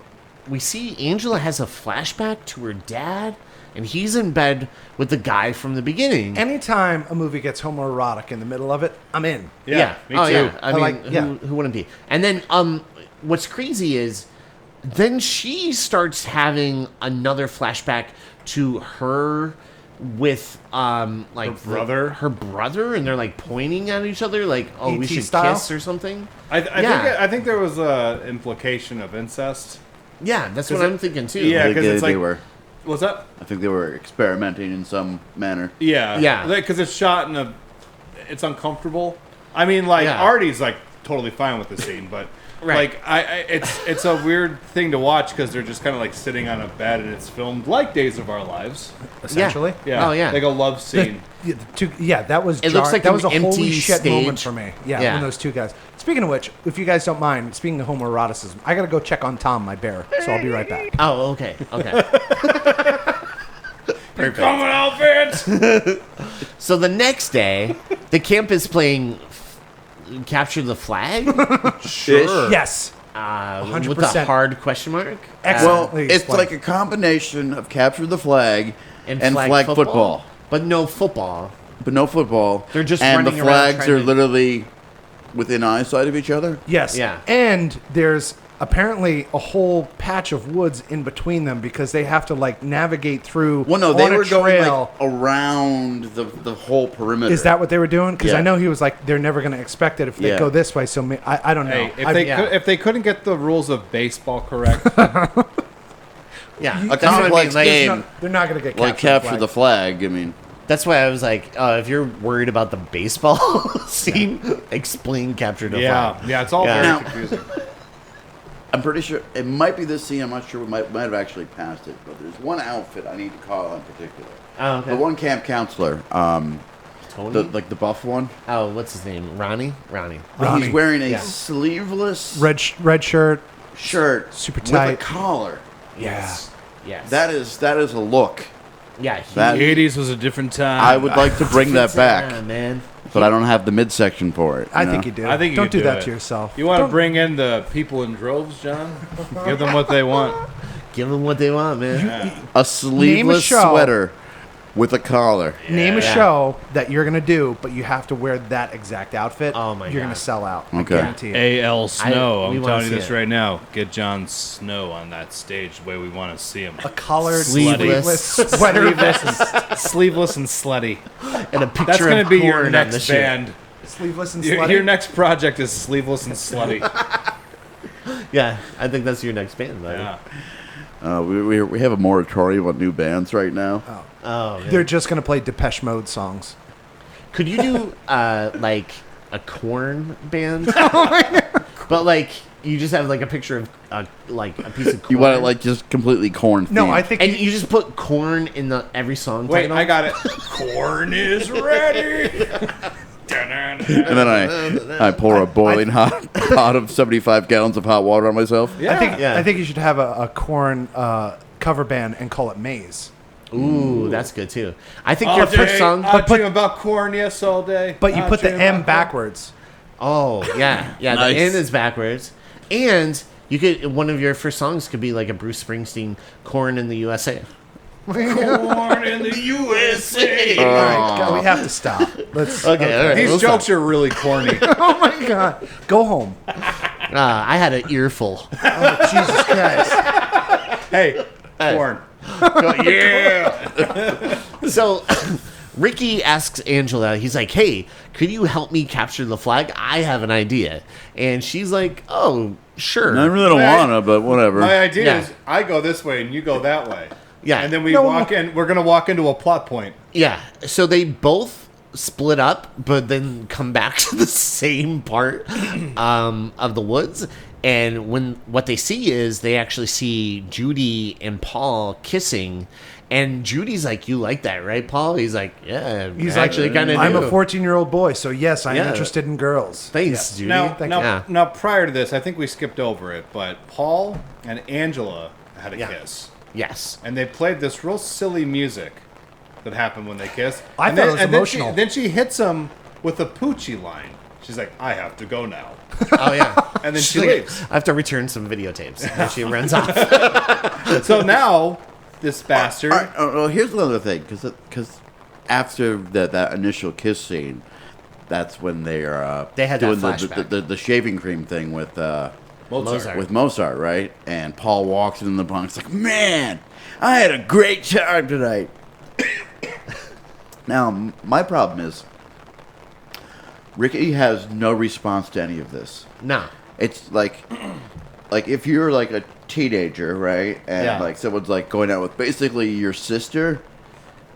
we see Angela has a flashback to her dad, and he's in bed with the guy from the beginning. Anytime a movie gets homoerotic in the middle of it, I'm in. Yeah, me oh, too. Yeah. I mean, like- yeah. who wouldn't be? And then, what's crazy is, then she starts having another flashback to her with like Her brother? her brother, and they're like pointing at each other, like, "Oh, we ET should style? kiss" or something. I think there was a implication of incest. Yeah, that's what it- I'm thinking too. Yeah, I think 'cause it's they like- were. Was that? I think they were experimenting in some manner. Yeah. Yeah. Because it's shot in it's uncomfortable. I mean, like, Yeah. Artie's, like, totally fine with the scene, but, Right. like, it's a weird thing to watch because they're just kind of, like, sitting on a bed and it's filmed like Days of Our Lives. Essentially. Yeah. Oh, yeah. Like a love scene. That was It looks like that was a an holy empty shit stage. moment for me. Yeah, Yeah. when those two guys. Speaking of which, if you guys don't mind, speaking of homoeroticism, I gotta go check on Tom, my bear. So I'll be right back. Oh, okay, okay. Coming out, Vince! So the next day, the camp is playing Capture the Flag Sure. Yes. with a 100%. hard question mark. Excellent. Well, Please it's explain. like a combination of capture the flag And and flag football. But no football. But no football. They're just and the running around flags trying are to- literally within eyesight of each other. Yes. Yeah. And there's apparently a whole patch of woods in between them because they have to like navigate through. Well, no, they on a were going trail. like around the whole perimeter. Is that what they were doing? Because Yeah. I know he was like, they're never going to expect it if they Yeah. go this way. So I don't know. Hey, yeah. if they couldn't get the rules of baseball correct, Yeah, a that's what I mean, complex like, game they're not going to get like captured capture the flag? I mean, That's why I was like, if you're worried about the baseball scene, explain Capture the yeah, Flag. yeah, it's all Yeah. very Now- confusing. I'm pretty sure it might be this scene. I'm not sure. We might have actually passed it, but there's one outfit I need to call in particular. Oh, okay. The one camp counselor Tony? the buff one. Oh, what's his name? Ronnie? He's wearing a Yeah. sleeveless Red shirt. shirt, Super with tight. a collar. Yes. That is a look. Yeah. That- The 80s was a different time. I would like to bring that back, Yeah, man. but I don't have the midsection for it. I know? think you do. I think you don't could do do that it. to yourself. You want to Don't- bring in the people in droves, John? Give them what they want. Give them what they want, man. a sleeveless show. sweater with a collar. Name a Yeah. show that you're gonna do, but you have to wear that exact outfit. Oh my You're God. gonna sell out. Okay. I guarantee it. A.L. Snow. we I'm wanna telling you see this it. right now. Get Jon Snow on that stage the way we want to see him. A collared Sleeveless. sweater. Sleeveless and slutty. And a picture That's going of to be your corn on the next shirt. band. Sleeveless and Your slutty. next project is Sleeveless and Slutty. Yeah, I think that's your next band, buddy. Yeah. We have a moratorium on new bands right now. Oh, man. They're just gonna play Depeche Mode songs. Could you do like a corn band? Oh But like you just have like a picture of like a piece of corn. You want it like just completely corn No, themed. I think and you just put corn in the every song Wait, title? I got it. Corn is ready. And then I pour a boiling hot pot of 75 gallons of hot water on myself. Yeah. Yeah. I think you should have a corn cover band and call it Maze. Ooh, that's good too. I think All your first day, song. I dream about corn, yes, all day. But you I put the dream M about backwards. Oh yeah, yeah. Nice. The N is backwards, and you could one of your first songs could be like a Bruce Springsteen "Corn in the USA." corn in the USA. All right, God, we have to stop. Let's. Okay, all right. These we'll jokes are really corny. Oh my God, go home. I had an earful. Oh, Jesus Christ. Hey, corn. Yeah. So Ricky asks Angela, he's like, hey, could you help me capture the flag? I have an idea. And she's like, oh, sure. I really don't want to, but whatever. My idea Yeah. is I go this way and you go that way. Yeah. And then we No, walk in. We're going to walk into a plot point. Yeah. So they both split up, but then come back to the same part of the woods. And when what they see is they actually see Judy and Paul kissing. And Judy's like, you like that, right, Paul? He's like, yeah, He's actually kind of I'm a 14-year-old boy, so yes, I'm Yeah. interested in girls. Thanks, Judy. Now, Thank now, you. now, prior to this, I think we skipped over it, but Paul and Angela had a Yeah. kiss. Yes. And they played this real silly music that happened when they kissed. I And thought then- it was and emotional. Then she hits him with a poochie line. She's like, I have to go now. Oh, yeah. And then She's she like, leaves. I have to return some videotapes. And she runs off. So now, this bastard. All right, well, here's another thing, because after that initial kiss scene, that's when they are They had that doing flashback. the shaving cream thing with Mozart. with Mozart, right? And Paul walks in the Bronx like, man, I had a great time tonight. Now, my problem is, Ricky has no response to any of this. No. It's like if you're like a teenager, right? And Yeah. like someone's like going out with basically your sister,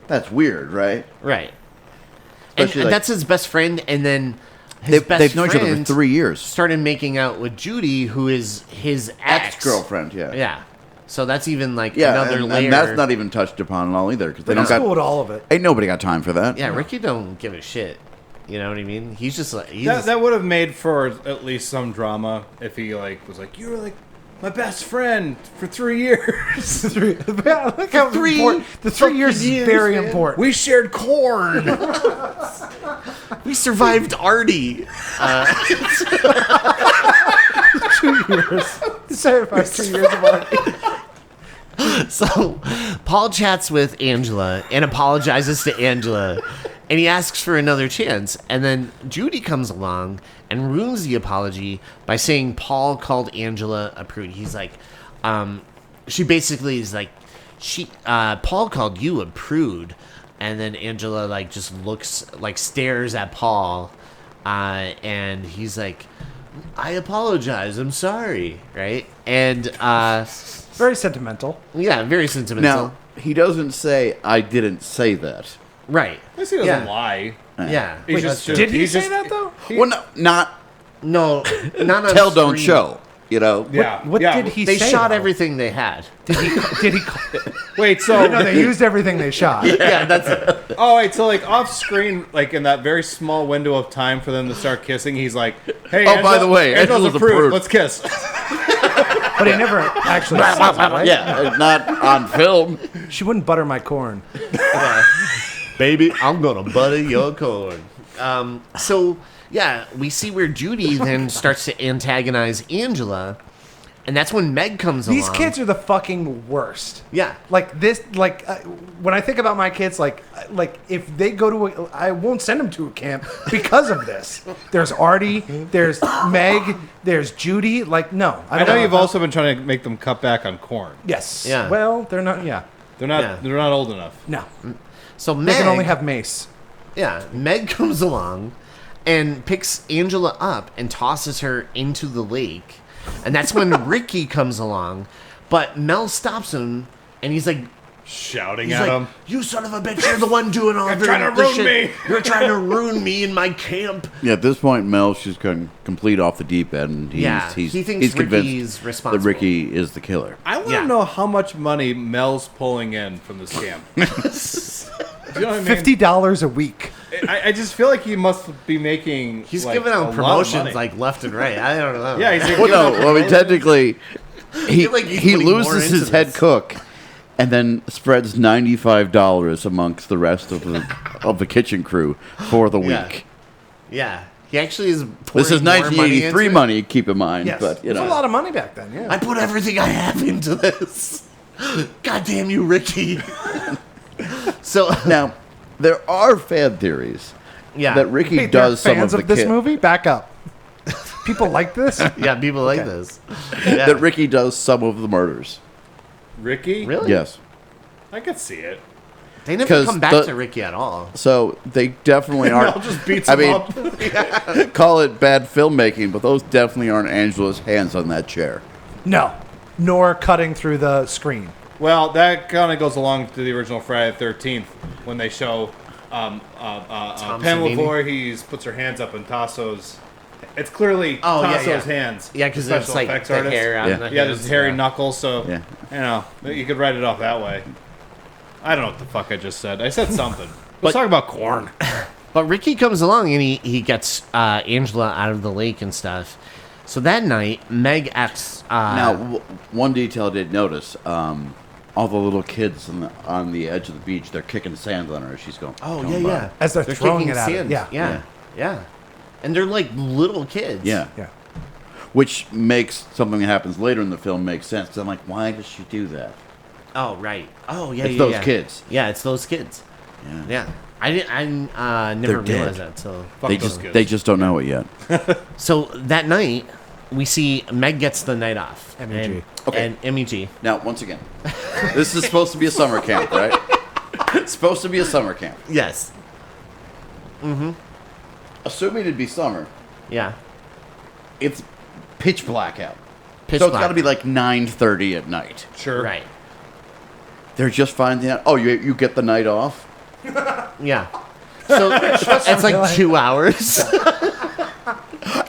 that's weird, right? Right. And Especially, like- that's his best friend, and then his best They've known each other for friend 3 years. started making out with Judy, who is his Ex-girlfriend, yeah. Yeah. So that's even like Yeah, another and, layer. and that's not even touched upon at all either, because they don't Let's go got... with all of it. Ain't nobody got time for that. Yeah, Ricky don't give a shit. You know what I mean? He's just like That would have made for at least some drama if he like was like, you were like my best friend for 3 years. Yeah, look how important. The 3 years is years, very man. important. We shared corn. we survived Artie. 2 years. Sorry about 2 years of art. So Paul chats with Angela and apologizes to Angela, and he asks for another chance. And then Judy comes along and ruins the apology by saying Paul called Angela a prude. He's like, she basically is like, Paul called you a prude. And then Angela like just looks, like stares at Paul, and he's like, I apologize, I'm sorry, right? And Very sentimental. yeah, very sentimental. Now, he doesn't say, I didn't say that. Right. At least he doesn't lie. Yeah. He's just, Did he he's say just- that though? Well, no, not No, not on tell, don't screen. show. You know? Yeah. What yeah. did he They say? shot though? everything they had. Did he? Wait, so No, they used everything they shot. Yeah, that's oh wait, so like off screen, like in that very small window of time for them to start kissing, he's like, "Hey, Oh, by the way, Angela's Angela's approved. approved. Let's kiss." But he never actually said it, right? Yeah, not on film. She wouldn't butter my corn. baby, I'm gonna butter your corn. So yeah, we see where Judy then starts to antagonize Angela, and that's when Meg comes along. These kids are the fucking worst. Yeah. Like this, like when I think about my kids, like if they go to, I won't send them to a camp because of this. There's Artie, there's Meg, there's Judy. Like no, I know you've also been trying to make them cut back on corn. Yes. Yeah. Well, they're not. Yeah. They're not. Yeah. They're not old enough. No. So They Meg can only have mace. Yeah, Meg comes along and picks Angela up and tosses her into the lake. And that's when Ricky comes along. But Mel stops him and he's like, Shouting at him. "You son of a bitch, you're the one doing all You're trying to this ruin shit. me." You're trying to ruin me in my camp." Yeah, at this point, Mel's just going complete off the deep end. He He thinks he's convinced Ricky's that responsible. Ricky is the killer. I want to Yeah. know how much money Mel's pulling in from this camp. Do you know what I mean? $50 a week. I just feel like he must be making. He's like, giving a out lot of promotions money. like left and right. I don't know. Yeah, he's like, Well, no, I mean, technically, he, feel like he's he putting more loses into his head this. cook and then spreads $95 amongst the rest of the kitchen crew for the Yeah. week. Yeah. He actually is. This is pouring more money 1983 into it. money, keep in mind. Yes. But, you It was know. a lot of money back then. Yeah. I put everything I have into this. God damn you, Ricky. So Now, there are fan theories yeah, that Ricky Hey, they're does some fans of of the this ki- movie. Back up. People like this. yeah, people like Okay. this. Yeah. that Ricky does some of the murders. Ricky? Really? Yes. I could see it. They never 'Cause come back the- to Ricky at all. So they definitely Mel aren't. just beats I him mean, up. call it bad filmmaking, but those definitely aren't Angela's hands on that chair. No. Nor cutting through the screen. Well, that kind of goes along to the original Friday the 13th when they show Pamela Savini. Voorhees puts her hands up in Tasso's. It's clearly Oh, yeah, Tasso's yeah. hands. Yeah, because the it's like effects the artist. hair on Yeah. the Yeah, hands, there's hairy yeah. knuckles, so Yeah. you know you could write it off that way. I don't know what the fuck I just said. I said something. But- Let's talk about corn. But Ricky comes along and he gets Angela out of the lake and stuff. So that night, Meg acts. Now, one detail I did notice: all the little kids on the edge of the beach, they're kicking sand on her. She's going, oh going yeah, by. yeah. As they're throwing kicking it at her. sand. Yeah. yeah, yeah. And they're like little kids. Yeah. Yeah. Which makes something that happens later in the film make sense. 'Cause I'm like, why does she do that? Oh right. Oh yeah. It's yeah, those yeah. kids. Yeah, it's those kids. Yeah. Yeah. I didn't. I never They're realized dead. that. So. Fuck They those just kids. they just don't know it yet. So that night, we see Meg gets the night off. MEG. And, Okay. And MEG. Now, once again, this is supposed to be a summer camp, right? It's supposed to be a summer camp. Yes. Assuming it'd be summer, Yeah. it's pitch black out. Pitch So it's black. got to be like 9:30 at night. Sure. Right. They're just finding out. Oh, you get the night off. Yeah. So it's like 2 hours.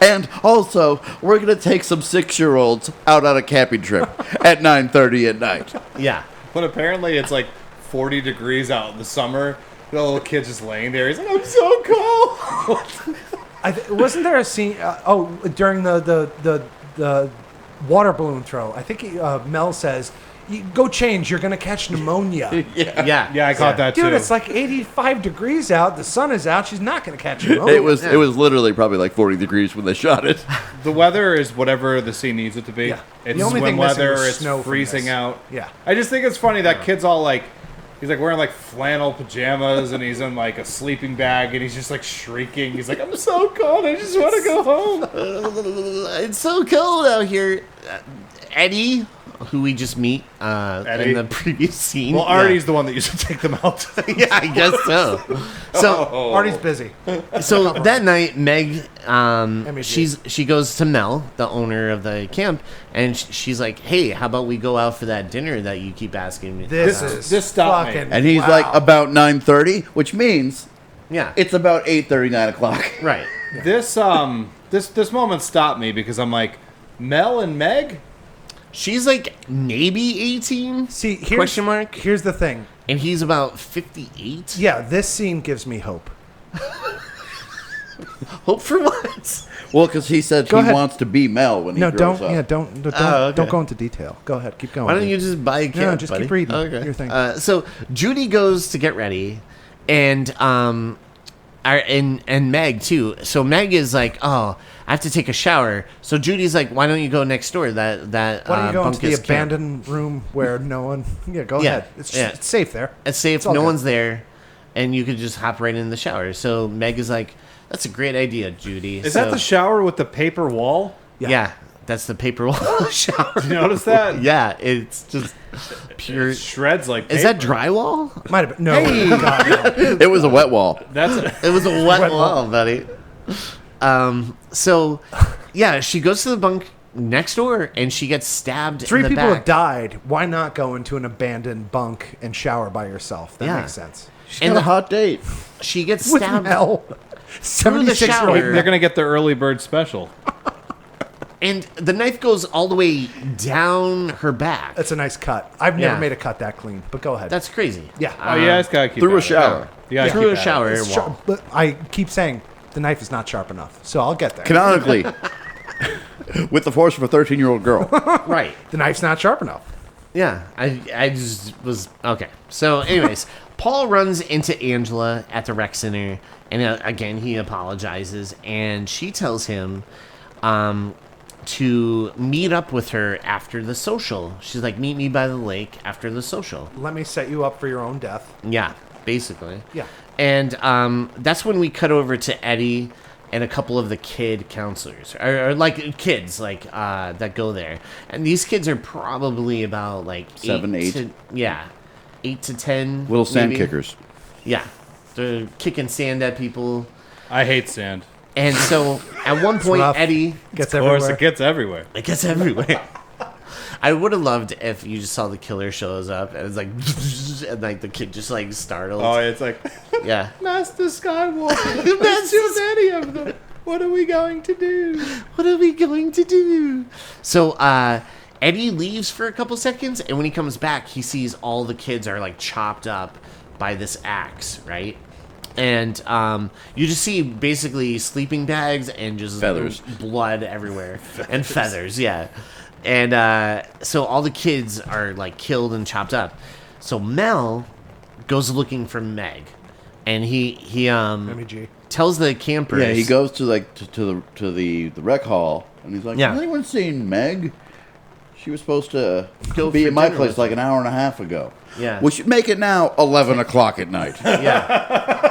And also, we're gonna take some 6-year-olds out on a camping trip at 9:30 at night. Yeah. But apparently it's like 40 degrees out in the summer. The little kid's just laying there. He's like, I'm so cold. Wasn't there a scene? During the water balloon throw. I think Mel says, "Go change. You're gonna catch pneumonia." Yeah. Yeah, I caught that too. Dude, it's like 85 degrees out. The sun is out. She's not gonna catch pneumonia. It was literally probably like 40 degrees when they shot it. The weather is whatever the scene needs it to be. Yeah. It's The only when thing missing weather, was it's snow from freezing this. out. Yeah. I just think it's funny that kid's all like, he's like wearing like flannel pajamas and he's in like a sleeping bag and he's just like shrieking. He's like, I'm so cold. I just want to go home. It's so cold out here. Eddie, who we just meet Eddie? in the previous scene. Well, Artie's the one that used to take them out. Yeah, I guess so. So, Oh. Artie's busy. so that night, Meg, MEG. she goes to Mel, the owner of the camp, and she's like, "Hey, how about we go out for that dinner that you keep asking me?" This about?" is this stopped me. fucking. And he's wow. like about 9:30, which means Yeah, it's about 8:30, 9 o'clock. right. This moment stopped me because I'm like, Mel and Meg? She's like maybe 18. See, question mark. Here's the thing. And he's about 58. Yeah, this scene gives me hope. Hope for what? Well, because he said Go he ahead. wants to be Mel when he No, grows don't. up. Yeah, don't. okay. Don't go into detail. Go ahead. Keep going. Why don't you just buy a kid? No, just buddy? keep reading Okay. your thing. So Judy goes to get ready, and and Meg too. So Meg is like, "Oh, I have to take a shower." So Judy's like, "Why don't you go next door? That Why don't you go into the Bunkus camp. abandoned room where no one? Yeah, go Yeah, ahead. It's yeah. it's safe there. It's safe. It's all No good. one's there, and you could just hop right in the shower." So Meg is like, "That's a great idea, Judy." Is that the shower with the paper wall? Yeah, that's the paper wall shower. You notice that? Yeah, it's just pure. It shreds like paper. Is that drywall? Might have been. No. God, no. It was a wet wall. That's It was a wet Wet wall, wall. buddy. So, yeah, she goes to the bunk next door and she gets stabbed Three in the people back. have died. Why not go into an abandoned bunk and shower by yourself? That Yeah. makes sense. She's And got a the- hot date. She gets With stabbed, Mel, 76-year-old shower. They're gonna get their early bird special. and the knife goes all the way down her back. That's a nice cut. I've never Yeah. made a cut that clean, but go ahead. That's crazy. Yeah. Oh yeah, it's gotta keep Through a at it. shower. You gotta Through keep a at it. shower It's wall. sharp, but I keep saying the knife is not sharp enough, so I'll get there. Canonically. With the force of a 13-year-old girl. Right. The knife's not sharp enough. Yeah, I just was okay. So, anyways, Paul runs into Angela at the rec center, and again he apologizes, and she tells him to meet up with her after the social. She's like, "Meet me by the lake after the social." Let me set you up for your own death. Yeah, basically. Yeah. And that's when we cut over to Eddie and a couple of the kid counselors, or like kids, like that go there. And these kids are probably about like 7, 8. 8 to 10. Little sand maybe. kickers. Yeah, they're kicking sand at people. I hate sand. And so at one point, rough. Eddie, Gets Of course, everywhere. it gets everywhere. it gets everywhere. I would have loved if you just saw the killer shows up and it's like, and like the kid just like startled. Oh, it's like Yeah. Master Skywalker. There's too many of them. What are we going to do? What are we going to do? So Eddie leaves for a couple seconds, and when he comes back, he sees all the kids are like chopped up by this axe, right? And you just see basically sleeping bags and just Feathers. blood everywhere, and feathers, yeah. And so all the kids are like killed and chopped up. So Mel goes looking for Meg, and he MEG. tells the campers. Yeah, he goes to like to the rec hall, and he's like, Yeah. "Has anyone seen Meg? She was supposed to Go be for at my dinner place with like an hour and a half ago. Yeah. We should make it now 11 o'clock at night." Yeah.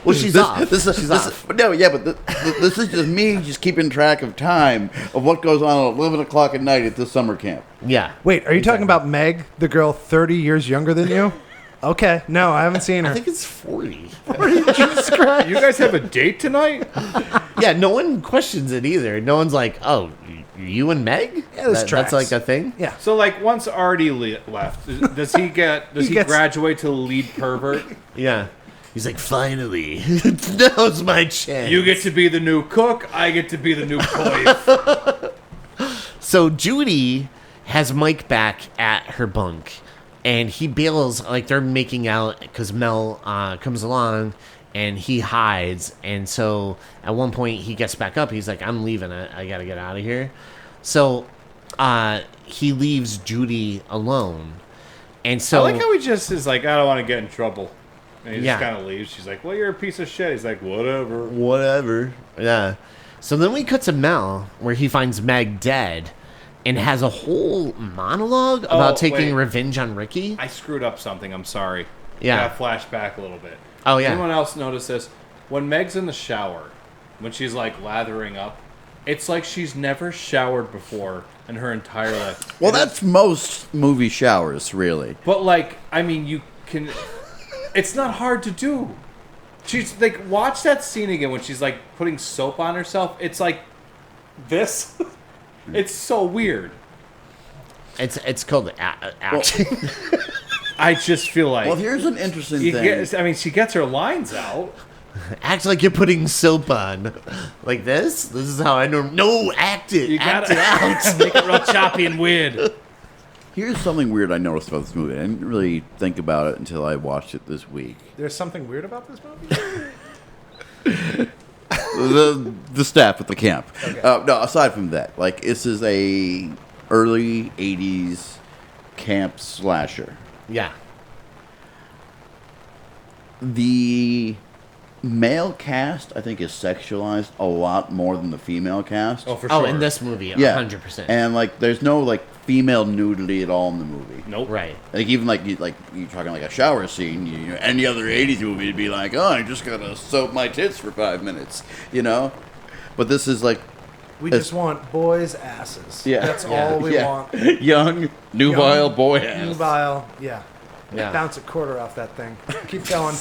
Well, she's off. She's off. No, yeah, but this is just me just keeping track of time of what goes on at 11 o'clock at night at this summer camp. Yeah. Wait, are you talking about Meg, the girl 30 years younger than you? Okay, no, I haven't seen her. I think it's 40. Jesus Christ. You guys have a date tonight? Yeah, no one questions it either. No one's like, "Oh, you and Meg?" Yeah, this That's tracks. like a thing. Yeah. So, like, once Artie left, does he get? Does He he, gets- graduate to lead pervert? Yeah. He's like, "Finally, now's my chance." You get to be the new cook. I get to be the new coif. So Judy has Mike back at her bunk, and he bails. Like they're making out because Mel comes along, and he hides. And so at one point he gets back up. He's like, "I'm leaving. I gotta get out of here." So he leaves Judy alone, and so I like how he just is like, I don't want to get in trouble. And he Yeah. just kind of leaves. She's like, well, you're a piece of shit. He's like, whatever. whatever. Yeah. So then we cut to Mel, where he finds Meg dead, and has a whole monologue about taking wait. revenge on Ricky. I screwed up something. I'm sorry. Yeah. Got flashed back a little bit. Oh, yeah. Anyone else notice this? When Meg's in the shower, when she's like lathering up, it's like she's never showered before in her entire life. Well, And that's most movie showers, really. But like, I mean, you can. It's not hard to do. She's like, watch that scene again when she's like putting soap on herself. It's like this. It's so weird. It's called acting. I just feel like Well, here's an interesting you thing. get, I mean, she gets her lines out. Act like you're putting soap on. Like this? This is how I know. No, act it. You Act gotta it out. make it real choppy and weird. Here's something weird I noticed about this movie. I didn't really think about it until I watched it this week. There's something weird about this movie? The staff at the camp. Okay. No, aside from that, like this is a early '80s camp slasher. Yeah. The male cast, I think, is sexualized a lot more than the female cast. Oh, for Oh, sure. in this movie, yeah, 100%. And like, there's no like female nudity at all in the movie. Nope. Right. Like even like you're talking like a shower scene. You know, any other '80s movie would be like, oh, I just gotta soap my tits for 5 minutes, you know. But this is like, We It's- just want boys' asses. yeah, That's Yeah. all we yeah. want. young, nubile boy ass. Nubile, yeah. Yeah. Bounce a quarter off that thing. Keep going.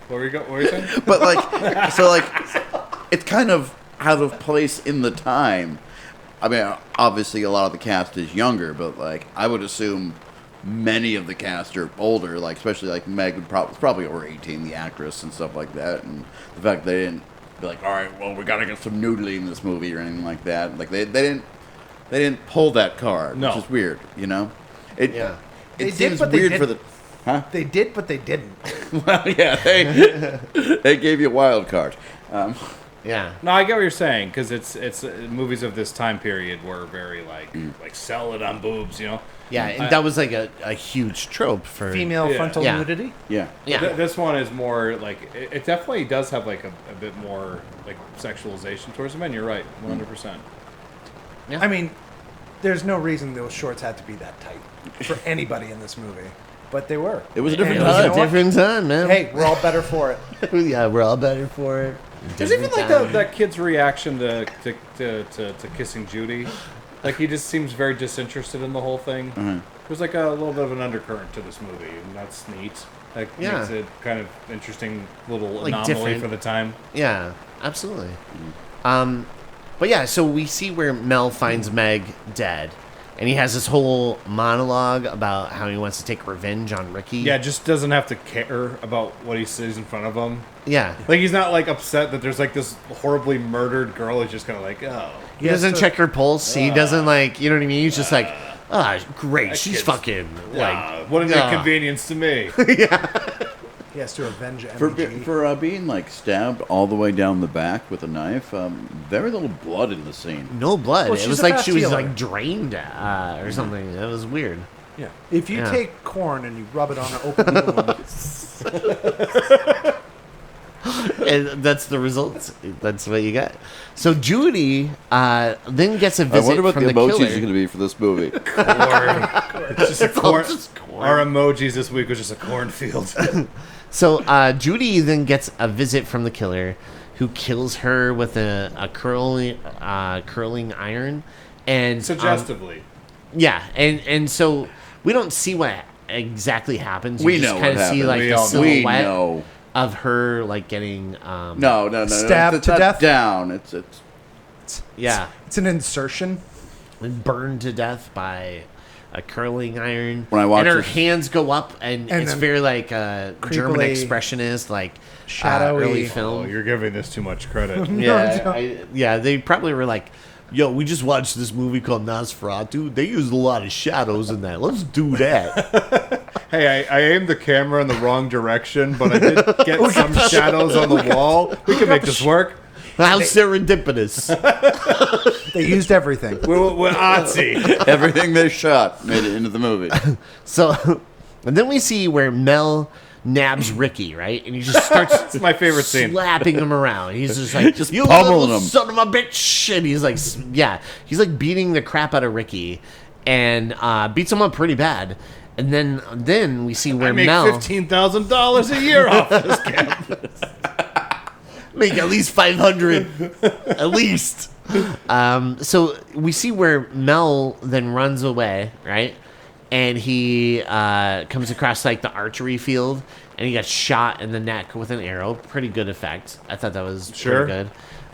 Where are you saying? But like, so like, it's kind of out of place in the time. I mean, obviously a lot of the cast is younger, but like, I would assume many of the cast are older. Like, especially like Meg was probably over 18, the actress and stuff like that. And the fact they didn't be like, all right, well, we gotta get some nudity in this movie or anything like that. Like, they didn't pull that card, No. which is weird, you know. It Yeah. it They did, seems but they weird for didn't. the. Huh? They did, but they didn't. Well, yeah, they gave you a wild card. Yeah. No, I get what you're saying because it's movies of this time period were very like sell it on boobs, you know. Yeah, and that was like a huge trope for Female Yeah. frontal Yeah. nudity. Yeah. Yeah. This one is more like it definitely does have like a bit more like sexualization towards the men. You're right, 100%. Yeah. I mean, there's no reason those shorts had to be that tight for anybody in this movie, but they were. It was a different It And was you a know what? different time, man. Hey, we're all better for it. Yeah, we're all better for it. There's even Different like time. that kid's reaction to kissing Judy. Like he just seems very disinterested in the whole thing. There's like a little bit of an undercurrent to this movie, and that's neat. That Yeah. makes it kind of interesting little Like anomaly different. for the time. Yeah, absolutely. But yeah, so we see where Mel finds Meg dead, and he has this whole monologue about how he wants to take revenge on Ricky. Yeah, just doesn't have to care about what he sees in front of him. Yeah. Like he's not like upset that there's like this horribly murdered girl. He's just kind of like, oh, He doesn't check her pulse. He doesn't like, you know what I mean? He's just like, great, that she's kid's- fucking like, what an ah. inconvenience to me. He has to avenge For MBG. being like stabbed all the way down the back with a knife, very little blood in the scene. no blood. Well, it she's was a like fast she was healer. like drained or something. It was weird. Yeah. If you Yeah. take corn and you rub it on an open wound, And that's the results. That's what you got. So Judy then gets a I visit wonder what from the the emojis killer. are going to be for this movie. It's just a corn. just corn. Our emojis this week was just a cornfield. So Judy then gets a visit from the killer, who kills her with a curling iron, and Suggestively. yeah, and so we don't see what exactly happens. We just know kind what of see happened. like We the all know. We silhouette know. of her like getting No. Stabbed it's to not death? Down. It's yeah, it's an insertion. burned to death by a curling iron. When I watch and her this- hands go up, and it's then very like German creepily expressionist, like shadowy. early Oh, film. you're giving this too much credit. Yeah, they probably were like, "Yo, we just watched this movie called Nosferatu. They used a lot of shadows in that. Let's do that." Hey, I aimed the camera in the wrong direction, but I did get some shadows on the wall. We can make this work. How serendipitous! They used everything. We're artsy. everything they shot made it into the movie. So, and then we see where Mel nabs Ricky, right, and he just starts It's my favorite scene. slapping him around. He's just like, Just "You pummeling little him. son of a bitch!" And he's like, yeah, he's like beating the crap out of Ricky, and beats him up pretty bad. And then we see I where make Mel $15,000 a year off this camp. make at least 500 at least. So we see where Mel then runs away, right, and he comes across like the archery field, and he gets shot in the neck with an arrow. Pretty good effect. I thought that was Sure. pretty good.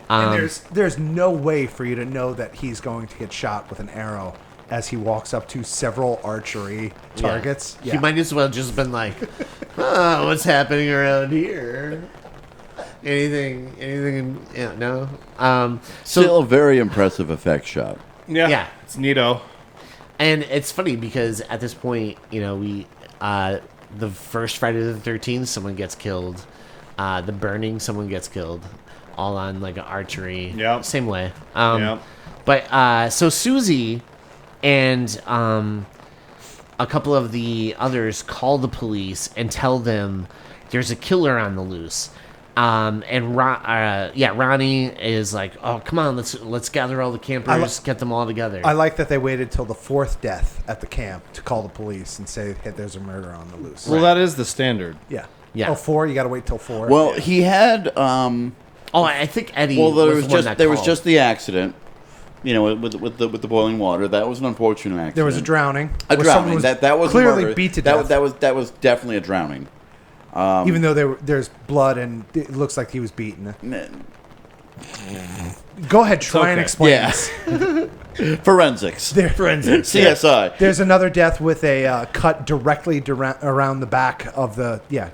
And there's no way for you to know that he's going to get shot with an arrow as he walks up to several archery targets. He might as well just been like, "Oh, what's happening around here?" Anything? Yeah, no. Still a very impressive effect shot. Yeah. It's neato. And it's funny because at this point, we the first Friday the 13th, someone gets killed. The Burning, someone gets killed. All on like an archery. Yep. Same way. Yep. But so Susie and a couple of the others call the police and tell them there's a killer on the loose. And Ronnie is like, "Oh, come on, let's gather all the campers, get them all together." I like that they waited till the 4th death at the camp to call the police and say, "Hey, there's a murder on the loose." Well, that is the standard. Yeah. Yeah. Oh, 4. You got to wait till 4. Well, he had. I think Eddie. Well, there was was just the accident. With the boiling water. That was an unfortunate accident. There was a drowning. A where drowning. someone was That was clearly murder. beat to death. That was definitely a drowning. Even though there's blood and it looks like he was beaten. Go ahead, try and okay. explain Yeah. this. Forensics. Forensics. CSI. There's another death with a cut directly around the back of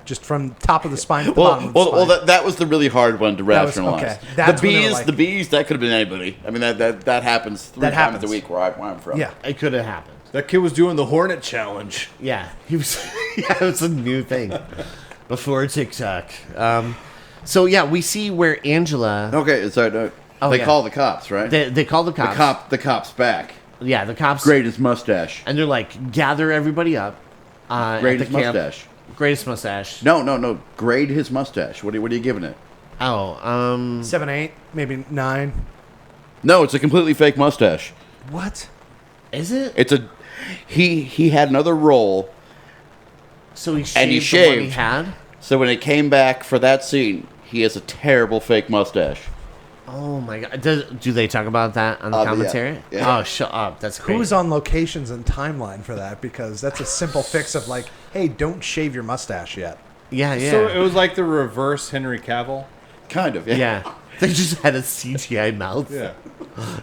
just from top of the spine to the bottom of the spine. That was the really hard one to That was- rationalize. okay. That's The when they were bees, like- the bees, that could have been anybody. I mean, that happens 3 That times happens. a week where I'm from. Yeah. It could have happened. That kid was doing the Hornet Challenge. Yeah, he was. Yeah, it was a new thing before TikTok. So yeah, we see where Angela. Okay, so they yeah. call the cops, right? They call the cops. The cop's back. Yeah, the cops. Greatest mustache. And they're like, gather everybody up. Greatest at the camp. mustache. Greatest mustache. No. Grade his mustache. What are you giving it? Oh, 7, 8, maybe 9. No, it's a completely fake mustache. What? is it? It's a he had another role, So he shaved and he the one he shaved. had. So when it came back for that scene, he has a terrible fake mustache. Oh my god! Do they talk about that on the Yeah, commentary? yeah. Oh, shut up! That's great. Who's on locations and timeline for that? Because that's a simple fix of like, hey, don't shave your mustache yet. Yeah, yeah, So it was like the reverse Henry Cavill. Kind of, yeah. They just had a CGI mouth. Yeah.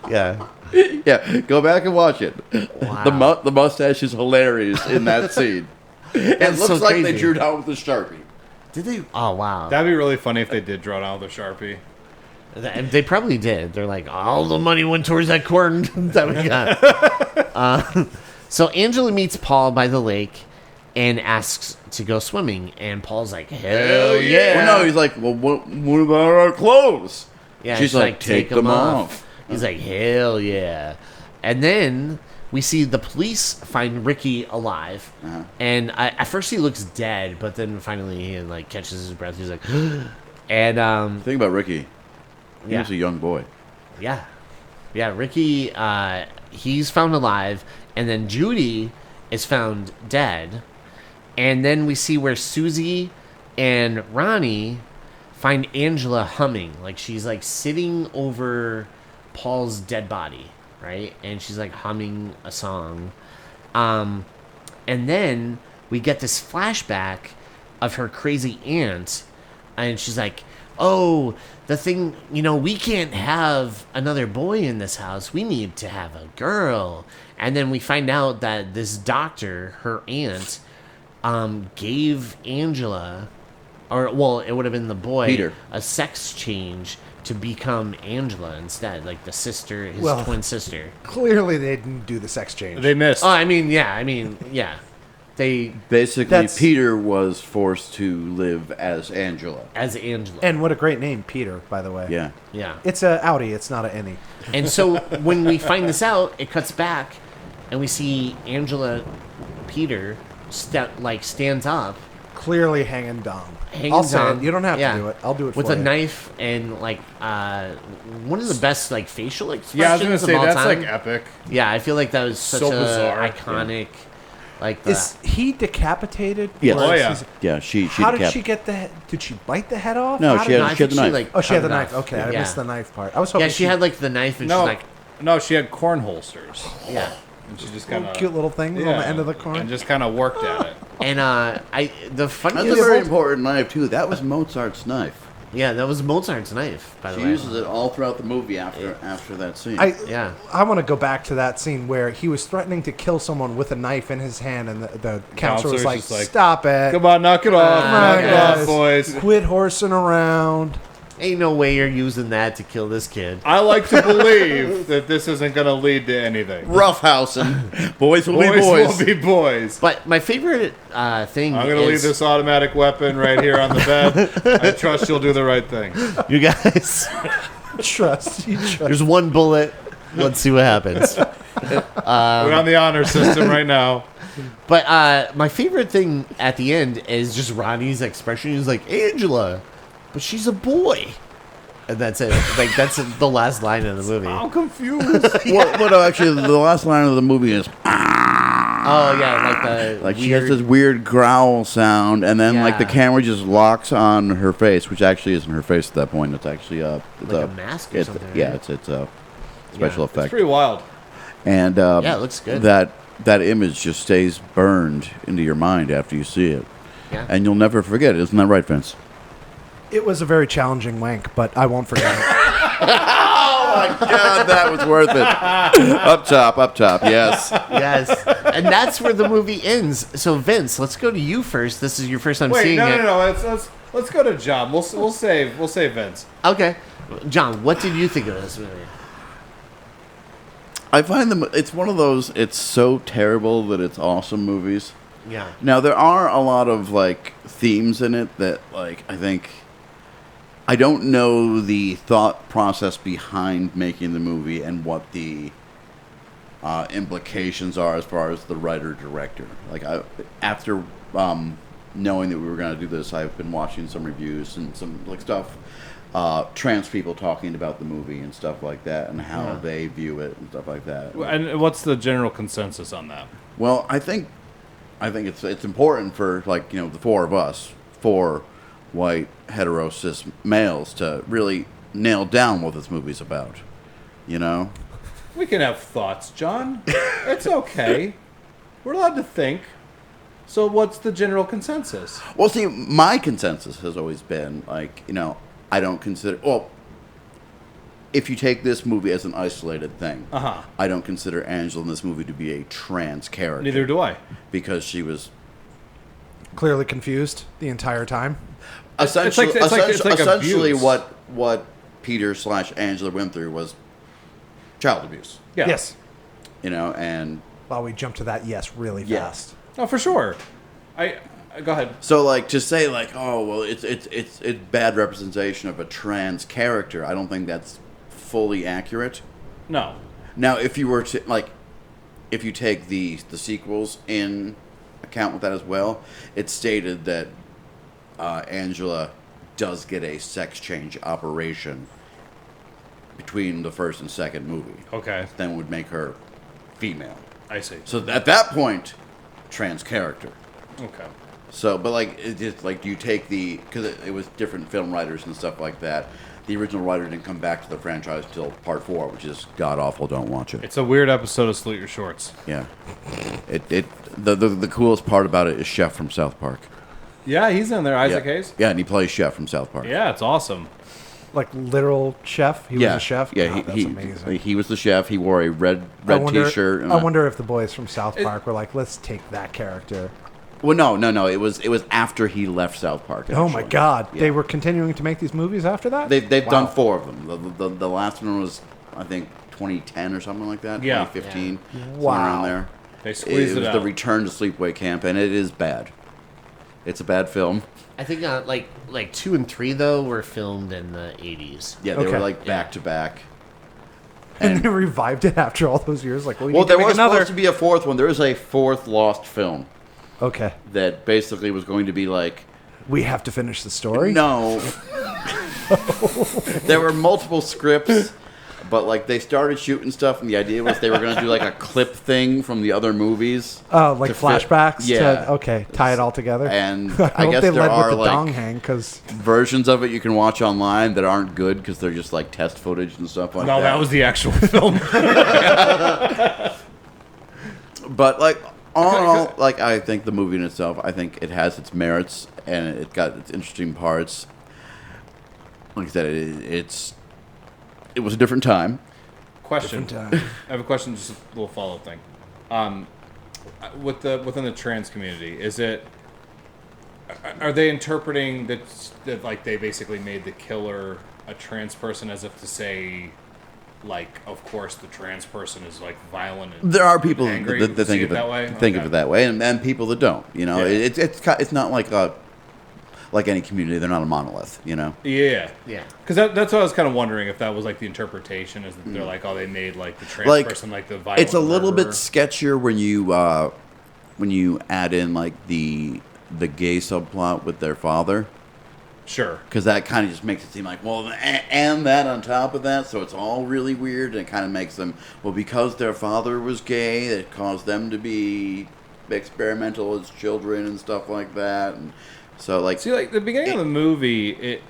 Yeah. Yeah, go back and watch it. Wow. The mustache is hilarious in that scene. It That's looks so like they crazy. drew down with a Sharpie. Did they? Oh wow. That'd be really funny if they did draw it out with a Sharpie. They probably did. They're like, all the money went towards that corn that we got. So Angela meets Paul by the lake and asks to go swimming. And Paul's like, hell yeah. Well, no, he's like, well, what about our clothes? Yeah, She's like, take them off. He's like, hell yeah. And then we see the police find Ricky alive. Uh-huh. And at first he looks dead, but then finally he like catches his breath. He's like, and Think about Ricky. He Yeah. was a young boy. yeah. Yeah, Ricky, he's found alive. And then Judy is found dead. And then we see where Susie and Ronnie find Angela humming. Like she's like sitting over Paul's dead body, right? And she's like humming a song. And then we get this flashback of her crazy aunt. And she's like, oh, the thing, we can't have another boy in this house. We need to have a girl. And then we find out that this doctor, her aunt, gave Angela, or well, it would have been the boy, Peter, a sex change to become Angela instead, like the sister, his twin sister. Clearly, they didn't do the sex change. They missed. Oh, I mean, yeah. They basically, That's- Peter was forced to live as Angela. as Angela. And what a great name, Peter, by the way. Yeah. Yeah. It's a Audi. It's not a any. And so when we find this out, it cuts back, and we see Angela, Peter, stands up, Clearly hanging down. hanging I'll say down. it. You don't have Yeah. to do it. I'll do it with for a you. knife and one of the best facial expressions Yeah, I was gonna say of all that's time. like epic. Yeah, I feel like that was such So a bizarre. iconic. Like Is he decapitated? Yes. Or Oh, is yeah. he's- Yeah, she How did decapped- she get the head? Did she bite the head off? No, How she did- had- I she had think the knife. Oh, she had the cut it knife. off. Okay, I Yeah. missed the knife part. I was hoping Yeah, she had the knife, and No, she's like, no, she had corn holsters, yeah. and she just kind of cute little things on the end of the corn. and just kind of worked at it. And the That's funniest, a very important knife too. That was Mozart's knife. yeah, that was Mozart's knife, by the She way. uses it all throughout the movie after that scene. Yeah. I want to go back to that scene where he was threatening to kill someone with a knife in his hand, and the counselor was counselor's like, just like, "Stop it! Stop on, knock it off, Come on, knock it off, guys. boys." Quit horsing around." Ain't no way you're using that to kill this kid. I like to believe that this isn't going to lead to anything. Roughhousing. Boys will be Boys boys. will be boys. But my favorite thing I'm going to leave this automatic weapon right here on the bed. I trust you'll do the right thing. You guys, Trust. there's one bullet. Let's see what happens. We're on the honor system right now. But my favorite thing at the end is just Ronnie's expression. He's like, Angela, but she's a boy. And that's it. Like, that's the last line of the movie. I'm confused. Well, actually, the last line of the movie is Oh, yeah, like the she has this weird growl sound, and then like the Yeah. camera just locks on her face, which actually isn't her face at that point. It's actually like a mask or it's, something. yeah, right? it's a special It's effect, pretty wild. and Yeah, it looks good. That image just stays burned into your mind after you see it, Yeah. and you'll never forget it. Isn't that right, Vince? It was a very challenging wank, but I won't forget it. Oh my God, that was worth it. Up top, yes. Yes. And that's where the movie ends. So, Vince, let's go to you first. This is your first time Wait, seeing it. no. Let's go to John. We'll save Vince. Okay. John, what did you think of this movie? I find it's one of those. It's so terrible that it's awesome movies. Yeah. Now there are a lot of like themes in it that like I don't know the thought process behind making the movie and what the implications are as far as the writer director. Like after knowing that we were going to do this, I've been watching some reviews and some like stuff, trans people talking about the movie and stuff like that and how they view it and stuff like that. And what's the general consensus on that? Well, I think it's important for like the four of us, four white hetero cis males, to really nail down what this movie's about. We can have thoughts, John. It's okay. We're allowed to think. So what's the general consensus? Well, see, my consensus has always been like I don't consider if you take this movie as an isolated thing, I don't consider Angela in this movie to be a trans character. Neither do I. Because she was Clearly confused the entire time. essentially it's like essentially abuse. what Peter / Angela went through was child abuse. Yeah. Yes. And Well, we jumped to that yes really Yeah. fast. Oh, for sure. I go ahead. so like to say like, oh well, it's bad representation of a trans character. I don't think that's fully accurate. No. Now, if you were to if you take the sequels in account with that as well, it's stated that Angela does get a sex change operation between the first and second movie. Okay. Then would make her female. I see. So at that point, trans character. Okay. So, but like, it's like you take because it was different film writers and stuff like that. The original writer didn't come back to the franchise till part 4, which is god awful. Don't watch it. It's a weird episode of Salute Your Shorts. Yeah, the coolest part about it is Chef from South Park. Yeah, he's in there, Isaac yeah. Hayes. Yeah, and he plays Chef from South Park. Yeah, it's awesome. Like literal chef. He was a chef. Yeah, Oh, that's amazing. he was the chef. He wore a red T-shirt. And I wonder if the boys from South Park were like, let's take that character. Well, no. It was after he left South Park. Oh my actually. God! Yeah. They were continuing to make these movies after that. They've Wow. done 4 of them. The last one was, I think, 2010 or something like that. Yeah. 2015. Yeah. Somewhere Wow. around there. They squeezed It it was out. the return to Sleepaway Camp, and it is bad. It's a bad film. I think like 2 and 3 though were filmed in the 80s. Yeah, they Okay. were like back to back. And they revived it after all those years. Like, well, we Well, need to there make was another. supposed to be a 4th one. There is a 4th lost film Okay, that basically was going to be like, we have to finish the story. no. There were multiple scripts, but like they started shooting stuff, and the idea was they were going to do like a clip thing from the other movies. Oh, like to fit- flashbacks. Yeah. Okay, tie it all together. And I I hope guess they there led are with the dong like hang because versions of it you can watch online that aren't good because they're just like test footage and stuff like that. No, that was the actual film. But like all in all, like I think the movie in itself, I think it has its merits and it got its interesting parts. Like I said, it was a different time. Question. Different time. I have a question, just a little follow-up thing. Within the trans community, is it Are they interpreting that like they basically made the killer a trans person, as if to say, like, of course the trans person is like violent and There are people angry, that think of it that way. Think of it that way, and people that don't. You know, Yeah. it's not like any community. They're not a monolith. You know. Yeah. Yeah. Because that's what I was kind of wondering, if that was like the interpretation, is that they're like, oh, they made like the trans Like, person like the violent. It's a little bit murderer. sketchier when you add in like the gay subplot with their father. Sure. Because that kind of just makes it seem like, well, and that on top of that, so it's all really weird, and it kind of makes them, well, because their father was gay, it caused them to be experimental as children and stuff like that, and so, like... See, like, the beginning of the movie,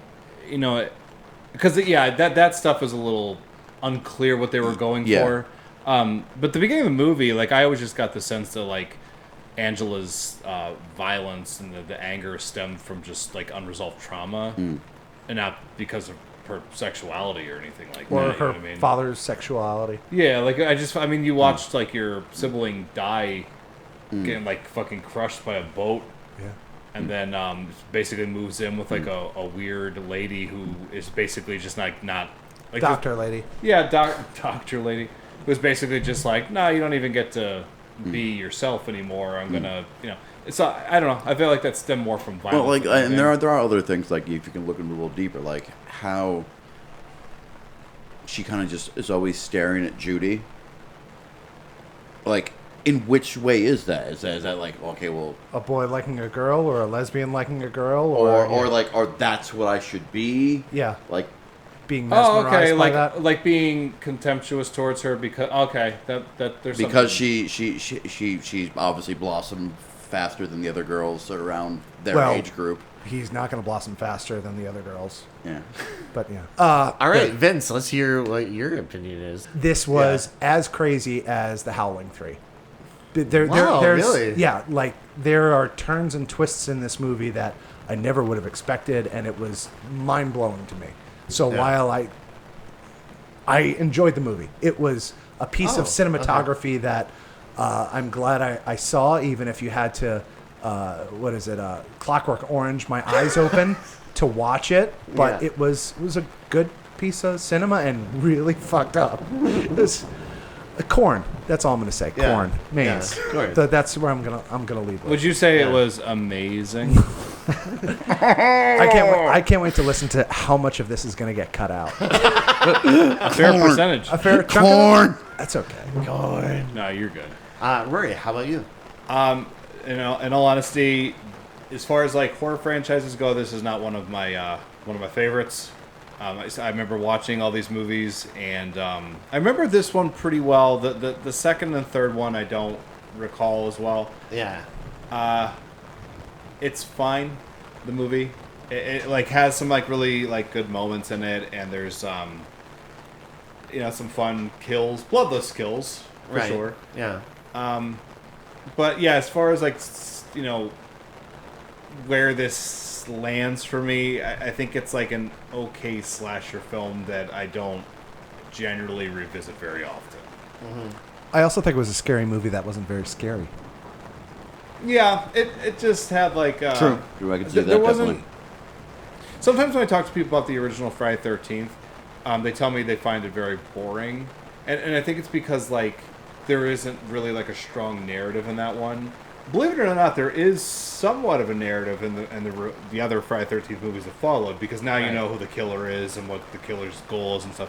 because that stuff is a little unclear what they were going for, but the beginning of the movie, like, I always just got the sense that, like, Angela's violence and the anger stemmed from just like unresolved trauma, and not because of her sexuality or anything like that. Or you her know what I mean? father's sexuality. Yeah, like you watched like your sibling die, getting like fucking crushed by a boat, Yeah. and then basically moves in with like a weird lady who is basically just like not like Doctor lady. Yeah, doctor lady who's basically just like, nah, you don't even get to be yourself anymore. I'm gonna, it's I don't know. I feel like that stemmed more from violence. Well, like, and there are other things, like, if you can look into a little deeper, like how she kind of just is always staring at Judy. Like, in which way is that? Is that like, okay, well, A boy liking a girl, or a lesbian liking a girl, or that's what I should be? yeah, Like, being mesmerized okay, by like that. like being contemptuous towards her because that there's because something. she obviously blossomed faster than the other girls around their Well, age group. He's not going to blossom faster than the other girls, Yeah. but yeah. All right, Vince, let's hear what your opinion is. This was as crazy as The Howling 3. Wow, There's, really? Yeah, like there are turns and twists in this movie that I never would have expected, and it was mind blowing to me. So while I enjoyed the movie, it was a piece of cinematography that I'm glad I saw, even if you had to, Clockwork Orange my eyes open to watch it. But it was a good piece of cinema and really fucked up. It was corn. That's all I'm gonna say. Yeah. Corn. Maze. Yeah, corn. That's where I'm gonna leave with. Would you say it was amazing? I can't wait to listen to how much of this is gonna get cut out. A fair percentage. A fair chunk of Corn. it? That's okay. No, you're good. Rory, how about you? In all honesty, as far as like horror franchises go, this is not one of my favorites. I remember watching all these movies, and I remember this one pretty well. The second and third one I don't recall as well. Yeah. It's fine. The movie, it like has some like really like good moments in it, and there's some fun kills, bloodless kills for sure. Yeah. But yeah, as far as like where this lands for me, I think it's like an okay slasher film that I don't generally revisit very often. I also think it was a scary movie that wasn't very scary. Yeah, it just had like True, I could see that there wasn't. definitely. Sometimes when I talk to people about the original Friday 13th, they tell me they find it very boring, and I think it's because like there isn't really like a strong narrative in that one. Believe it or not, there is somewhat of a narrative in the other Friday 13th movies that followed, because now you know who the killer is and what the killer's goal is and stuff.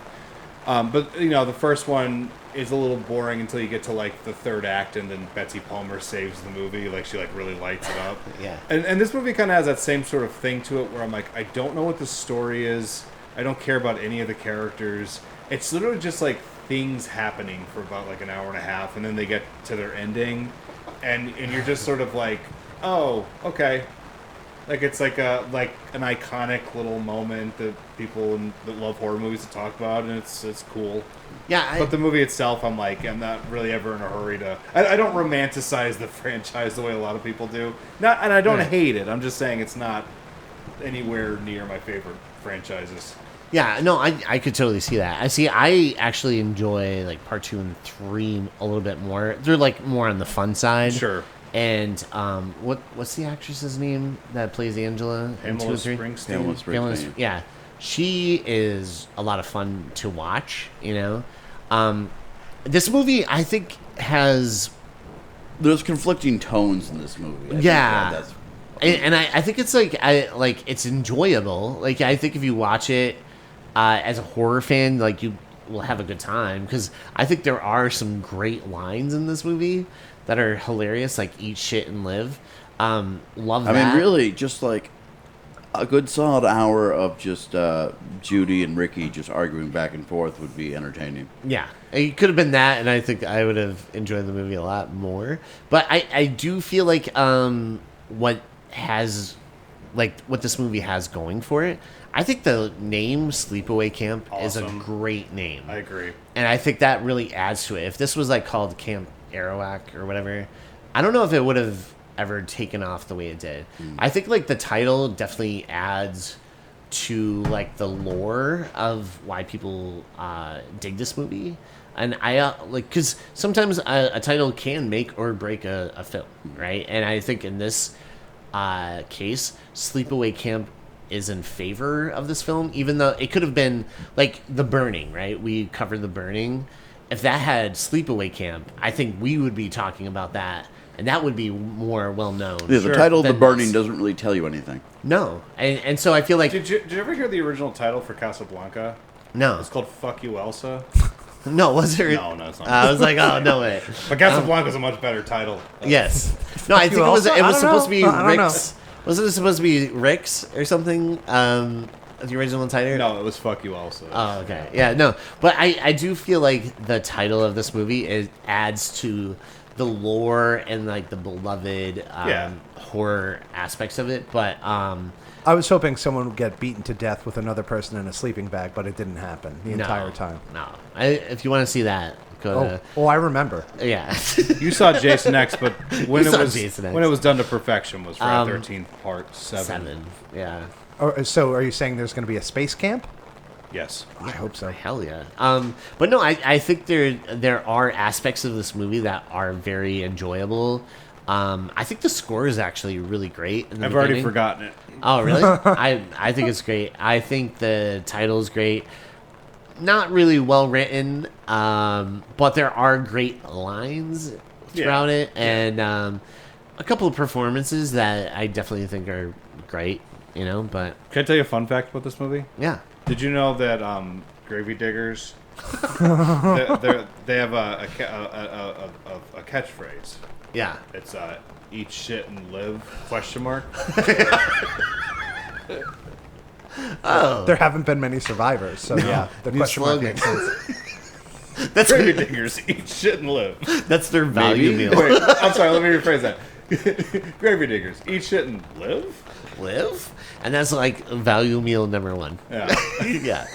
But the first one is a little boring until you get to like the third act, and then Betsy Palmer saves the movie. Like she like really lights it up. Yeah. And this movie kind of has that same sort of thing to it, where I'm like, I don't know what the story is. I don't care about any of the characters. It's literally just like things happening for about like an hour and a half, and then they get to their ending, and you're just sort of like, oh, okay. Like it's like an iconic little moment that people that love horror movies talk about, and it's cool. Yeah. But the movie itself, I'm not really ever in a hurry to. I don't romanticize the franchise the way a lot of people do. And I don't hate it. I'm just saying it's not anywhere near my favorite franchises. Yeah, no, I could totally see that. I actually enjoy like part 2 and 3 a little bit more. They're like more on the fun side. Sure. And what's the actress's name that plays Angela in 2 Pamela and 3? Springsteen. Pamela Springsteen. Yeah, she is a lot of fun to watch. This movie I think has There's conflicting tones in this movie. I think Yeah. that's and I think it's it's enjoyable. Like I think if you watch it as a horror fan, like you will have a good time because I think there are some great lines in this movie that are hilarious, like "eat shit and live." Love that. I mean, really, just like a good solid hour of just Judy and Ricky just arguing back and forth would be entertaining. Yeah, it could have been that, and I think I would have enjoyed the movie a lot more. But I do feel like what this movie has going for it. I think the name Sleepaway Camp is a Awesome. great name. I agree. And I think that really adds to it. If this was called Camp Arawak or whatever, I don't know if it would have ever taken off the way it did. I think the title definitely adds to the lore of why people dig this movie. And I because sometimes a title can make or break a film, right? And I think in this case, Sleepaway Camp is in favor of this film, even though it could have been The Burning, right? We covered The Burning. If that had Sleepaway Camp, I think we would be talking about that, and that would be more well known. Yeah, the title of The than Burning this. doesn't really tell you anything. No, and so I feel like Did you ever hear the original title for Casablanca? no, It's called "Fuck You, Elsa." no, was there? No, it's not. I was like, oh no way. But Casablanca's a much better title. Yes, no, I think You it was. also? It I was don't supposed know. to be I don't know. Rick's. Wasn't it supposed to be Rick's or something? The original title. No, it was "Fuck You, Elsa." Oh, okay. Yeah, no. But I do feel like the title of this movie adds to the lore and the beloved horror aspects of it. But I was hoping someone would get beaten to death with another person in a sleeping bag, but it didn't happen the entire time. No. If you want to see that, go Oh, I remember. to yeah. You saw Jason X, but when You it saw was Jason X. when it was done to perfection was Friday 13th Part 7. 7. Yeah. So are you saying there's going to be a space camp? Yes. I hope so. Hell yeah. But no, I think there are aspects of this movie that are very enjoyable. I think the score is actually really great. I've already forgotten it. Oh, really? I think it's great. I think the title is great. Not really well written, but there are great lines throughout it, and a couple of performances that I definitely think are great. But Can I tell you a fun fact about this movie? yeah. Did you know that Gravy Diggers they have a catchphrase? Yeah. It's "Eat shit and live?" Question mark. Oh. There haven't been many survivors, so yeah, the New question mark slogan. makes sense. That's Gravy Diggers eat shit and live. that's their value Maybe. meal. Wait, I'm sorry. Let me rephrase that. Gravy Diggers eat shit and live. Live, and that's value meal number 1. Yeah. Yeah,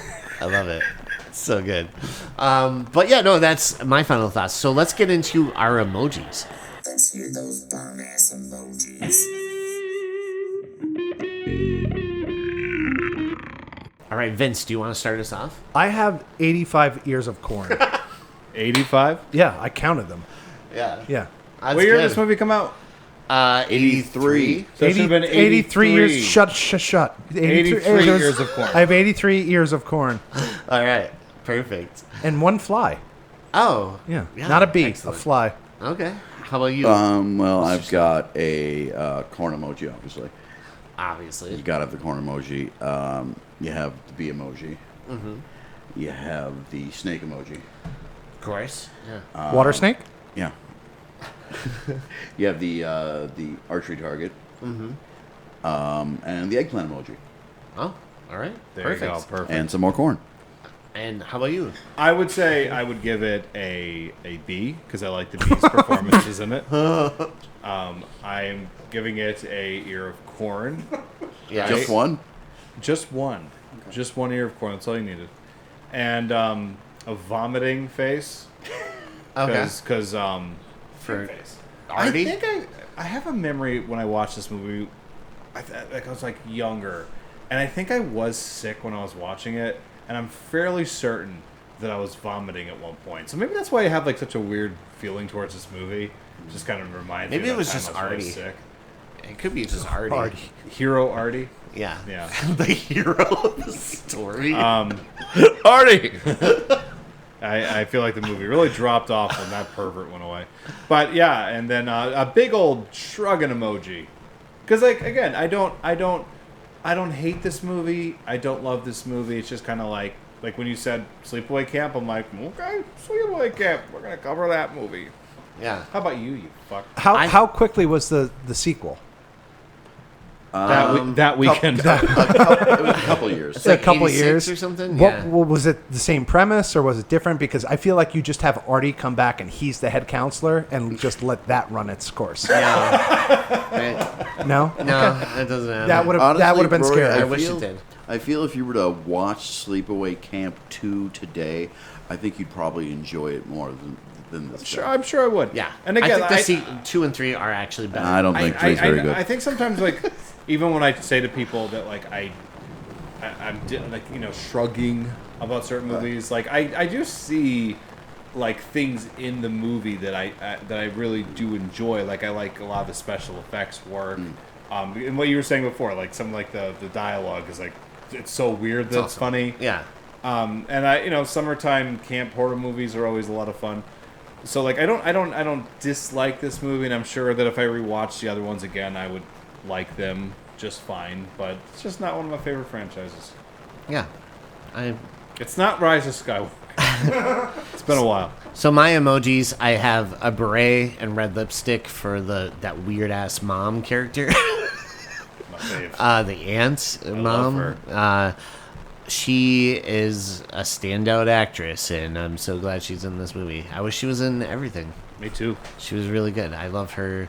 I love it. So good. But yeah, no, that's my final thoughts. So let's get into our emojis. Let's hear those bomb ass emojis. All right, Vince, do you want to start us off? I have 85 ears of corn. 85. Yeah, I counted them. Yeah. Yeah. That's What year good. did this movie come out? 83. So it should have been 83 years. Shut. 83 there's- ears of corn. I have 83 ears of corn All right, perfect. and one fly. Oh, Yeah, not a bee, excellent. a fly. Okay. How about you? Well, I've got a corn emoji, obviously. You Obviously. gotta have the corn emoji. You have the bee emoji. Mm-hmm. You have the snake emoji. Of course. Yeah. Water snake. Yeah. You have the archery target. Mm-hmm. And the eggplant emoji. Oh, all right. There perfect. you go. Perfect. And some more corn. And how about you? I would say I would give it a B because I like the B's performances in it. I'm giving it a ear of corn. Yeah. Just one? Just one. Okay. Just one ear of corn. That's all you needed. And a vomiting face. Okay. Because For face. Artie? I think I have a memory when I watched this movie. I was younger, and I think I was sick when I was watching it, and I'm fairly certain that I was vomiting at one point. So maybe that's why I have such a weird feeling towards this movie. Just kind of reminds Maybe me. it was of that just time I really Artie. sick. It could be just Artie. Hero Artie. Yeah. Yeah. The hero of the story. Artie! I feel like the movie really dropped off when that pervert went away. But yeah, and then a big old shrugging emoji. Because like again, I don't hate this movie. I don't love this movie. It's just kind of like when you said Sleepaway Camp, I'm like, okay, Sleepaway Camp. We're gonna cover that movie. Yeah. How about you fuck? How quickly was the sequel? That weekend. It was a couple years. It's a couple 86 years or something. What, Yeah. was it the same premise or was it different? Because I feel like you just have Artie come back and he's the head counselor and just let that run its course. Right. No, No, that doesn't happen. that would have Honestly, been Rory, scary. I wish it did. I feel if you were to watch Sleepaway Camp 2 today, I think you'd probably enjoy it more than this. I'm sure I would. Yeah. And again, I think 2 and 3 are actually better. I don't think 3's very good. I think sometimes like even when I say to people that like I'm like shrugging about certain movies, like I do see like things in the movie that I really do enjoy. Like I like a lot of the special effects work. And what you were saying before, like some like the dialogue is like it's so weird that it's funny. Yeah. And summertime camp horror movies are always a lot of fun. So like I don't dislike this movie, and I'm sure that if I rewatched the other ones again, I would like them just fine. But it's just not one of my favorite franchises. Yeah. It's not Rise of Skywalker. It's been a while. So my emojis, I have a beret and red lipstick for that weird ass mom character. My fave. The aunt's love mom. her. She is a standout actress, and I'm so glad she's in this movie. I wish she was in everything. Me too. She was really good. I love her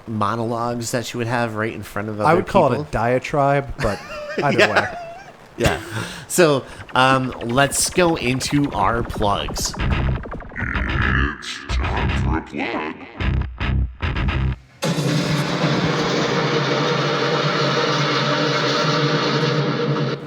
monologues that she would have right in front of other I would call people. it a diatribe, but either Yeah. way. Yeah. So let's go into our plugs. It's time for a plug.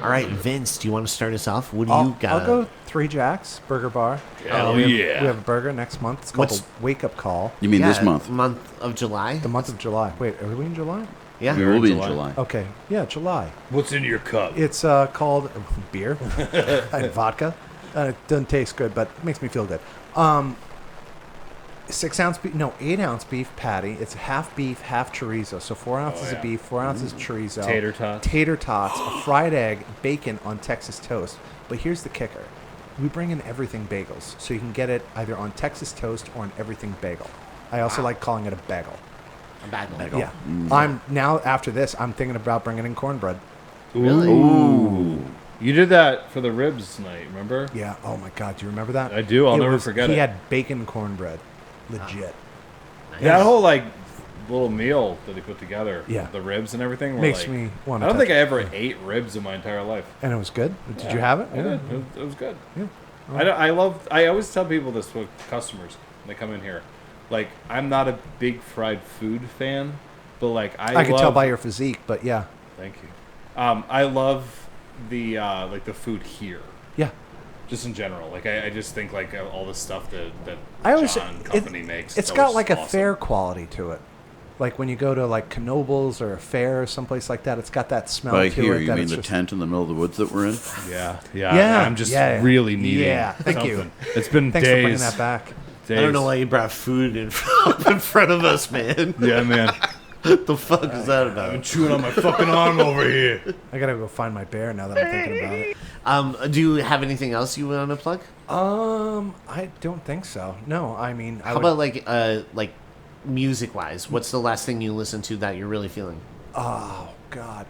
All right, Vince, do you want to start us off? What do you got? I'll go 3 Jacks Burger Bar. Hell we yeah. have a burger next month. It's called What's- the Wake Up Call. You mean this Yeah, month? Month of July? The month of July. Wait, are we in July? Yeah. We will be in July. July. Okay, yeah, July. What's in your cup? It's called beer and vodka. It doesn't taste good, but it makes me feel good. 6-ounce beef, no, 8-ounce beef patty. It's half beef, half chorizo. So 4 ounces yeah. of beef, 4 ounces of chorizo. Tater tots. A fried egg, bacon on Texas toast. But here's the kicker. We bring in everything bagels. So you can get it either on Texas toast or on everything bagel. I also like calling it a bagel. A bagel. Yeah. I'm now after this, I'm thinking about bringing in cornbread. Really? Ooh. You did that for the ribs night, remember? Yeah. Oh my God. Do you remember that? I do. I'll never forget he it. had bacon cornbread. Legit. That whole like little meal that he put together, Yeah. the ribs and everything, were, Makes like, me want I to. don't think I ever ate ribs in my entire life. And it was good. Did you have it? I did. It was good. Yeah. I always tell people this with customers when they come in here. Like, I'm not a big fried food fan, but like I can tell by your physique, but yeah. Thank you. I love the like the food here, Yeah. just in general. Like I just think like all the stuff that I always John Company makes. It's is got always like a awesome. fair quality to it. Like when you go to like Knoebels or a fair or someplace like that, it's got that smell By to here, it. you that mean it's the just, tent in the middle of the woods that we're in? Yeah. I'm just really needing. Yeah, thank you. something. It's been Thanks for bringing days. that back. I don't know why you brought food in front of us, man. Yeah, man. What the fuck is that I've been about? chewing on my fucking arm over here. I gotta go find my bear now that I'm thinking about it. Do you have anything else you want to plug? I don't think so. No, I mean, How about like music wise? What's the last thing you listened to that you're really feeling? Oh God,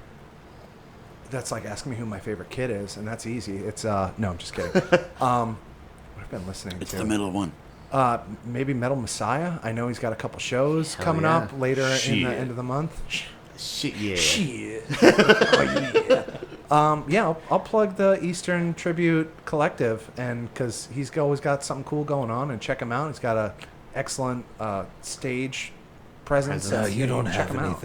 that's like asking me who my favorite kid is, and that's easy. It's no, I'm just kidding. What I've been listening It's to. the middle one. Maybe Metal Messiah. I know he's got a couple shows Hell coming yeah. up later in the Shit. end of the month. Shit, yeah. Shit. Oh, yeah. I'll plug the Eastern Tribute Collective, and because he's always got something cool going on, and check him out. He's got a excellent stage presence. and check him out.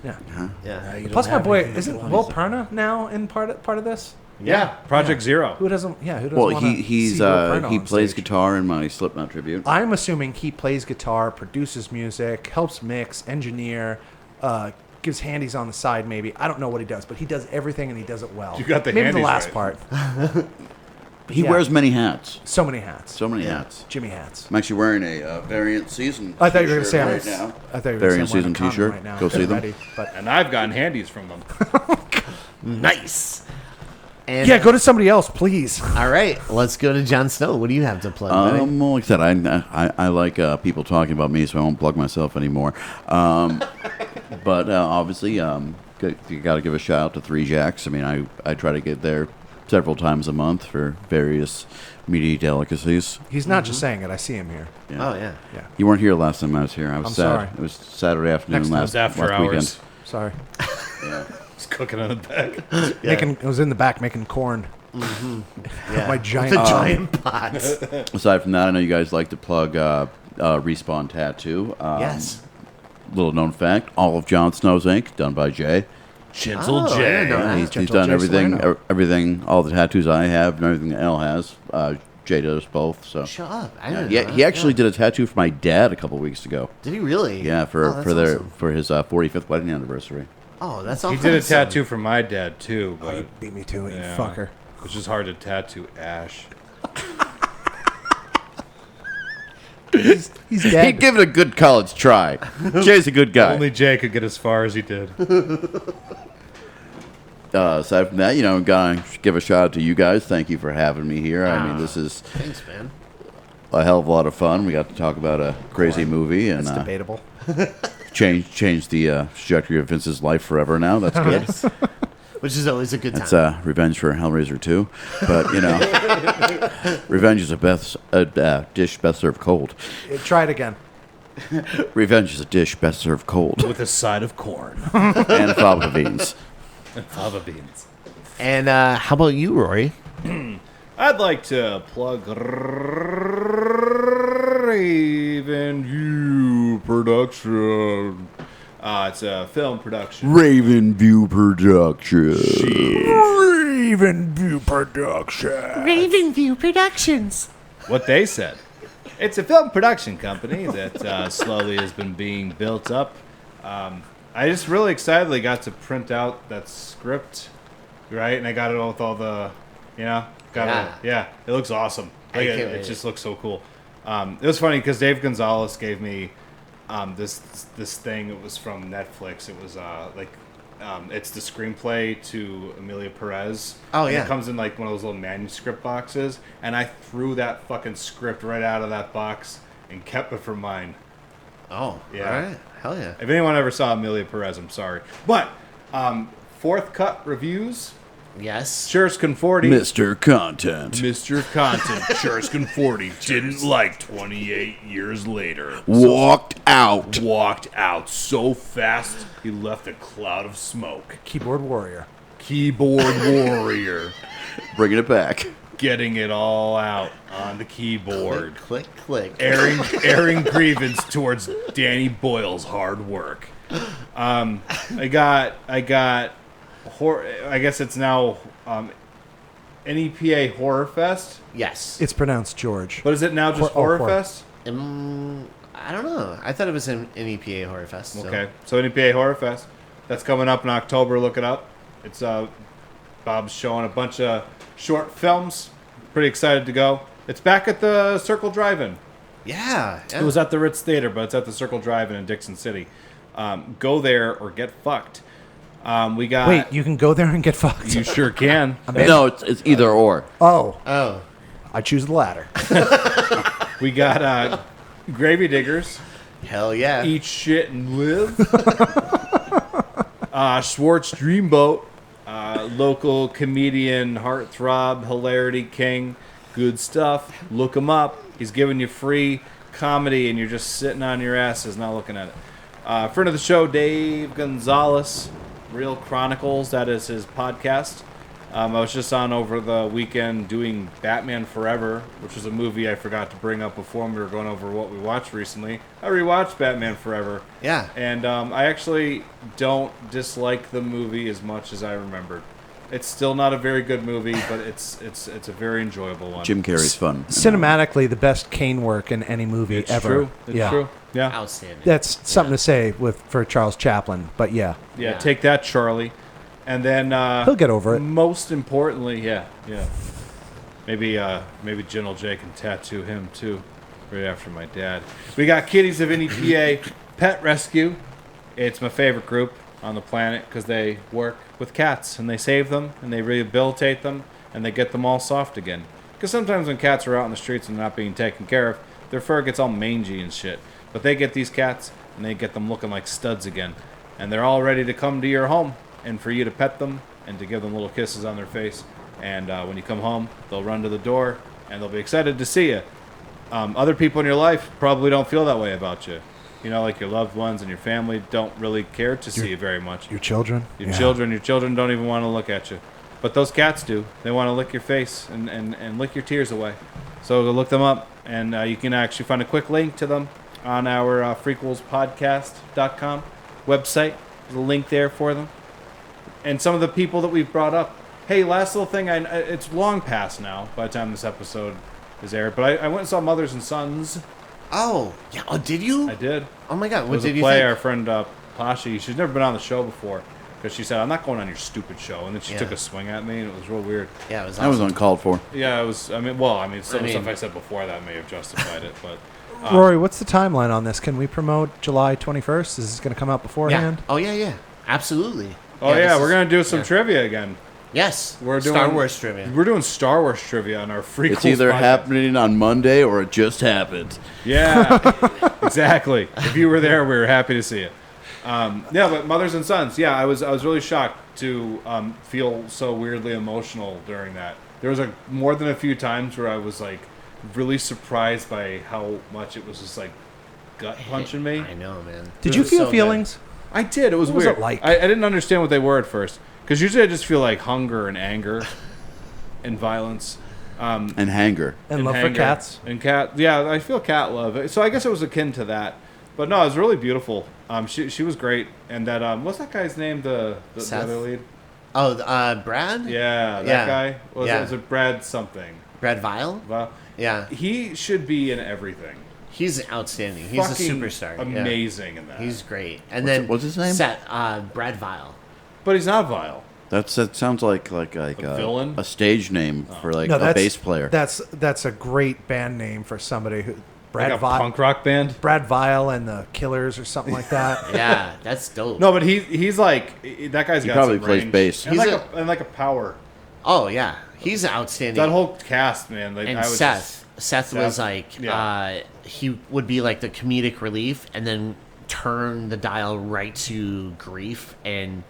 Yeah. Yeah. Plus, my boy isn't Will Perna now in part of this? Yeah, Project Yeah. Zero. Who doesn't? Yeah, who doesn't? Well, wanna he see Will Brennan on plays stage? guitar in my Slipknot tribute. I'm assuming he plays guitar, produces music, helps mix, engineer, gives handies on the side. Maybe I don't know what he does, but he does everything and he does it well. You got the maybe the handies last right. part. He Yeah. wears many hats. So many hats. So many hats. Jimmy hats. I'm actually wearing a Variant Season. I thought you were going to say t-shirt right now. I thought you were Variant going to say I'm Season wearing a condom t-shirt. right now. Go see them. Ready, but And I've gotten handies from them. Nice. And yeah, go to somebody else, please. All right, let's go to Jon Snow. What do you have to plug, buddy? Well, like I said, I like people talking about me, so I won't plug myself anymore. But obviously, you got to give a shout out to Three Jacks. I mean, I try to get there several times a month for various meaty delicacies. He's not just saying it. I see him here. Yeah. Oh, yeah. Yeah. You weren't here last time I was here. I was I'm sad. sorry. It was Saturday afternoon Next last, It was after last weekend. hours. Sorry. Yeah. It's cooking in the back. It was in the back making corn. Yeah. My giant The giant pots. Aside from that, I know you guys like to plug Respawn Tattoo. Yes. Little known fact: all of Jon Snow's ink done by Jay. Gentle Oh, I J. didn't know that. He's Gentle done Jay everything, Salerno. everything, all the tattoos I have and everything that Elle has. Jay does both. So Shut up. I didn't yeah, know he that. actually did a tattoo for my dad a couple weeks ago. Did he really? Yeah, Oh, that's awesome. for his 45th wedding anniversary. Oh, that's He awesome. did a tattoo for my dad, too. Oh, But you beat me to it, yeah, you fucker. Which is hard to tattoo Ash. He's He'd dead. give it a good college try. Jay's a good guy. Only Jay could get as far as he did. Aside from that, gotta give a shout out to you guys. Thank you for having me here. I mean, this is Thanks, man. a hell of a lot of fun. We got to talk about a crazy movie and That's debatable. change the trajectory of Vince's life forever now. That's good. Yes. Which is always a good time. That's revenge for Hellraiser 2. But, revenge is a dish best served cold. Try it again. Revenge is a dish best served cold. With a side of corn And fava beans. and fava beans. And how about you, Rory? I'd like to plug Raven View Production. It's a film production. Raven View Production. Ravenview Production. Ravenview Productions. What they said. It's a film production company that slowly has been being built up. I just really excitedly got to print out that script, right? And I got it all with all the, it looks awesome. I Like, can't it wait. just looks so cool. It was funny because Dave Gonzalez gave me this thing. It was from Netflix. It was it's the screenplay to Amelia Perez. Oh, And yeah. it comes in like one of those little manuscript boxes, and I threw that fucking script right out of that box and kept it for mine. Oh, Yeah. all right. Hell yeah. If anyone ever saw Amelia Perez, I'm sorry. But fourth cut reviews. Yes. Shurskin 40. Mr. Content. Mr. Content. Shurskin 40 didn't like 28 years later. Walked out. Walked out so fast he left a cloud of smoke. Keyboard warrior. Keyboard warrior. Bringing it back. Getting it all out on the keyboard. Click, click. Airing grievance towards Danny Boyle's hard work. I got I guess it's now NEPA Horror Fest. Yes. It's pronounced George. But is it now just Horror horror. Fest? I don't know. I thought it was an NEPA Horror Fest. So. Okay, so NEPA Horror Fest. That's coming up in October. Look it up. It's Bob's showing a bunch of short films. Pretty excited to go. It's back at the Circle Drive-In. Yeah. It was at the Ritz Theater, but it's at the Circle Drive-In in Dixon City. Go there or get fucked. We got. Wait, you can go there and get fucked. You sure can. No, it's either or. Oh. I choose the latter. We got Gravy Diggers. Hell yeah. Eat shit and live. Schwartz Dreamboat. Local comedian, heartthrob, hilarity king. Good stuff. Look him up. He's giving you free comedy and you're just sitting on your asses not looking at it. Friend of the show, Dave Gonzalez. Real Chronicles. That is his podcast. I was just on over the weekend doing Batman Forever, which was a movie I forgot to bring up before when we were going over what we watched recently. I rewatched Batman Forever. Yeah. And I actually don't dislike the movie as much as I remembered. It's still not a very good movie, but it's a very enjoyable one. Jim Carrey's fun. Cinematically, the best Kane work in any movie It's ever. true. It's true. Yeah. Outstanding. That's something to say for Charles Chaplin, but yeah. Yeah, take that, Charlie. And then He'll get over it. Most importantly, yeah. Maybe Gentle J can tattoo him too, right after my dad. We got Kitties of NEPA Pet Rescue. It's my favorite group on the planet because they work with cats and they save them and they rehabilitate them and they get them all soft again. Because sometimes when cats are out in the streets and not being taken care of, their fur gets all mangy and shit. But they get these cats and they get them looking like studs again. And they're all ready to come to your home and for you to pet them and to give them little kisses on their face. And when you come home, they'll run to the door and they'll be excited to see you. Other people in your life probably don't feel that way about you. You know, like your loved ones and your family don't really care to see you very much. Your children? Your children don't even want to look at you. But those cats do. They want to lick your face and lick your tears away. So go look them up, and you can actually find a quick link to them on our FreakQuELSpodcast.com website. There's a link there for them. And some of the people that we've brought up. Hey, last little thing. It's long past now by the time this episode is aired, but I went and saw Mothers and Sons. Oh, yeah. Oh, did you? I did. Oh my God, It what was did a you play think? our friend Pashi. She's never been on the show before because she said, I'm not going on your stupid show. And then she took a swing at me, and it was real weird. Yeah, it was. That was awesome. uncalled for. Yeah, it was. Some of the stuff I said before that may have justified it. But Rory, what's the timeline on this? Can we promote July 21st? Is this going to come out beforehand? Yeah. Oh yeah, absolutely. we're gonna do some trivia again. Yes, We're doing Star Wars trivia. We're doing Star Wars trivia on our FREAKQUELS It's either podcast. happening on Monday or it just happened. Yeah, exactly. If you were there, we were happy to see it. But Mothers and Sons. Yeah, I was really shocked to feel so weirdly emotional during that. There was more than a few times where I was like really surprised by how much it was just like gut punching me. I know, man. Did It you was feel so feelings? I did. It was What was weird. it like? I didn't understand what they were at first because usually I just feel like hunger and anger and violence. And hanger. And love for anger cats? and cat. Yeah, I feel cat love. So I guess it was akin to that. But no, it was really beautiful. She was great. And that what's that guy's name? The Seth? other lead. Oh, Brad? Yeah, that Yeah. guy. Was Yeah. it Brad something? Brad Vile? Well, Yeah. he should be in everything. He's outstanding. He's a Fucking superstar. Yeah. amazing in that. He's great. And then what's his name? Brad Vile. But he's not vile. That sounds like A villain? a stage name for like No, a bass player. That's a great band name for somebody who Like a punk rock band. Brad Vile and the Killers or something like that. Yeah, that's dope. No, but he's like that guy's got probably some plays range. bass. And He's like a power. Oh yeah, he's outstanding. That whole cast, man. Like, and I was Seth was like, yeah. he would be like the comedic relief, and then turn the dial right to grief, and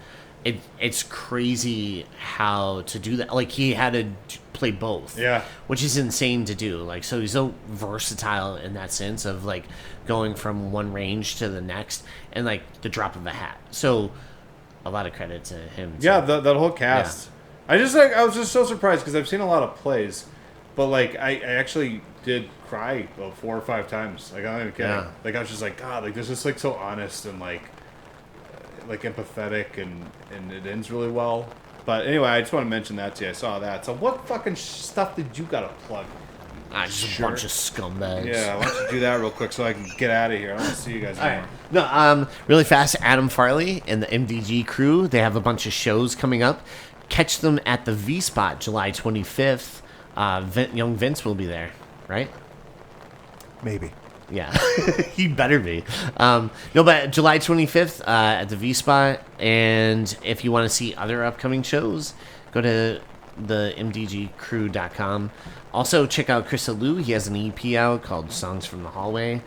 it's crazy how to do that. Like he had to play both, Yeah. which is insane to do. Like so, he's so versatile in that sense of like going from one range to the next, and like the drop of a hat. So a lot of credit to him. Yeah, too. that whole cast. I was just so surprised because I've seen a lot of plays, but like I actually did cry about 4 or 5 times. Like I'm not even kidding. Yeah. Like I was just like, God, like this is like so honest and like empathetic and it ends really well. But anyway, I just want to mention that to you. I saw that. So what fucking stuff did you got to plug? Just Sure. a bunch of scumbags. Yeah, why don't you do that real quick so I can get out of here? I want to see you guys more. No, really fast. Adam Farley and the MDG crew. They have a bunch of shows coming up. Catch them at the V Spot, July 25th. Young Vince will be there, right? Maybe. Yeah, he better be. No, but July 25th at the V Spot. And if you want to see other upcoming shows, go to the mdgcrew.com. Also, check out Chris Alou. He has an EP out called Songs from the Hallway.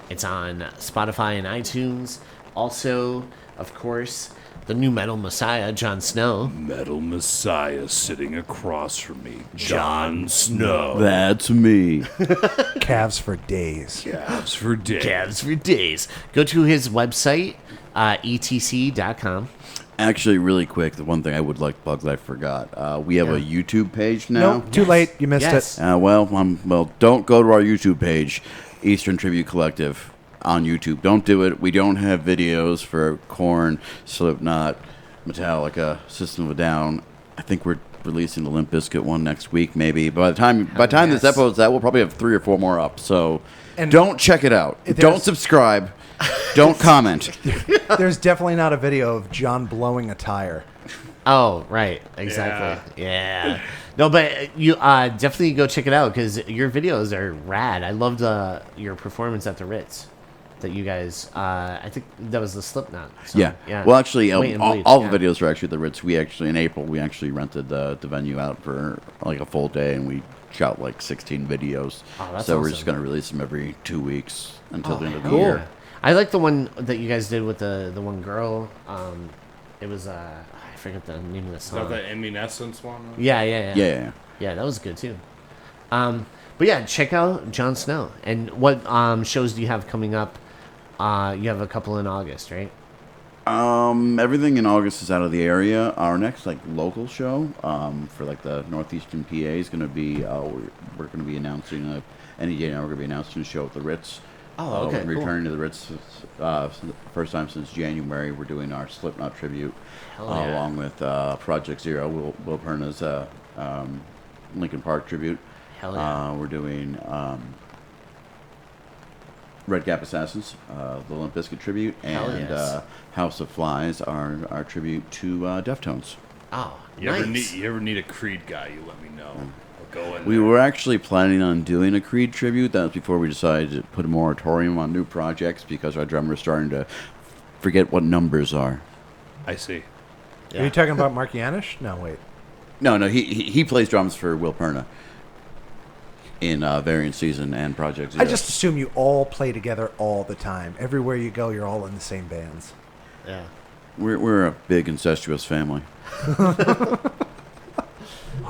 It's on Spotify and iTunes. Also, of course, the new metal messiah, Jon Snow. Metal Messiah sitting across from me, Jon Snow. That's me. Calves for days. Calves for days. Calves for days. Go to his website, etc.com. Actually, really quick, the one thing I would like to plug that I forgot. We have a YouTube page now. Nope, too late. You missed Yes. it. Well, don't go to our YouTube page, Eastern Tribute Collective, on YouTube. Don't do it. We don't have videos for Korn, Slipknot, Metallica, System of a Down, I think we're releasing the Limp Bizkit one next week, maybe. By the time this episode's out, we'll probably have 3 or 4 more up. So And don't check it out. Don't subscribe. Don't comment. There's definitely not a video of John blowing a tire. Oh, right. Exactly. Yeah. No, but you definitely go check it out because your videos are rad. I loved your performance at the Ritz that you guys, I think that was the Slipknot song. Yeah. Well, actually, Wait and Bleed, all yeah. the videos are actually at the Ritz. In April, we actually rented the venue out for like a full day, and we shot like 16 videos. Oh, that's so we're awesome. just going to release them every 2 weeks until the end of the Cool. year. I like the one that you guys did with the one girl. It was, I forget the name of the Is that song. the Eminescence one? Yeah, that was good too. But yeah, check out Jon Snow. And what shows do you have coming up? You have a couple in August, right? Everything in August is out of the area. Our next like local show for like the northeastern PA is going to be we're going to be announcing any day now. We're going to be announcing a show at the Ritz. Oh, okay, We're cool. returning to the Ritz first time since January. We're doing our Slipknot tribute Hell yeah. along with Project Zero. Will Perna's Linkin Park tribute. Hell yeah. We're doing Red Gap Assassins, the Limp Bizkit tribute, Hell and yes. House of Flies, our tribute to Deftones. Oh, You nice. ever need a Creed guy, you let me know. I'll go in We there. were actually planning on doing a Creed tribute. That was before we decided to put a moratorium on new projects because our drummer's starting to forget what numbers are. I see. Are you talking about Mark Yanish? No, wait. No, he plays drums for Will Perna in Variant Season and Project Zero. I just assume you all play together all the time. Everywhere you go, you're all in the same bands. Yeah. We're a big incestuous family.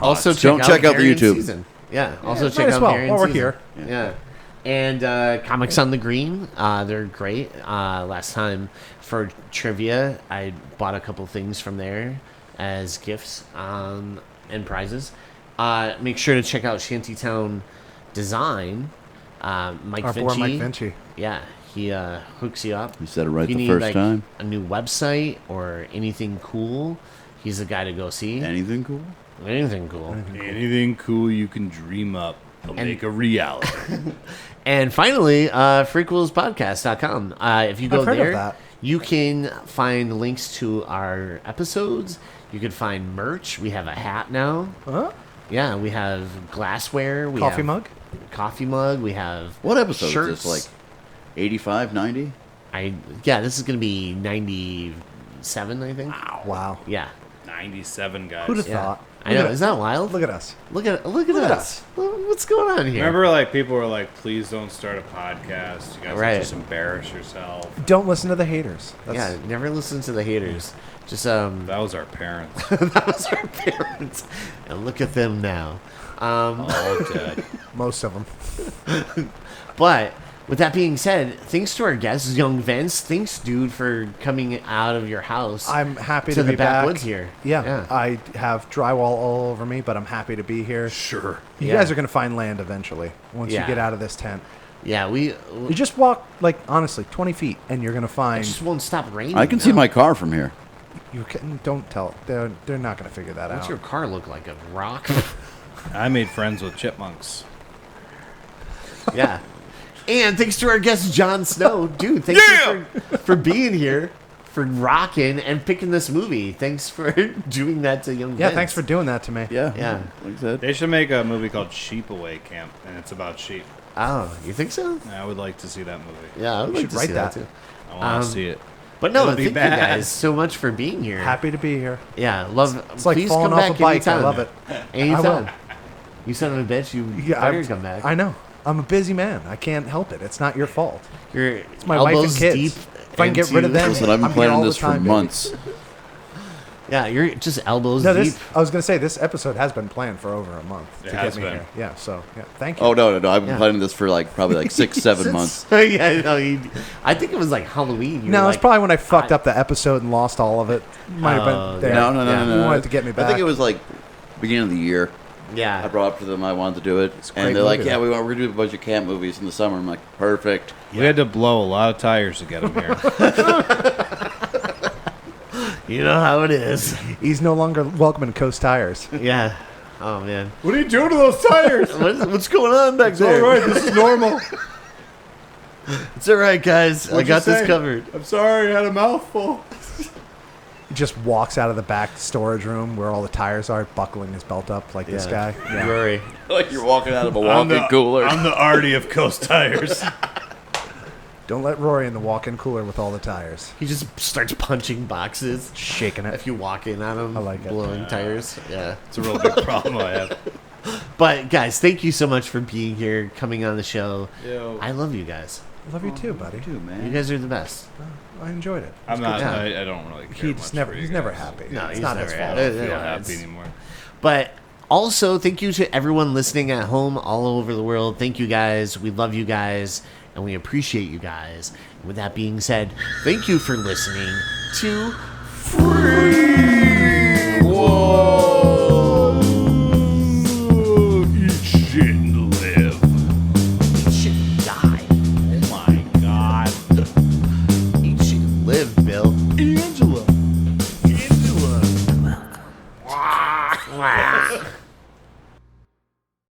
Also, Don't check out the Variant YouTube. Season. Yeah. Also, might check as out well, Variant while we're Season. here. Yeah. And Comics on the Green, they're great. Last time for trivia, I bought a couple things from there as gifts and prizes. Make sure to check out Shantytown Design. Mike Our Vinci. boy Mike Vinci. Yeah, he hooks you up. You said it right If you the need, first like, time. a new website or anything cool, he's the guy to go see. Anything cool? Anything cool. Anything cool you can dream up, they'll make a reality. And finally, freakquelspodcast.com. If you go I've heard of there, that. you can find links to our episodes. You can find merch. We have a hat now. Huh? Yeah, we have glassware. We Coffee have mug? Coffee mug. We have What episode shirts. is this? Like 85, 90? This is going to be 97, I think. Wow. Yeah. 97 guys. Who'd have Yeah. thought? I know. Isn't that wild? Look at us. Look at Look at us. What's going on here? Remember, like, people were like, please don't start a podcast. You guys Right. just embarrass yourself. Don't listen to the haters. Yeah, never listen to the haters. Just That was our parents. that was our parents, and look at them now. All dead. Most of them. But with that being said, thanks to our guests, Young Vince. Thanks, dude, for coming out of your house. I'm happy To to the be back. backwoods here. Yeah, Yeah. I have drywall all over me, but I'm happy to be here. Sure. You Yeah. guys are going to find land eventually once Yeah. you get out of this tent. Yeah, You just walk, like, honestly, 20 feet, and you're going to it find... just won't stop raining. I can see now. my car from here. You can, don't tell. They're not going to figure that What's out. your car look like? A rock? I made friends with chipmunks. Yeah. And thanks to our guest, Jon Snow. Dude, thank you for being here, for rocking and picking this movie. Thanks for doing that to Young Yeah, Vince. thanks for doing that to me. Yeah. Yeah. Like I said. They should make a movie called Sleepaway Camp, and it's about sheep. Oh, you think so? I would like to see that movie. Yeah, I would You like should to write see that that. too. I want to Um, see it. But no, It'll be thank bad. you guys so much for being here. Happy to be here. Yeah, love. It's like please falling come off back a bike. I anytime. love it. Anytime. I will. You son of a bitch. You Yeah, better come back. I know. I'm a busy man. I can't help it. It's not your fault. Your my wife and elbows kids. deep. If I can get rid of into- them- Listen, I've been I'm here all planning the this for time, baby. months. Yeah, you're just elbows No, deep. I was going to say, this episode has been planned for over a month It to has get me been. here. Yeah, so, yeah, thank you. Oh, no. I've been Yeah. planning this for like probably like 6, 7 months. Yeah, no, I think it was like Halloween. You No, were it's like, probably when I fucked up the episode and lost all of it. Might have Oh, been there. No. You wanted to get me back. I think it was like beginning of the year. I Yeah. brought up to them I wanted to do it. great And they're like, movie, yeah, though. we're going to do a bunch of camp movies in the summer. I'm like, perfect. We had to blow a lot of tires to get him here. You know how it is. He's no longer welcome in Coast Tires. Yeah. Oh, man. What are you doing to those tires? What's going on back there? All right, this is normal. It's all right, guys. I got this covered. I'm sorry, I had a mouthful. He just walks out of the back storage room where all the tires are, buckling his belt up like this guy. Yeah. Rory. Like you're walking out of a walk-in cooler. I'm the Artie of Coast Tires. Don't let Rory in the walk-in cooler with all the tires. He just starts punching boxes. Shaking it. If you walk in on him, I like it. blowing tires. Yeah. It's a real big problem I have. But, guys, thank you so much for being here, coming on the show. Yo. I love you guys. Love you too, buddy. Too, man. You guys are the best. I enjoyed it. I'm not. time. I don't really care He's much for you never guys. happy. No, it's he's not never his happy. fault. I don't feel Yeah, happy it's- anymore. But also, thank you to everyone listening at home all over the world. Thank you guys. We love you guys, and we appreciate you guys. And with that being said, thank you for listening to Eat shit and live. Eat Shit and Die. Oh my god. Eat Shit and Live, Bill. Angela. Angela. Welcome.